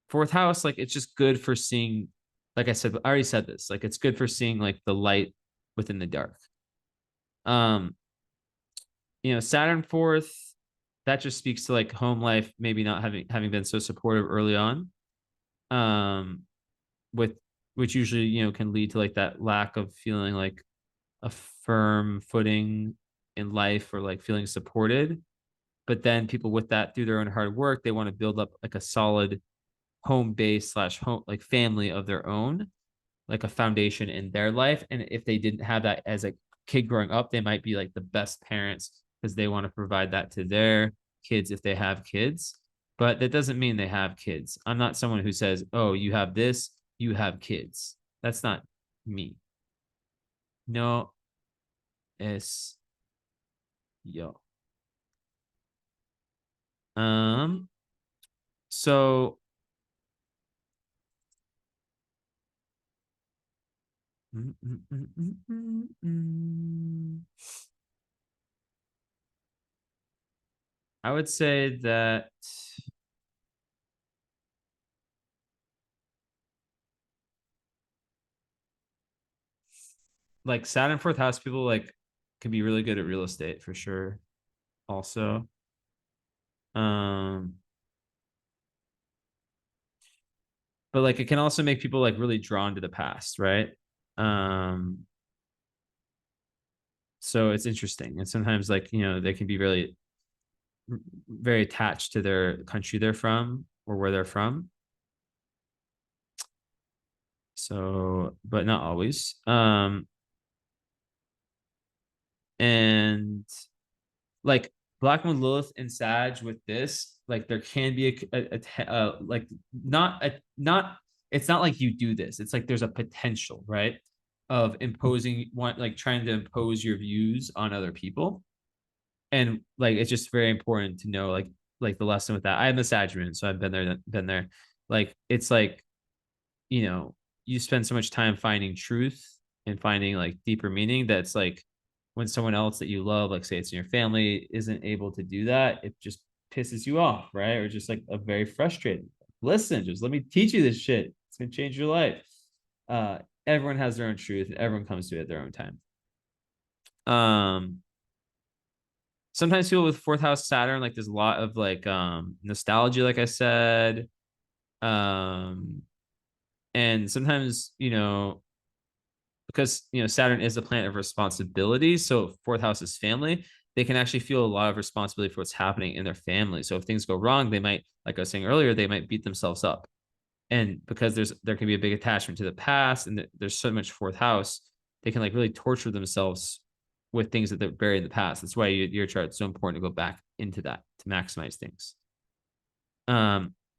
Speaker 1: fourth house, like it's just good for seeing like I said, I already said this. Like it's good for seeing like the light within the dark. Um, Saturn fourth, that just speaks to like home life, maybe not having been so supportive early on. Um, with which usually, can lead to like that lack of feeling like a firm footing in life or like feeling supported. But then people with that through their own hard work, they want to build up like a solid home base slash home like family of their own, like a foundation in their life. And if they didn't have that as a kid growing up, they might be like the best parents because they want to provide that to their kids if they have kids. But that doesn't mean they have kids. I'm not someone who says, oh, you have this, you have kids. That's not me. No, es yo. Um, so mm, mm, mm, mm, mm, mm. I would say that like Saturn fourth house people like can be really good at real estate for sure. Also, um, but like it can also make people like really drawn to the past, right? Um, so it's interesting, and sometimes like they can be really very attached to their country they're from or where they're from. So, but not always. And like Black Moon Lilith and Sag with this, like there can be like not it's not like you do this. It's like there's a potential, right? Of imposing one like trying to impose your views on other people. And like it's just very important to know like the lesson with that. I'm a Sagittarius, so I've been there. Like it's like you spend so much time finding truth and finding like deeper meaning that's like when someone else that you love, like say it's in your family, isn't able to do that, it just pisses you off, right? Or just like a very frustrating. Listen, just let me teach you this shit. It's gonna change your life. Uh, Everyone has their own truth, and everyone comes to it at their own time. Um, Sometimes people with fourth house Saturn, like there's a lot of like nostalgia, like I said. Um, and sometimes because Saturn is a planet of responsibility, so fourth house is family. They can actually feel a lot of responsibility for what's happening in their family. So if things go wrong, they might, like I was saying earlier, they might beat themselves up. And because there can be a big attachment to the past, and there's so much fourth house, they can like really torture themselves with things that they're buried in the past. That's why your chart's so important to go back into that to maximize things.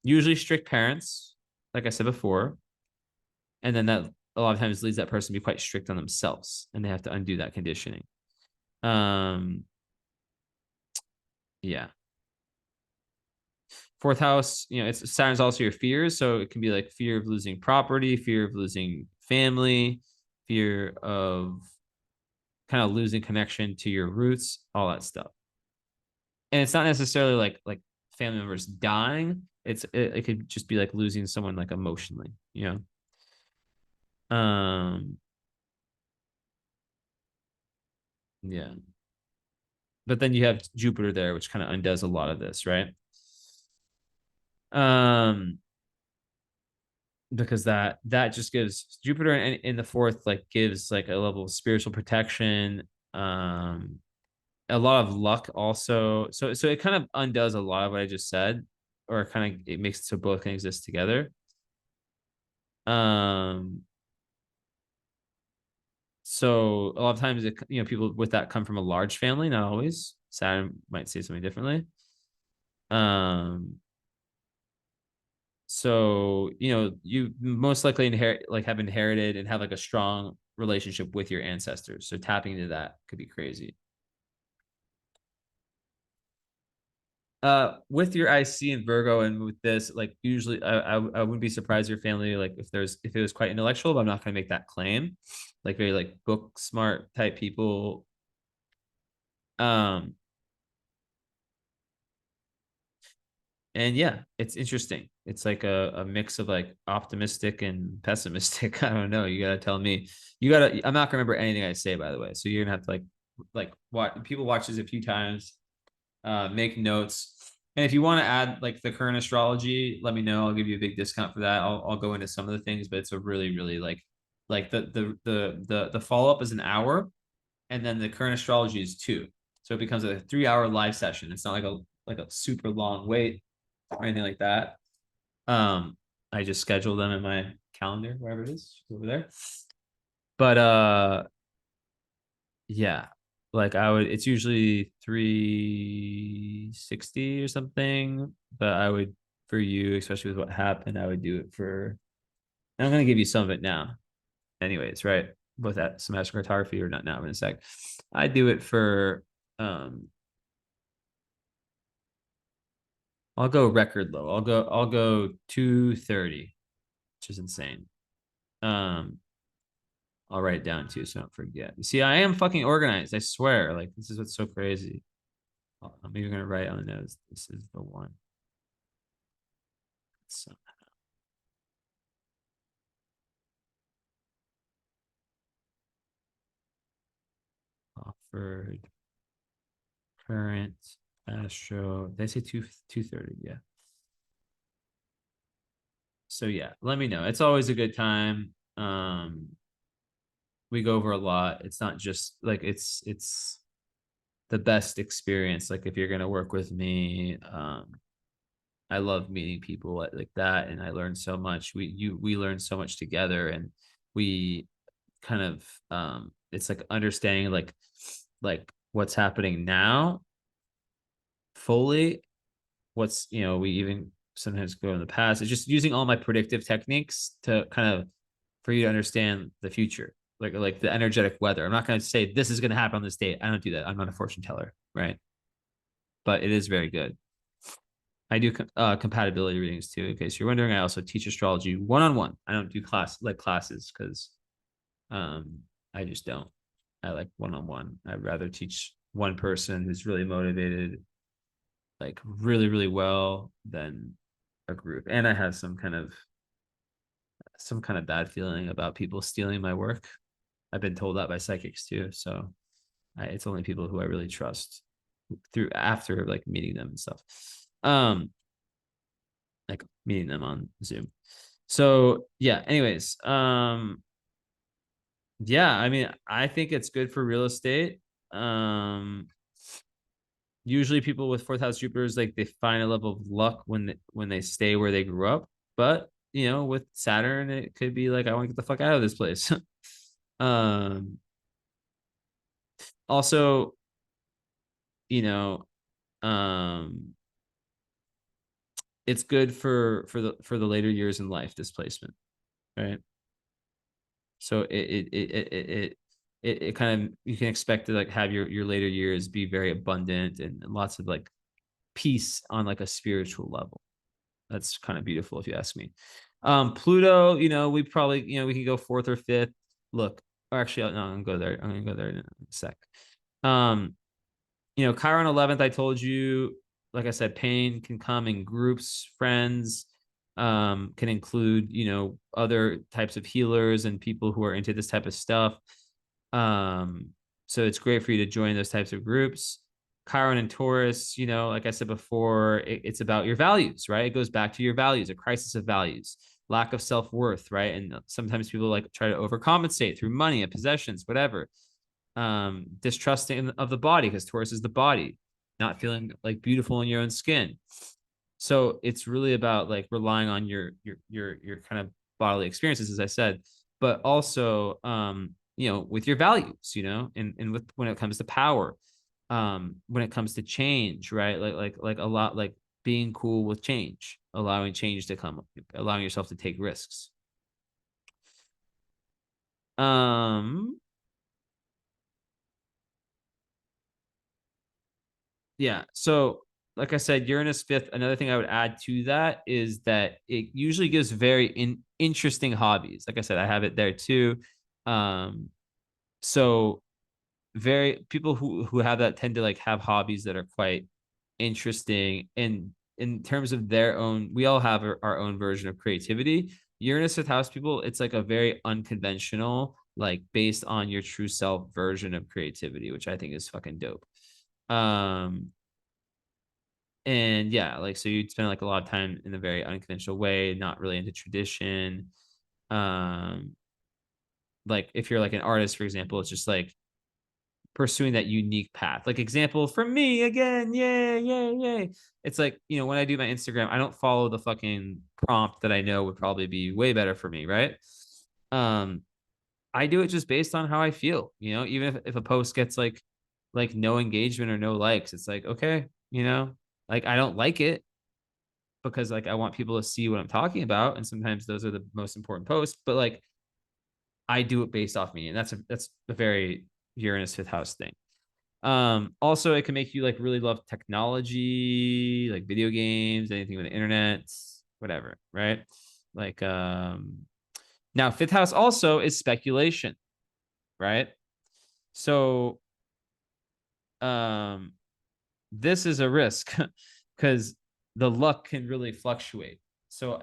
Speaker 1: Usually strict parents, like I said before, and then that a lot of times leads that person to be quite strict on themselves, and they have to undo that conditioning. Um, yeah. Fourth house, it's Saturn's also your fears, so it can be like fear of losing property, fear of losing family, fear of kind of losing connection to your roots, all that stuff. And it's not necessarily like family members dying. It could just be like losing someone like emotionally. Yeah. But then you have Jupiter there, which kind of undoes a lot of this, right? Um, because that just gives Jupiter in the fourth like gives like a level of spiritual protection, um, a lot of luck also. So it kind of undoes a lot of what I just said, or kind of it makes it so both can exist together. Um, so a lot of times people with that come from a large family, not always. Saturn might say something differently. Um, so you most likely have inherited and have like a strong relationship with your ancestors, so tapping into that could be crazy. With your IC and Virgo, and with this, like usually I wouldn't be surprised your family, like if it was quite intellectual, but I'm not going to make that claim, like very like book smart type people. um And yeah, it's interesting. It's like a mix of like optimistic and pessimistic. I don't know. You gotta tell me. You gotta. I'm not gonna remember anything I say, by the way. So you're gonna have to like what people watch this a few times, make notes. And if you want to add like the current astrology, let me know. I'll give you a big discount for that. I'll go into some of the things, but it's a really really like the follow up is an hour, and then the current astrology is two. So it becomes a 3 hour live session. It's not like a super long wait or anything like that. Um, I just schedule them in my calendar, wherever it is over there. But yeah, like I would, it's usually 360 or something. But I would, for you, especially with what happened, I would do it for, and I'm gonna give you some of it now, anyways, right? Both that semester cartography or not now in a sec. I do it for um I'll go record low. I'll go 230, which is insane. Um I'll write it down too so I don't forget. You see, I am fucking organized. I swear. Like this is what's so crazy. I'm even gonna write on the notes. This is the one. So offered current Astro. They say 230. Yeah. So yeah, let me know. It's always a good time. We go over a lot. It's not just like it's the best experience. Like if you're gonna work with me, I love meeting people like that, and I learn so much. We learn so much together, and we kind of it's like understanding like what's happening now fully. What's we even sometimes go in the past. It's just using all my predictive techniques to kind of for you to understand the future, like the energetic weather. I'm not going to say this is going to happen on this date. I don't do that. I'm not a fortune teller, right? But it is very good. I do compatibility readings too. In case you're wondering, I also teach astrology one on one. I don't do classes because um, I just don't. I like one on one. I'd rather teach one person who's really motivated, like really really well, than a group. And I have some kind of bad feeling about people stealing my work. I've been told that by psychics too. So it's only people who I really trust through after like meeting them and stuff. Um, like meeting them on Zoom. So yeah, anyways, yeah, I mean, I think it's good for real estate. Um, Usually people with fourth house Jupiters, like they find a level of luck when they stay where they grew up. But with Saturn, it could be like I want to get the fuck out of this place. um, Also, you know, um, it's good for the later years in life displacement, right? So it kind of you can expect to like have your later years be very abundant and lots of like peace on like a spiritual level. That's kind of beautiful if you ask me. Pluto, we probably we can go fourth or fifth. Look, or actually, no, I'm gonna go there. I'm gonna go there in a sec. Um, Chiron 11th, I told you, like I said, pain can come in groups, friends, can include, other types of healers and people who are into this type of stuff. Um, so it's great for you to join those types of groups. Chiron and Taurus, like I said before, it's about your values, right? It goes back to your values, a crisis of values, lack of self-worth, right? And sometimes people like try to overcompensate through money and possessions, whatever. Distrusting of the body because Taurus is the body, not feeling like beautiful in your own skin. So it's really about like relying on your kind of bodily experiences, as I said, but also with your values, and with when it comes to power, when it comes to change, right? Like a lot like being cool with change, allowing change to come, allowing yourself to take risks. Um Yeah. So, like I said, Uranus fifth. Another thing I would add to that is that it usually gives very interesting hobbies. Like I said, I have it there too. Um, so very people who have that tend to like have hobbies that are quite interesting
Speaker 2: in terms of their own, we all have our own version of creativity. Uranus fifth house people, it's like a very unconventional, like based on your true self version of creativity, which I think is fucking dope. Um, and yeah, like so you'd spend like a lot of time in a very unconventional way, not really into tradition. Um, like if you're like an artist, for example, it's just like pursuing that unique path. Like example for me again, yay, yay, yay. It's like, you know, when I do my Instagram, I don't follow the fucking prompt that I know would probably be way better for me, right? Um, I do it just based on how I feel, you know, even if a post gets like no engagement or no likes, it's like, okay, you know, like I don't like it because like I want people to see what I'm talking about. And sometimes those are the most important posts, but like I do it based off me. And that's a very Uranus fifth house thing. Also it can make you like really love technology, like video games, anything with the internet, whatever, right? Like now fifth house also is speculation, right? So um this is a risk because the luck can really fluctuate. So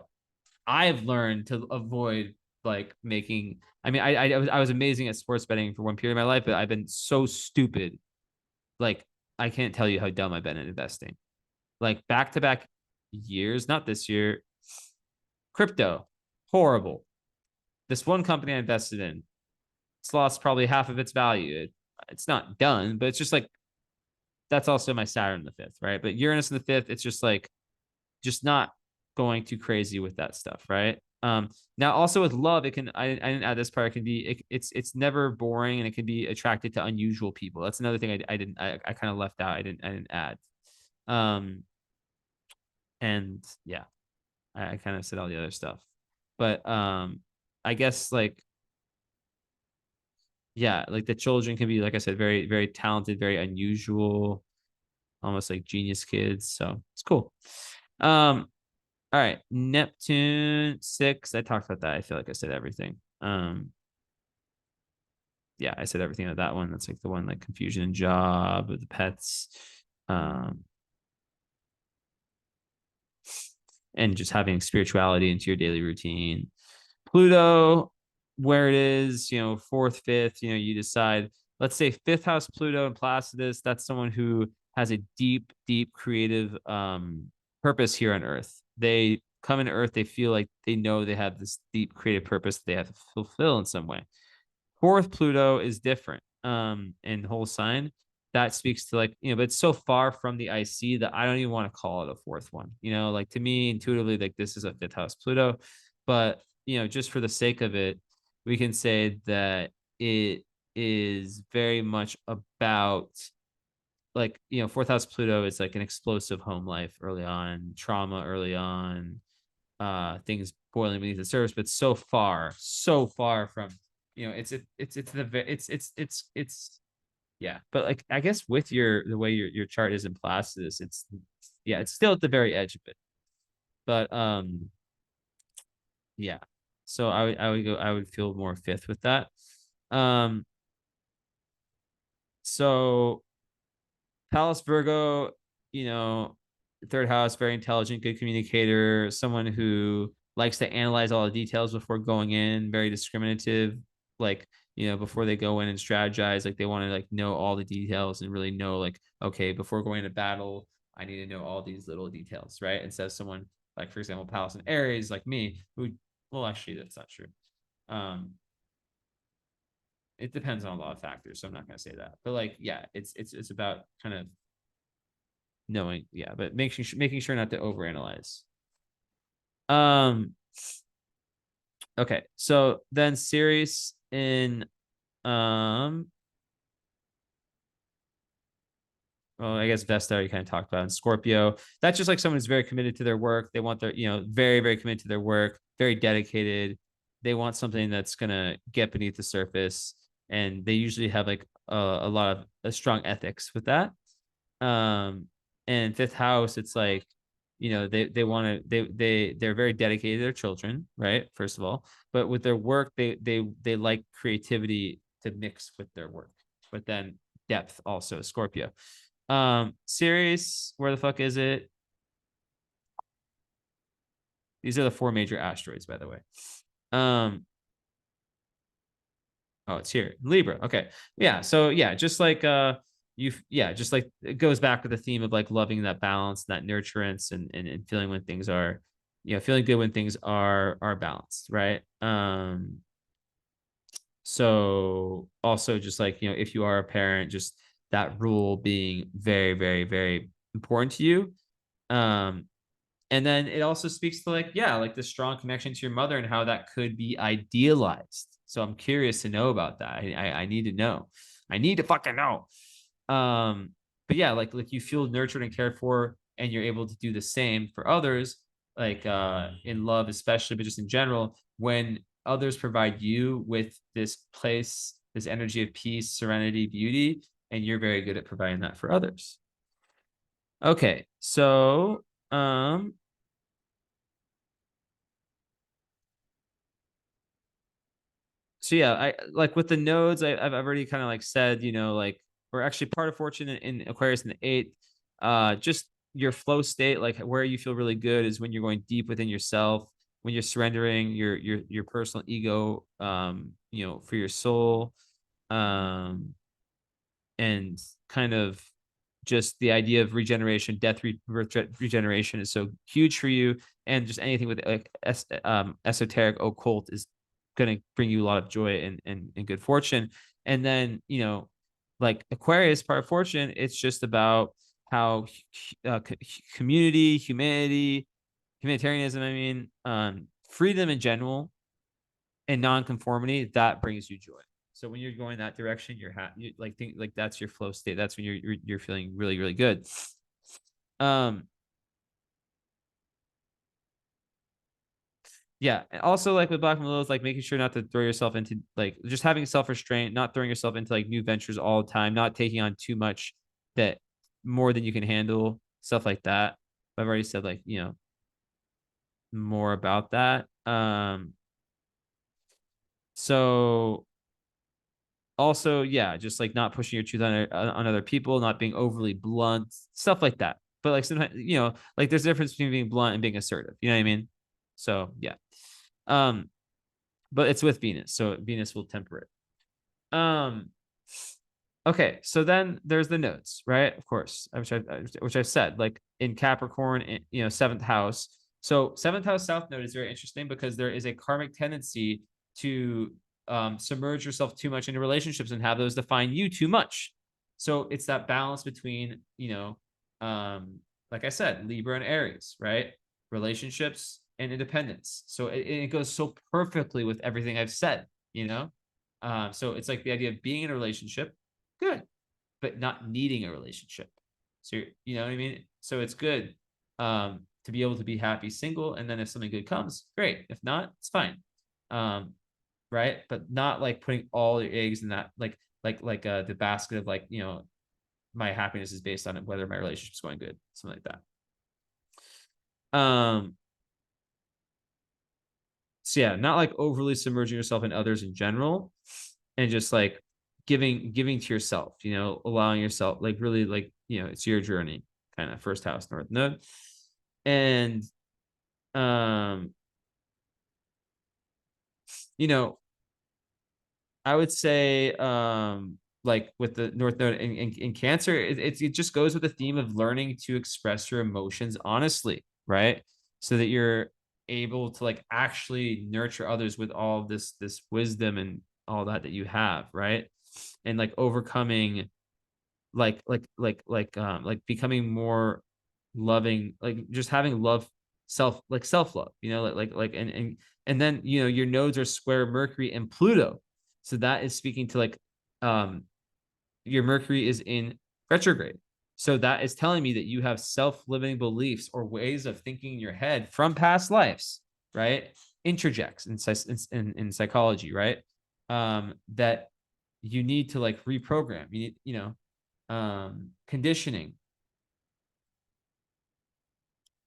Speaker 2: I've learned to avoid like making. I mean, I was amazing at sports betting for one period of my life, but I've been so stupid. Like I can't tell you how dumb I've been at investing. Like back to back years, not this year. Crypto, horrible. This one company I invested in, it's lost probably half of its value. It's not done, but it's just like that's also my Saturn in the fifth, right? But Uranus in the fifth, it's just like just not going too crazy with that stuff, right? Now also with love, it can I didn't add this part. It can be it's never boring and it can be attracted to unusual people. That's another thing I didn't I kind of left out. I didn't add. Um, and yeah, I kind of said all the other stuff, but I guess like yeah, like the children can be like I said, very very talented, very unusual, almost like genius kids. So it's cool. Um, All right, Neptune 6. I talked about that. I feel like I said everything. Yeah, I said everything about that one. That's like the one like confusion and job with the pets. Um, and just having spirituality into your daily routine. Pluto, where it is, you know, fourth, fifth, you know, you decide, let's say fifth house Pluto and Placidus, that's someone who has a deep, deep creative purpose here on Earth. They come into Earth, they feel like they know they have this deep creative purpose that they have to fulfill in some way. Fourth Pluto is different in whole sign. That speaks to like, you know, but it's so far from the IC that I don't even want to call it a fourth one. You know, like to me, intuitively, like this is a fifth house Pluto. But, you know, just for the sake of it, we can say that it is very much about like, you know, fourth house Pluto is like an explosive home life early on, trauma early on, things boiling beneath the surface, but so far from, you know, it's yeah. But like I guess with your the way your chart is in Placidus, it's yeah, it's still at the very edge of it. But yeah. So I would feel more fifth with that. Um so Palace Virgo, you know, third house, very intelligent, good communicator, someone who likes to analyze all the details before going in, very discriminative, like, you know, before they go in and strategize, like they want to like know all the details and really know like, okay, before going to battle, I need to know all these little details, right? Instead of someone like, for example, Palace and Aries, like me, who, well, actually, that's not true. Um, it depends on a lot of factors, so I'm not going to say that. But like, yeah, it's about kind of knowing, yeah, but making sure not to overanalyze. Um, okay, so then Ceres in um, well, I guess Vesta you kind of talked about in Scorpio. That's just like someone who's very committed to their work. They want their, you know, very, very committed to their work, very dedicated. They want something that's gonna get beneath the surface, and they usually have like a lot of a strong ethics with that. um and fifth house, it's like, you know, they want to they're very dedicated to their children, right, first of all, but with their work they like creativity to mix with their work, but then depth also. Scorpio. Series, where the fuck is it? These are the four major asteroids, by the way. Um, oh, it's here. Libra. Okay. Yeah. So yeah, just like just like it goes back to the theme of like loving that balance, that nurturance, and feeling when things are, feeling good when things are balanced, right? So also just like, if you are a parent, just that rule being very, very, very important to you. Um, and then it also speaks to like, yeah, like the strong connection to your mother and how that could be idealized. So I'm curious to know about that. I need to know. I need to fucking know. Um, but yeah, like you feel nurtured and cared for, and you're able to do the same for others, like in love, especially, but just in general, when others provide you with this place, this energy of peace, serenity, beauty, and you're very good at providing that for others. Okay, so yeah, I like with the nodes, I've already kind of like said, like we're actually part of fortune in Aquarius in the eighth. Just your flow state, like where you feel really good is when you're going deep within yourself, when you're surrendering your personal ego, for your soul, um, and kind of just the idea of regeneration, death, regeneration is so huge for you, and just anything with like esoteric occult is going to bring you a lot of joy and good fortune. And then like Aquarius, part of fortune, it's just about how community, humanity, humanitarianism. I mean, freedom in general and nonconformity that brings you joy. So when you're going that direction, you like think like that's your flow state. That's when you're feeling really really good. Um, yeah. And also like with Black and Lilith, like making sure not to throw yourself into like just having self restraint, not throwing yourself into like new ventures all the time, not taking on too much that more than you can handle, stuff like that. I've already said like more about that. So also, yeah, just like not pushing your truth on other people, not being overly blunt, stuff like that. But like sometimes, like there's a difference between being blunt and being assertive. You know what I mean? So yeah. Um, but it's with Venus, so Venus will temper it. Okay, so then there's the nodes, right? Of course, which I've said, like in Capricorn, seventh house. So seventh house south node is very interesting because there is a karmic tendency to submerge yourself too much into relationships and have those define you too much. So it's that balance between, like I said, Libra and Aries, right? Relationships and independence. So it goes so perfectly with everything I've said, you know? So it's like the idea of being in a relationship, good, but not needing a relationship. So you know what I mean? So it's good to be able to be happy single, and then if something good comes, great. If not, it's fine. Right? But not like putting all your eggs in that the basket of like, my happiness is based on whether my relationship's going good, something like that. So yeah, not like overly submerging yourself in others in general, and just like giving to yourself, allowing yourself like really like, it's your journey, kind of first house north node. And um, you know, I would say like with the north node in Cancer, it just goes with the theme of learning to express your emotions honestly, right? So that you're able to like actually nurture others with all this wisdom and all that you have, right? And like overcoming like becoming more loving, like just having love, self love, and then your nodes are square Mercury and Pluto, so that is speaking to like um your Mercury is in retrograde, so that is telling me that you have self-limiting beliefs or ways of thinking in your head from past lives, right? Interjects in psychology, right? That you need to like reprogram. You need, conditioning.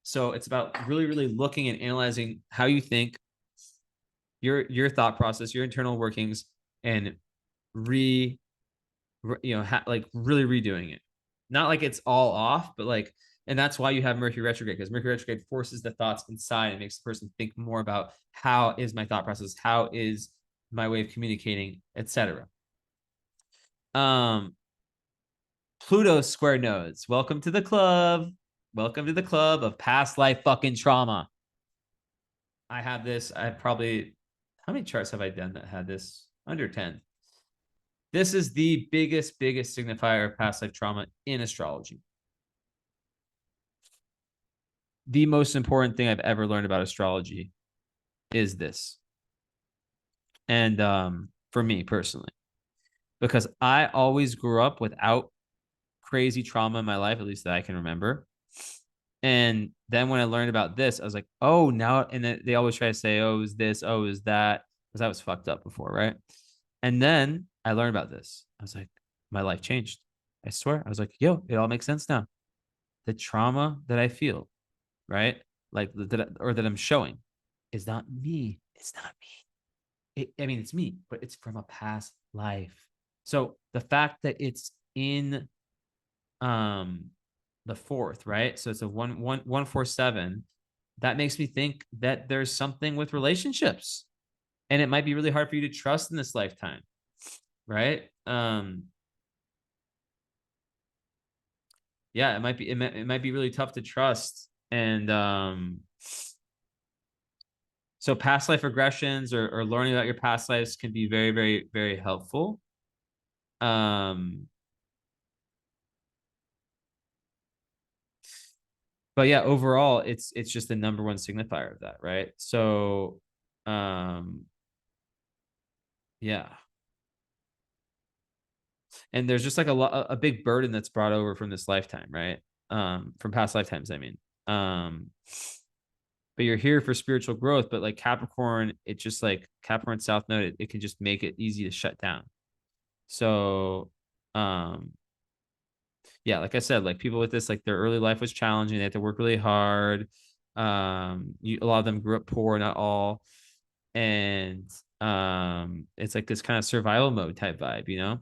Speaker 2: So it's about really, really looking and analyzing how you think, your thought process, your internal workings, and like really redoing it. Not like it's all off, but like And that's why you have Mercury retrograde, because Mercury retrograde forces the thoughts inside and makes the person think more about how is my thought process, how is my way of communicating, etc. Pluto square nodes. Welcome to the club. Welcome to the club of past life fucking trauma. I have this. I probably, how many charts have I done that had this? Under 10. This is the biggest signifier of past life trauma in astrology. The most important thing I've ever learned about astrology is this. And for me personally, because I always grew up without crazy trauma in my life, at least that I can remember. And then when I learned about this, I was like, oh, now, and then they always try to say, oh, is this, oh, is that, because I was fucked up before, right? And then I learned about this. I was like, my life changed. I swear. I was like, yo, it all makes sense now. The trauma that I feel, right? Like that I'm showing is not me. It's not me. I mean, it's me, but it's from a past life. So the fact that it's in the fourth, right? So it's a 147. That makes me think that there's something with relationships. And it might be really hard for you to trust in this lifetime, right? Yeah, it might be really tough to trust. And so past life regressions or learning about your past lives can be very, very, very helpful. But yeah, overall, it's just the number one signifier of that, right? So yeah. And there's just like a big burden that's brought over from this lifetime, right? From past lifetimes, I mean. But you're here for spiritual growth, but like Capricorn, it just like Capricorn South Node, it can just make it easy to shut down. So yeah, like I said, like people with this, like their early life was challenging. They had to work really hard. A lot of them grew up poor, not all. And it's like this kind of survival mode type vibe, you know?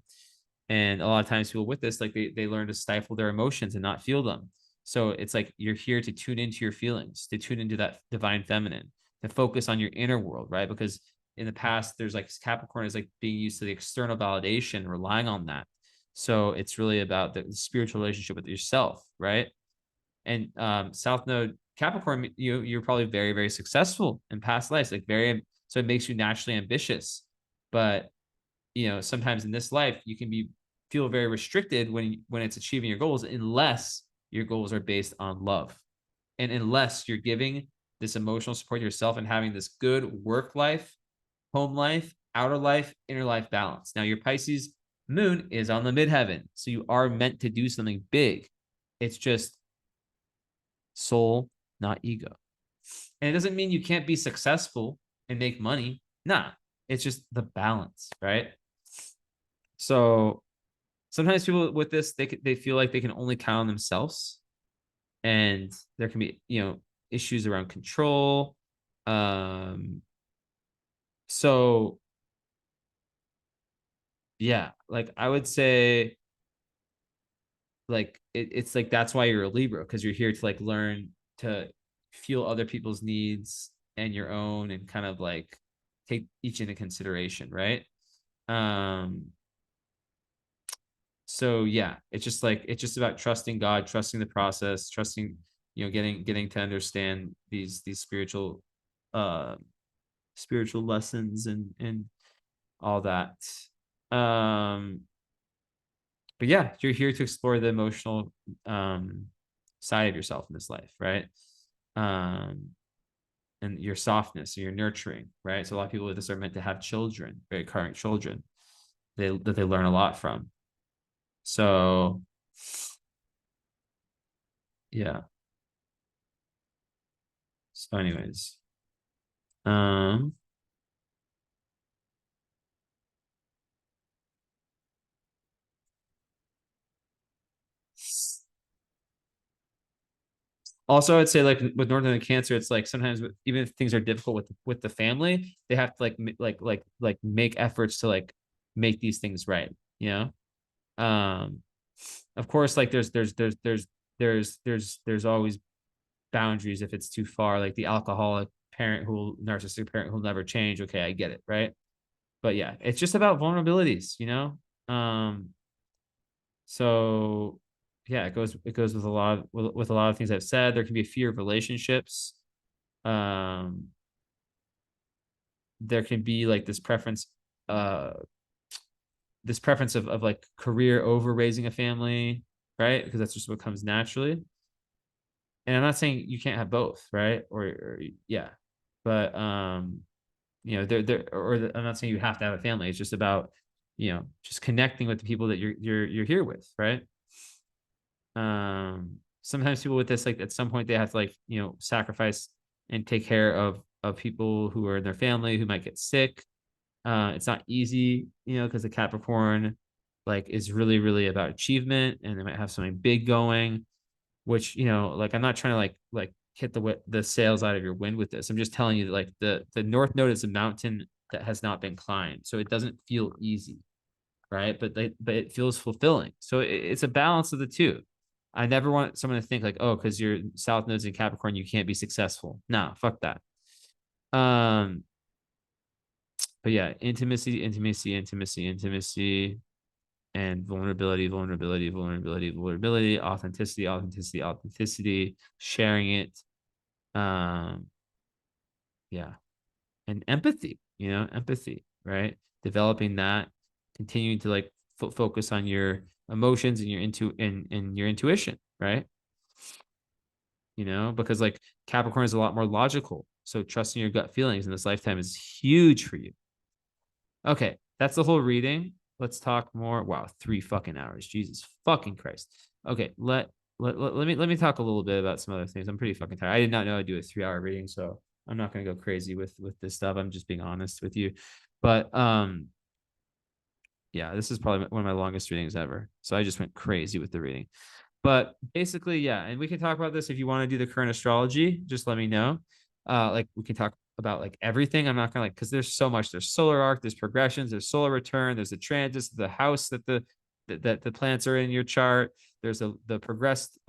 Speaker 2: And a lot of times people with this, like they learn to stifle their emotions and not feel them. So it's like you're here to tune into your feelings, to tune into that divine feminine, to focus on your inner world, right? Because in the past, there's like Capricorn is like being used to the external validation, relying on that. So it's really about the spiritual relationship with yourself, right? And South Node Capricorn, you're probably very, very successful in past lives, like very, so it makes you naturally ambitious. But sometimes in this life, you can feel very restricted when it's achieving your goals, unless your goals are based on love, and unless you're giving this emotional support to yourself and having this good work life, home life, outer life, inner life balance. Now your Pisces moon is on the midheaven, so you are meant to do something big. It's just soul, not ego. And it doesn't mean you can't be successful and make money. Nah, it's just the balance, right? So sometimes people with this, they feel like they can only count on themselves, and there can be issues around control. So yeah, like I would say, like it's like that's why you're a Libra, because you're here to like learn to feel other people's needs and your own, and kind of like take each into consideration, right? um so yeah, it's just about trusting God, trusting the process, trusting, getting to understand these uh spiritual lessons and all that. um but yeah, you're here to explore the emotional side of yourself in this life, right? um and your softness and your nurturing, right? So a lot of people with this are meant to have children, very current children, that they learn a lot from. So yeah. So anyways, um also I'd say, like with Northern Cancer, it's like sometimes even if things are difficult with the family, they have to like make efforts to like make these things right, you know. Of course, like there's there's always boundaries if it's too far, like the alcoholic parent who narcissistic parent who'll never change. Okay, I get it, right? But yeah, it's just about vulnerabilities, you know? So yeah, it goes with a lot of with a lot of things I've said. There can be a fear of relationships. Um, there can be like uh this preference of like career over raising a family, right? Because that's just what comes naturally. And I'm not saying you can't have both, right? Or yeah, but I'm not saying you have to have a family. It's just about just connecting with the people that you're here with, right? Sometimes people with this, like at some point they have to like sacrifice and take care of people who are in their family who might get sick. It's not easy, because the Capricorn like is really, really about achievement, and they might have something big going, which like I'm not trying to like hit the sails out of your wind with this. I'm just telling you that like the North Node is a mountain that has not been climbed, so it doesn't feel easy, right? But it feels fulfilling. So it's a balance of the two. I never want someone to think like, oh, because your South Node's in Capricorn, you can't be successful. Nah, fuck that. Um, but yeah, intimacy, intimacy, intimacy, intimacy, and vulnerability, vulnerability, vulnerability, vulnerability, authenticity, authenticity, authenticity, sharing it. Um, yeah, and empathy, empathy, right? Developing that, continuing to like focus on your emotions and your intuition, right? Because like Capricorn is a lot more logical. So trusting your gut feelings in this lifetime is huge for you. Okay, that's the whole reading. Let's talk more. Wow, 3 fucking hours. Jesus fucking Christ. Okay, let me talk a little bit about some other things. I'm pretty fucking tired. I did not know I'd do a 3 hour reading, so I'm not gonna go crazy with this stuff. I'm just being honest with you. But yeah, this is probably one of my longest readings ever. So I just went crazy with the reading. But basically, yeah, and we can talk about this if you want to do the current astrology. Just let me know. Like we can talk about like everything. I'm not gonna like because there's so much. There's solar arc, there's progressions, there's solar return, there's the transits, the house that the planets are in your chart. There's the progressed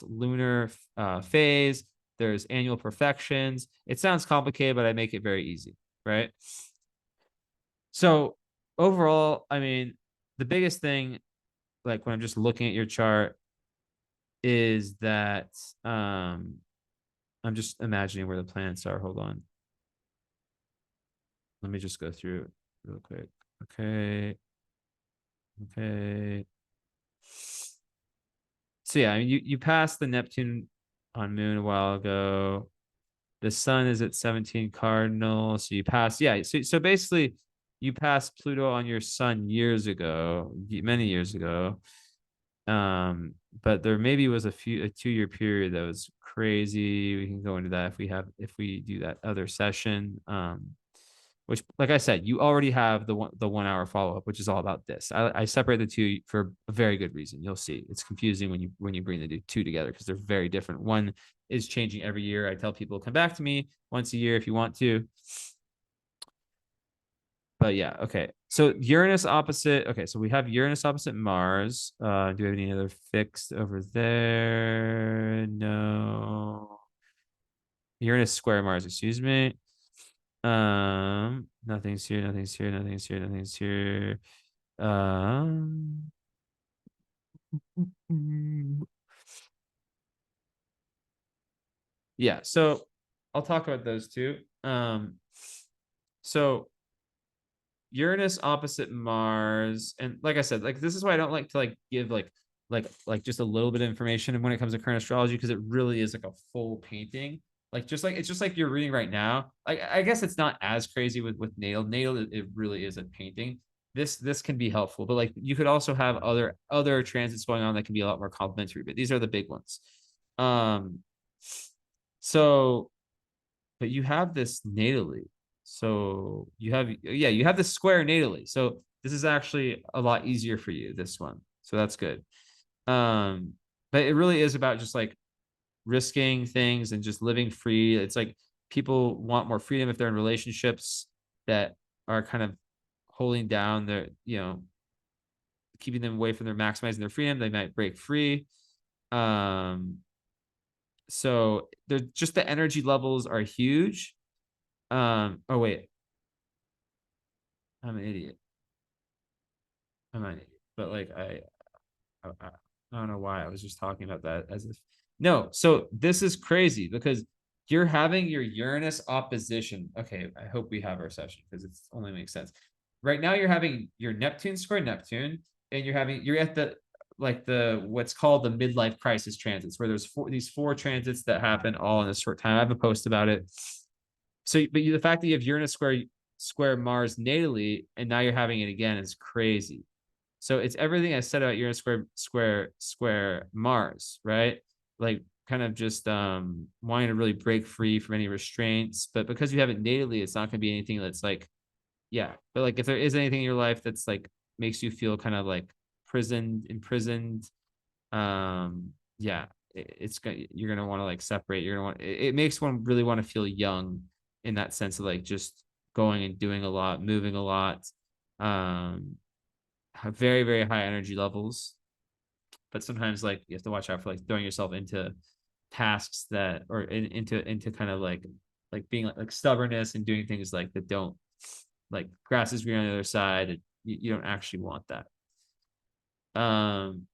Speaker 2: lunar phase. There's annual perfections. It sounds complicated, but I make it very easy, right? So overall, I mean, the biggest thing, like when I'm just looking at your chart, is that I'm just imagining where the planets are. Hold on. Let me just go through it real quick. Okay. Okay. So yeah, I mean you passed the Neptune on Moon a while ago. The sun is at 17 cardinal. So you passed, yeah. So basically you passed Pluto on your sun years ago, many years ago. But there maybe was a 2 year period that was crazy. We can go into that if we do that other session. Which, like I said, you already have the 1 hour follow up, which is all about this. I separate the two for a very good reason. You'll see it's confusing when you bring the two together because they're very different. One is changing every year. I tell people come back to me once a year if you want to. But yeah, okay. So Uranus opposite. Okay, so we have Uranus opposite Mars. Do we have any other fixed over there? No. Uranus square Mars, excuse me. Nothing's here, nothing's here, nothing's here, nothing's here. Um, yeah, so I'll talk about those two. So Uranus opposite Mars, and like I said, like this is why I don't like to like give like just a little bit of information when it comes to current astrology because it really is like a full painting. Like it's just like you're reading right now. Like I guess it's not as crazy with natal. Natal it really is a painting. This can be helpful, but like you could also have other transits going on that can be a lot more complementary. But these are the big ones. Um, so but you have this natally. So you have this square natally. So this is actually a lot easier for you, this one. So that's good. Um, but it really is about just like risking things and just living free. It's like people want more freedom if they're in relationships that are kind of holding down their, keeping them away from their maximizing their freedom. They might break free. Um, so they're just the energy levels are huge. Oh wait, I'm an idiot. I'm an idiot. But like I don't know why I was just talking about that as if no. So this is crazy because you're having your Uranus opposition. Okay, I hope we have our session because it only makes sense. Right now, you're having your Neptune square Neptune, and you're at the like the what's called the midlife crisis transits, where there's these four transits that happen all in a short time. I have a post about it. So, but the fact that you have Uranus square Mars natally, and now you're having it again is crazy. So it's everything I said about Uranus square Mars, right? Like kind of just wanting to really break free from any restraints. But because you have it natally, it's not going to be anything that's like, yeah. But like if there is anything in your life that's like makes you feel kind of like imprisoned, yeah, it's gonna you're gonna want to like separate. You're gonna want it makes one really want to feel young in that sense of like just going and doing a lot, moving a lot. Have very very high energy levels, but sometimes like you have to watch out for like throwing yourself into tasks that or into kind of like being like stubbornness and doing things like that don't like grass is green on the other side and you don't actually want that. um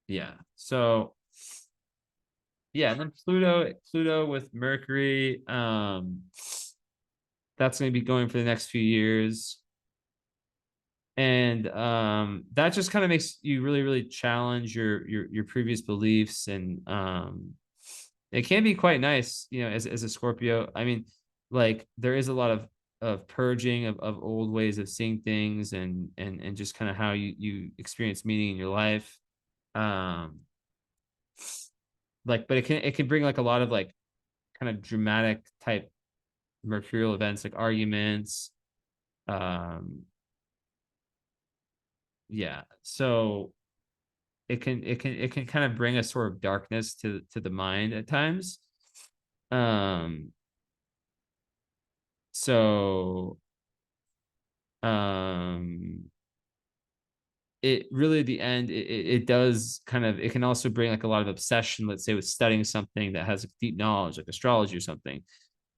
Speaker 2: yeah, so yeah, and then Pluto with Mercury, that's going to be going for the next few years. And that just kind of makes you really really challenge your previous beliefs. And it can be quite nice, you know, as a Scorpio. I mean, like there is a lot of purging of old ways of seeing things and just kind of how you experience meaning in your life. um like but it can bring like a lot of like kind of dramatic type mercurial events like arguments. um yeah, so it can kind of bring a sort of darkness to the mind at times. um so um it really at the end it does kind of it can also bring like a lot of obsession, let's say with studying something that has deep knowledge like astrology or something.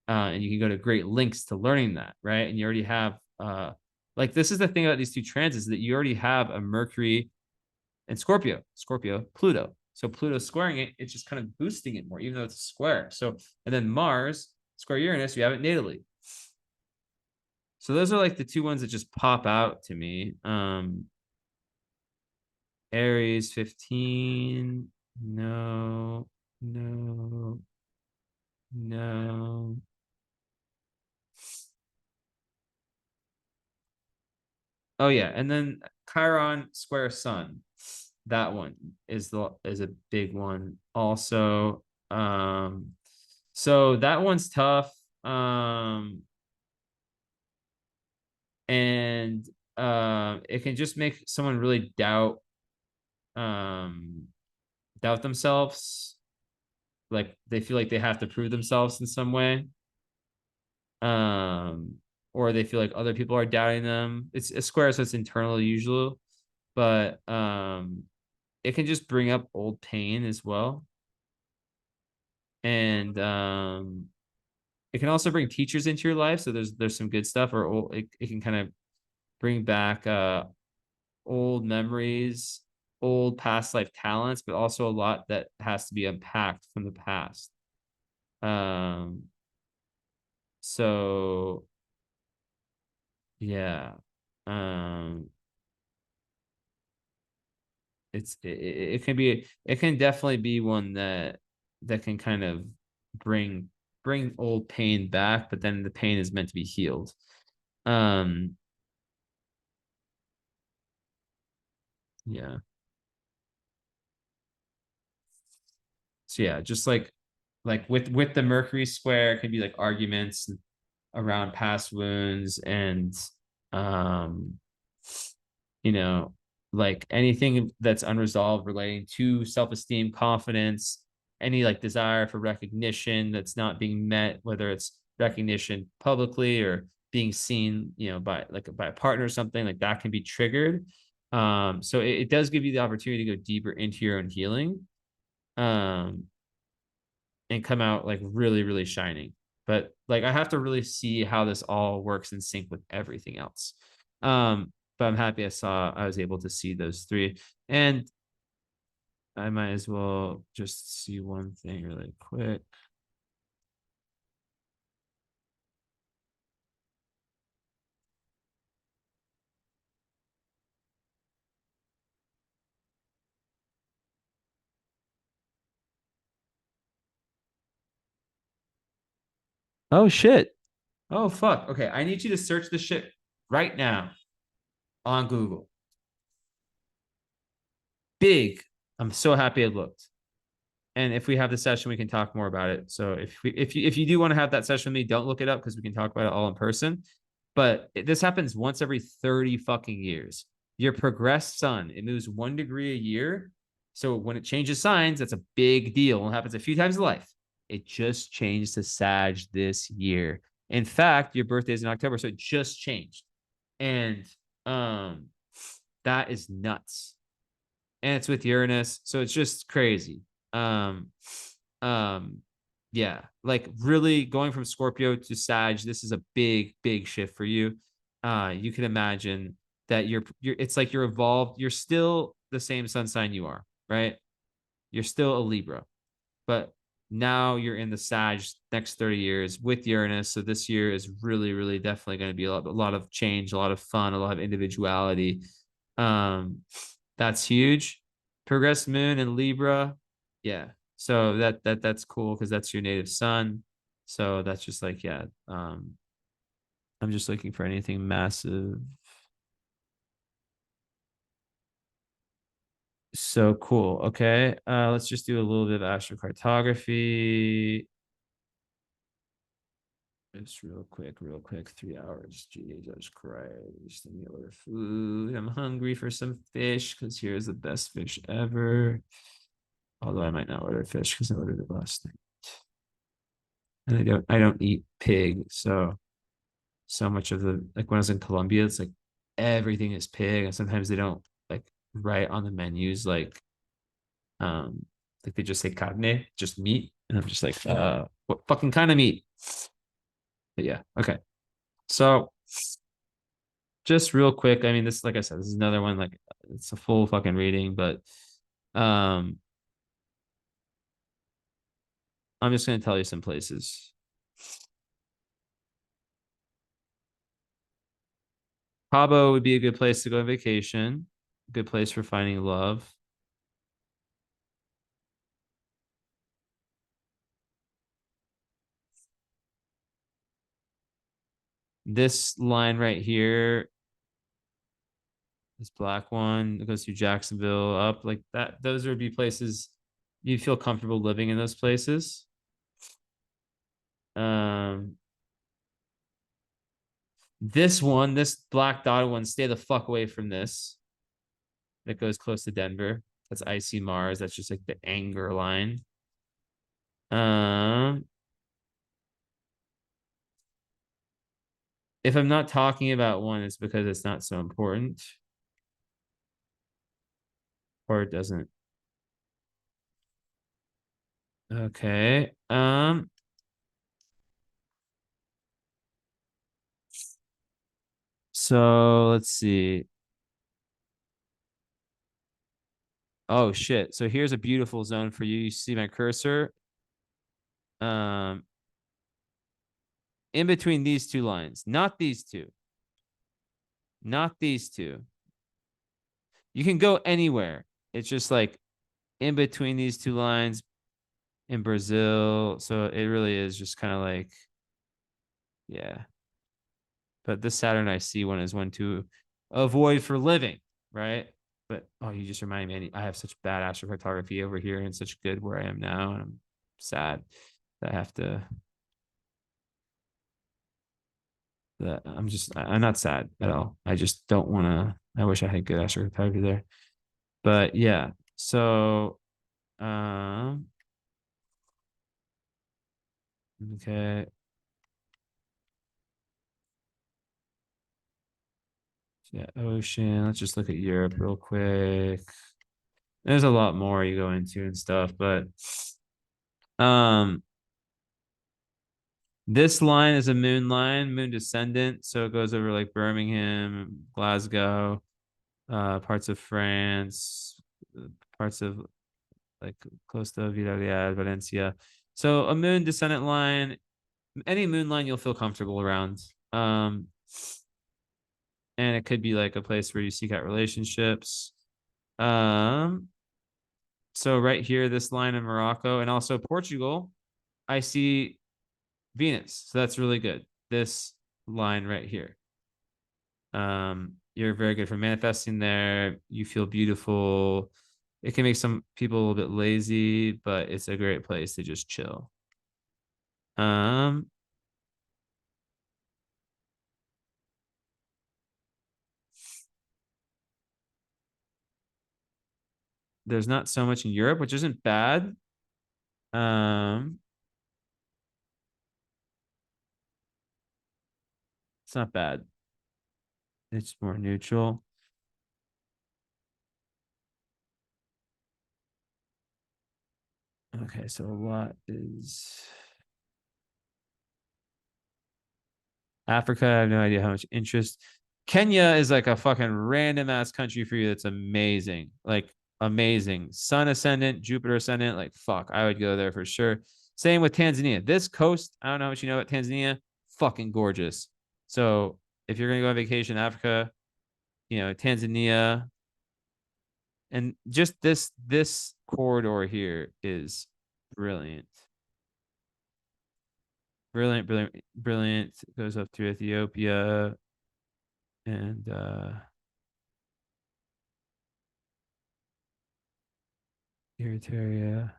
Speaker 2: And you can go to great lengths to learning that, right? And you already have like this is the thing about these two transits, that you already have a Mercury and Scorpio, Pluto. So Pluto squaring it, it's just kind of boosting it more, even though it's a square. So, and then Mars square Uranus, you have it natally. So those are like the two ones that just pop out to me. Aries 15, no, no, no. Oh yeah, and then Chiron square Sun. That one is a big one also. So that one's tough. And it can just make someone really um doubt themselves. Like they feel like they have to prove themselves in some way. Um, or they feel like other people are doubting them. It's a square, so it's internal usually, but it can just bring up old pain as well. And it can also bring teachers into your life. So there's some good stuff, or it can kind of bring back old memories, old past life talents, but also a lot that has to be unpacked from the past. Um, so yeah. Um, it can be it can definitely be one that can kind of bring old pain back, but then the pain is meant to be healed. um yeah, so yeah, just like with the Mercury square, it could be like arguments around past wounds. And um you know, like anything that's unresolved relating to self-esteem, confidence, any like desire for recognition that's not being met, whether it's recognition publicly or being seen, you know, by a partner or something like that can be triggered. So it does give you the opportunity to go deeper into your own healing, um, and come out like really, really shining. But like I have to really see how this all works in sync with everything else. But I'm happy I was able to see those three. And I might as well just see one thing really quick. Oh shit. Oh fuck. Okay, I need you to search this shit right now on Google. Big. I'm so happy it looked. And if we have the session, we can talk more about it. So if you do want to have that session with me, don't look it up because we can talk about it all in person. But this happens once every 30 fucking years. Your progressed sun, it moves 1 degree a year. So when it changes signs, that's a big deal. It happens a few times in life. It just changed to Sag this year. In fact, your birthday is in October, so it just changed. And um that is nuts, and it's with Uranus, so it's just crazy. Um, um, yeah, like really going from Scorpio to Sag, this is a big, big shift for you. You can imagine that you're it's like you're evolved, you're still the same sun sign you are, right? You're still a Libra, but now you're in the Sag next 30 years with Uranus. So this year is really, really definitely going to be a lot of change, a lot of fun, a lot of individuality. Um, that's huge. Progressed moon and Libra. Yeah. So that's cool because that's your native sun. So that's just like, yeah. I'm just looking for anything massive. So cool. Okay. Let's just do a little bit of astrocartography. Just real quick, 3 hours. Jesus Christ. Let me order food. I'm hungry for some fish because here's the best fish ever. Although I might not order fish because I ordered it last night. And I don't eat pig, so so much of the like when I was in Colombia, it's like everything is pig, and sometimes they don't like write on the menus um like they just say carne, just meat, and I'm just like what fucking kind of meat? But yeah, okay. So just real quick, I mean, this, like I said, this is another one, like it's a full fucking reading, but um, I'm just gonna tell you some places. Cabo would be a good place to go on vacation, good place for finding love. This line right here, this black one that goes through Jacksonville up like that, those would be places you feel comfortable living in those places. Um, this black dotted one, stay the fuck away from this. That goes close to Denver. That's icy Mars. That's just like the anger line. Um, if I'm not talking about one, it's because it's not so important, or it doesn't. Okay. So let's see. Oh shit. So here's a beautiful zone for you. You see my cursor? Um, in between these two lines, not these two, not these two. You can go anywhere. It's just like in between these two lines in Brazil. So it really is just kind of like, yeah. But this Saturn I see one is one to avoid for living, right? But oh, you just remind me, I have such bad astrocartography over here and such good where I am now, and I'm sad that I have to. That I'm not sad at all. I just don't want to. I wish I had good astrocartography there, but yeah. So, um, okay. Yeah, ocean. Let's just look at Europe real quick. There's a lot more you go into and stuff, but um this line is a moon line, moon descendant, so it goes over like Birmingham, Glasgow, parts of France, parts of like close to Villarreal, Valencia. So a moon descendant line, any moon line you'll feel comfortable around. Um, and it could be like a place where you seek out relationships. Um, so right here, this line in Morocco and also Portugal, I see Venus. So that's really good. This line right here. You're very good for manifesting there. You feel beautiful. It can make some people a little bit lazy, but it's a great place to just chill. Um, there's not so much in Europe, which isn't bad. Um, it's not bad. It's more neutral. Okay, so a lot is Africa. I have no idea how much interest. Kenya is like a fucking random ass country for you that's amazing. Like amazing. Sun ascendant, Jupiter ascendant. Like fuck, I would go there for sure. Same with Tanzania. This coast, I don't know what you know about Tanzania. Fucking gorgeous. So if you're gonna go on vacation in Africa, Tanzania, and just this corridor here is brilliant. Brilliant, brilliant, brilliant. Goes up through Ethiopia and Eritrea.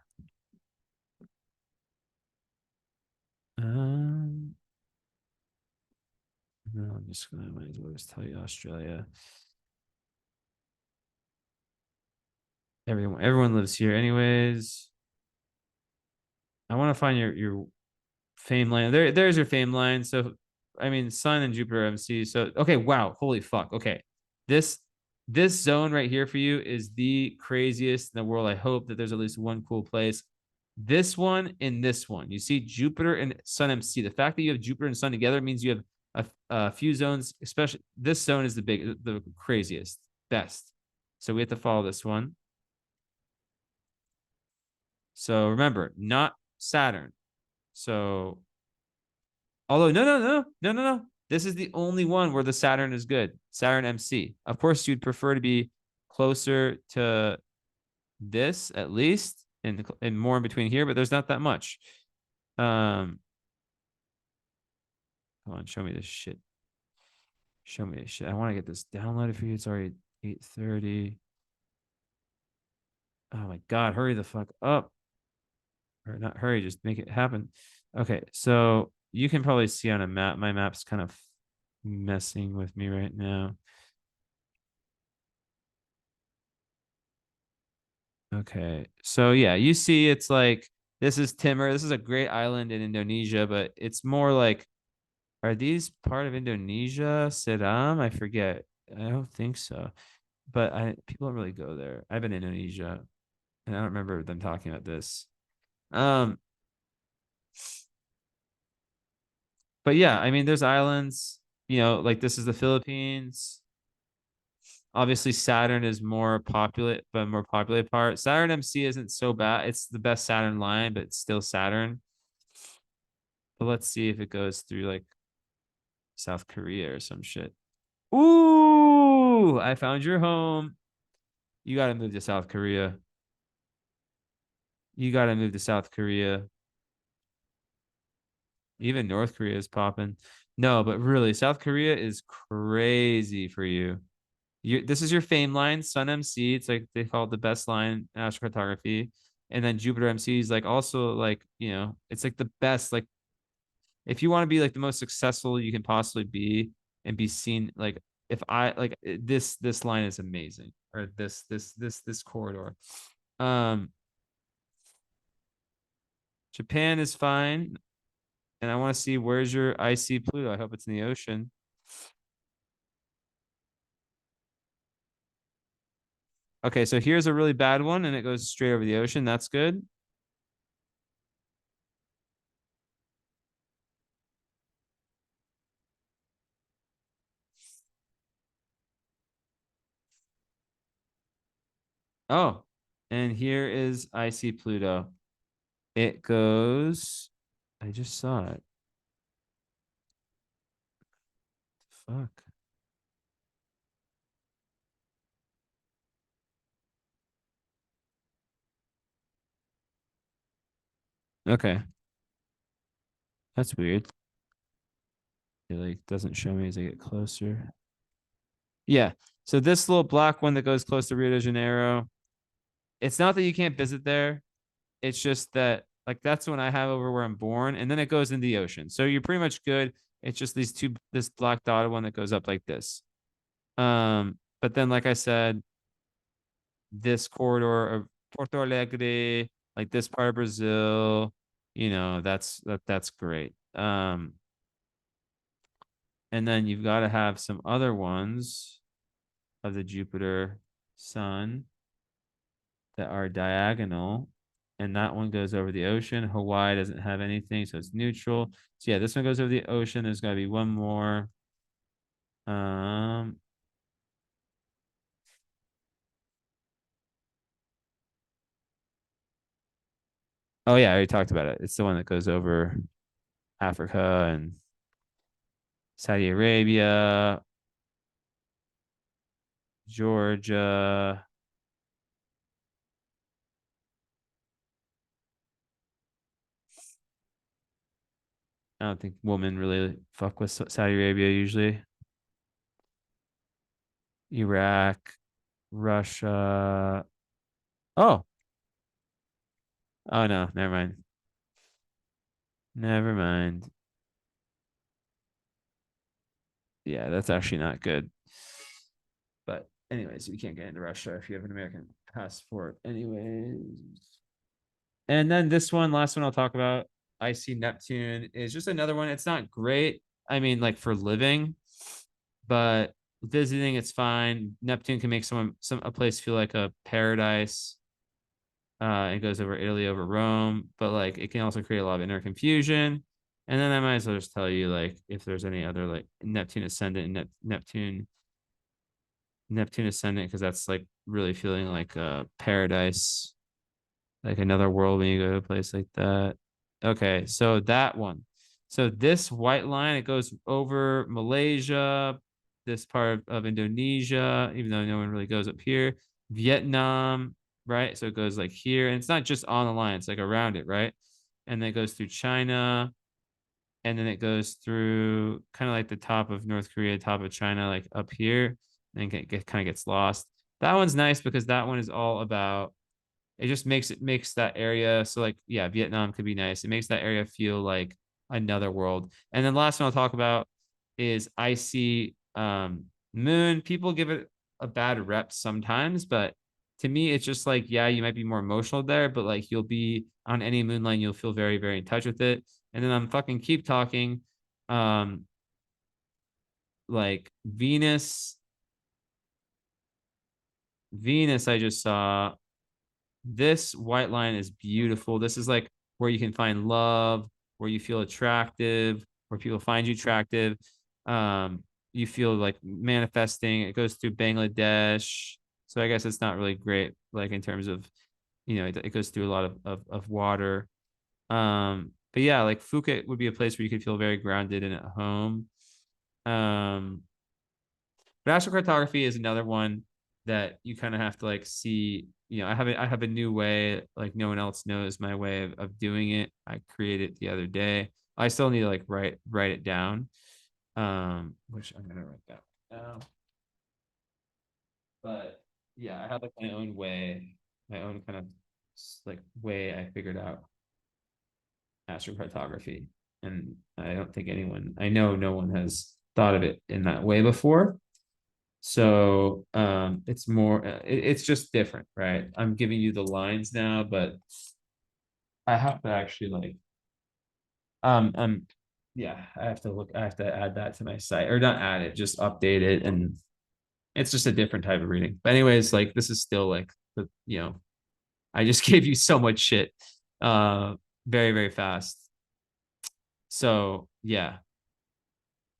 Speaker 2: Um, no, I'm just gonna might as well just tell you Australia. Everyone lives here anyways. I want to find your fame line. There's your fame line. So I mean Sun and Jupiter MC. So okay, wow, holy fuck. Okay. This this zone right here for you is the craziest in the world. I hope that there's at least one cool place. This one and this one. You see Jupiter and Sun MC. The fact that you have Jupiter and Sun together means you have a few zones, especially this zone is the craziest, best. So we have to follow this one. So remember, not Saturn. So although no. This is the only one where the Saturn is good. Saturn MC. Of course, you'd prefer to be closer to this at least, and more in between here, but there's not that much. Come on, show me this shit. Show me this shit. I want to get this downloaded for you. It's already 8:30. Oh my god, hurry the fuck up. Or not hurry, just make it happen. Okay, so you can probably see on a map. My map's kind of messing with me right now. Okay. So yeah, you see it's like this is Timor. This is a great island in Indonesia, but it's more like are these part of Indonesia? Sedam? I forget. I don't think so. But I people don't really go there. I've been in Indonesia and I don't remember them talking about this. Um, but yeah, I mean there's islands, like this is the Philippines. Obviously Saturn is more popular, but more populated part. Saturn MC isn't so bad. It's the best Saturn line, but it's still Saturn. But let's see if it goes through like South Korea or some shit. Ooh, I found your home. You got to move to South Korea. You got to move to South Korea. Even North Korea is popping. No, but really, South Korea is crazy for you. This is your fame line, Sun MC. It's like they call it the best line in astrocartography. And then Jupiter MC is like also like, it's like the best. Like if you want to be like the most successful you can possibly be and be seen, like if I like this line is amazing, or this corridor. Um, Japan is fine, and I want to see where's your IC Pluto. I hope it's in the ocean. Okay, so here's a really bad one, and it goes straight over the ocean. That's good. Oh, and here is I see Pluto. It goes. I just saw it. Fuck. Okay, that's weird. It like doesn't show me as I get closer. Yeah. So this little black one that goes close to Rio de Janeiro, it's not that you can't visit there. It's just that like that's when I have over where I'm born, and then it goes in the ocean. So you're pretty much good. It's just this black dotted one that goes up like this. But then like I said, this corridor of Porto Alegre, like this part of Brazil, that's great. And then you've got to have some other ones of the Jupiter Sun that are diagonal, and that one goes over the ocean. Hawaii doesn't have anything, so it's neutral. So yeah, this one goes over the ocean. There's got to be one more. Um, oh yeah, I already talked about it. It's the one that goes over Africa and Saudi Arabia, Georgia. I don't think women really fuck with Saudi Arabia usually. Iraq, Russia. Oh, oh no, never mind. Never mind. Yeah, that's actually not good. But anyways, you can't get into Russia if you have an American passport. Anyways. And then this one, last one I'll talk about, I see Neptune is just another one. It's not great. I mean, like for living, but visiting, it's fine. Neptune can make a place feel like a paradise. It goes over Italy, over Rome, but like it can also create a lot of inner confusion. And then I might as well just tell you like if there's any other like Neptune ascendant and Neptune ascendant because that's like really feeling like a paradise, like another world when you go to a place like that. Okay, so that one. So this white line, it goes over Malaysia, this part of Indonesia, even though no one really goes up here. Vietnam, right? So it goes like here, and it's not just on the line, it's like around it, right? And then it goes through China, and then it goes through kind of like the top of North Korea, top of China, like up here, and kind of gets lost. That one's nice because that one is all about it just makes that area so like yeah, Vietnam could be nice. It makes that area feel like another world. And then last one I'll talk about is icy moon. People give it a bad rep sometimes, but to me it's just like yeah, you might be more emotional there, but like you'll be on any moon line, you'll feel very, very in touch with it. And then I'm fucking keep talking. Um, like Venus, I just saw this white line is beautiful. This is like where you can find love, where you feel attractive, where people find you attractive. You feel like manifesting. It goes through Bangladesh. So I guess it's not really great, like in terms of, it goes through a lot of water. But yeah, like Phuket would be a place where you could feel very grounded and at home. Um, but astrocartography is another one that you kind of have to like see. I have a new way, like no one else knows my way of doing it. I created it the other day. I still need to like write it down. Which I'm gonna write down. But yeah, I have like my own way, my own kind of like way I figured out astrocartography. And I don't think I know no one has thought of it in that way before. So it's more it's just different, right? I'm giving you the lines now, but I have to actually like yeah, I have to add that to my site or not add it, just update it and It's just a different type of reading. But anyways, like this is still like I just gave you so much shit uh very, very fast. So yeah,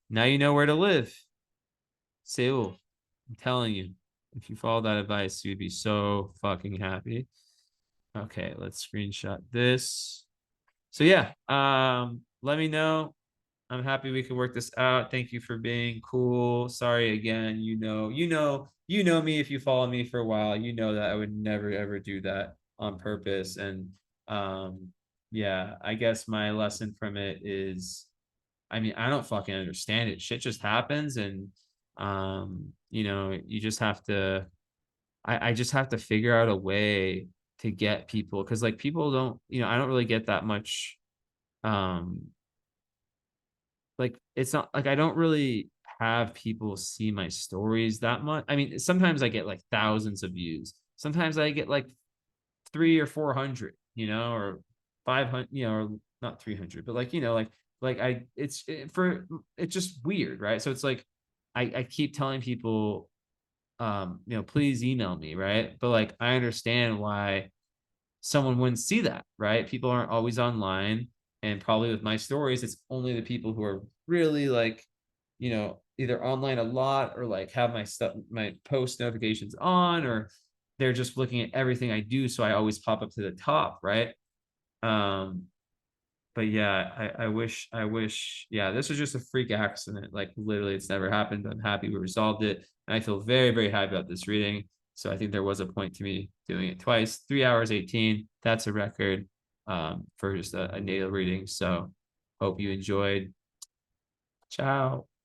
Speaker 2: now you know where to live. Seoul. I'm telling you, if you follow that advice, you'd be so fucking happy. Okay, let's screenshot this. So yeah, let me know. I'm happy we could work this out. Thank you for being cool. Sorry again. You know me if you follow me for a while. You know that I would never ever do that on purpose. And um, yeah, I guess my lesson from it is, I mean, I don't fucking understand it. Shit just happens, and you just have to. I just have to figure out a way to get people because like people don't, I don't really get that much um like it's not like I don't really have people see my stories that much. I mean, sometimes I get like thousands of views. Sometimes I get like 300 or 400, or 500, or not 300, but like, like it's just weird, right? So it's like I keep telling people, please email me, right? But like I understand why someone wouldn't see that, right? People aren't always online. And probably with my stories, it's only the people who are really like, either online a lot or like have my stuff, my post notifications on, or they're just looking at everything I do. So I always pop up to the top, right? Um, but yeah, I wish, yeah, this was just a freak accident. Like literally, it's never happened. I'm happy we resolved it. And I feel very, very happy about this reading. So I think there was a point to me doing it twice. 3 hours 18. That's a record for just a natal reading. So hope you enjoyed. Ciao.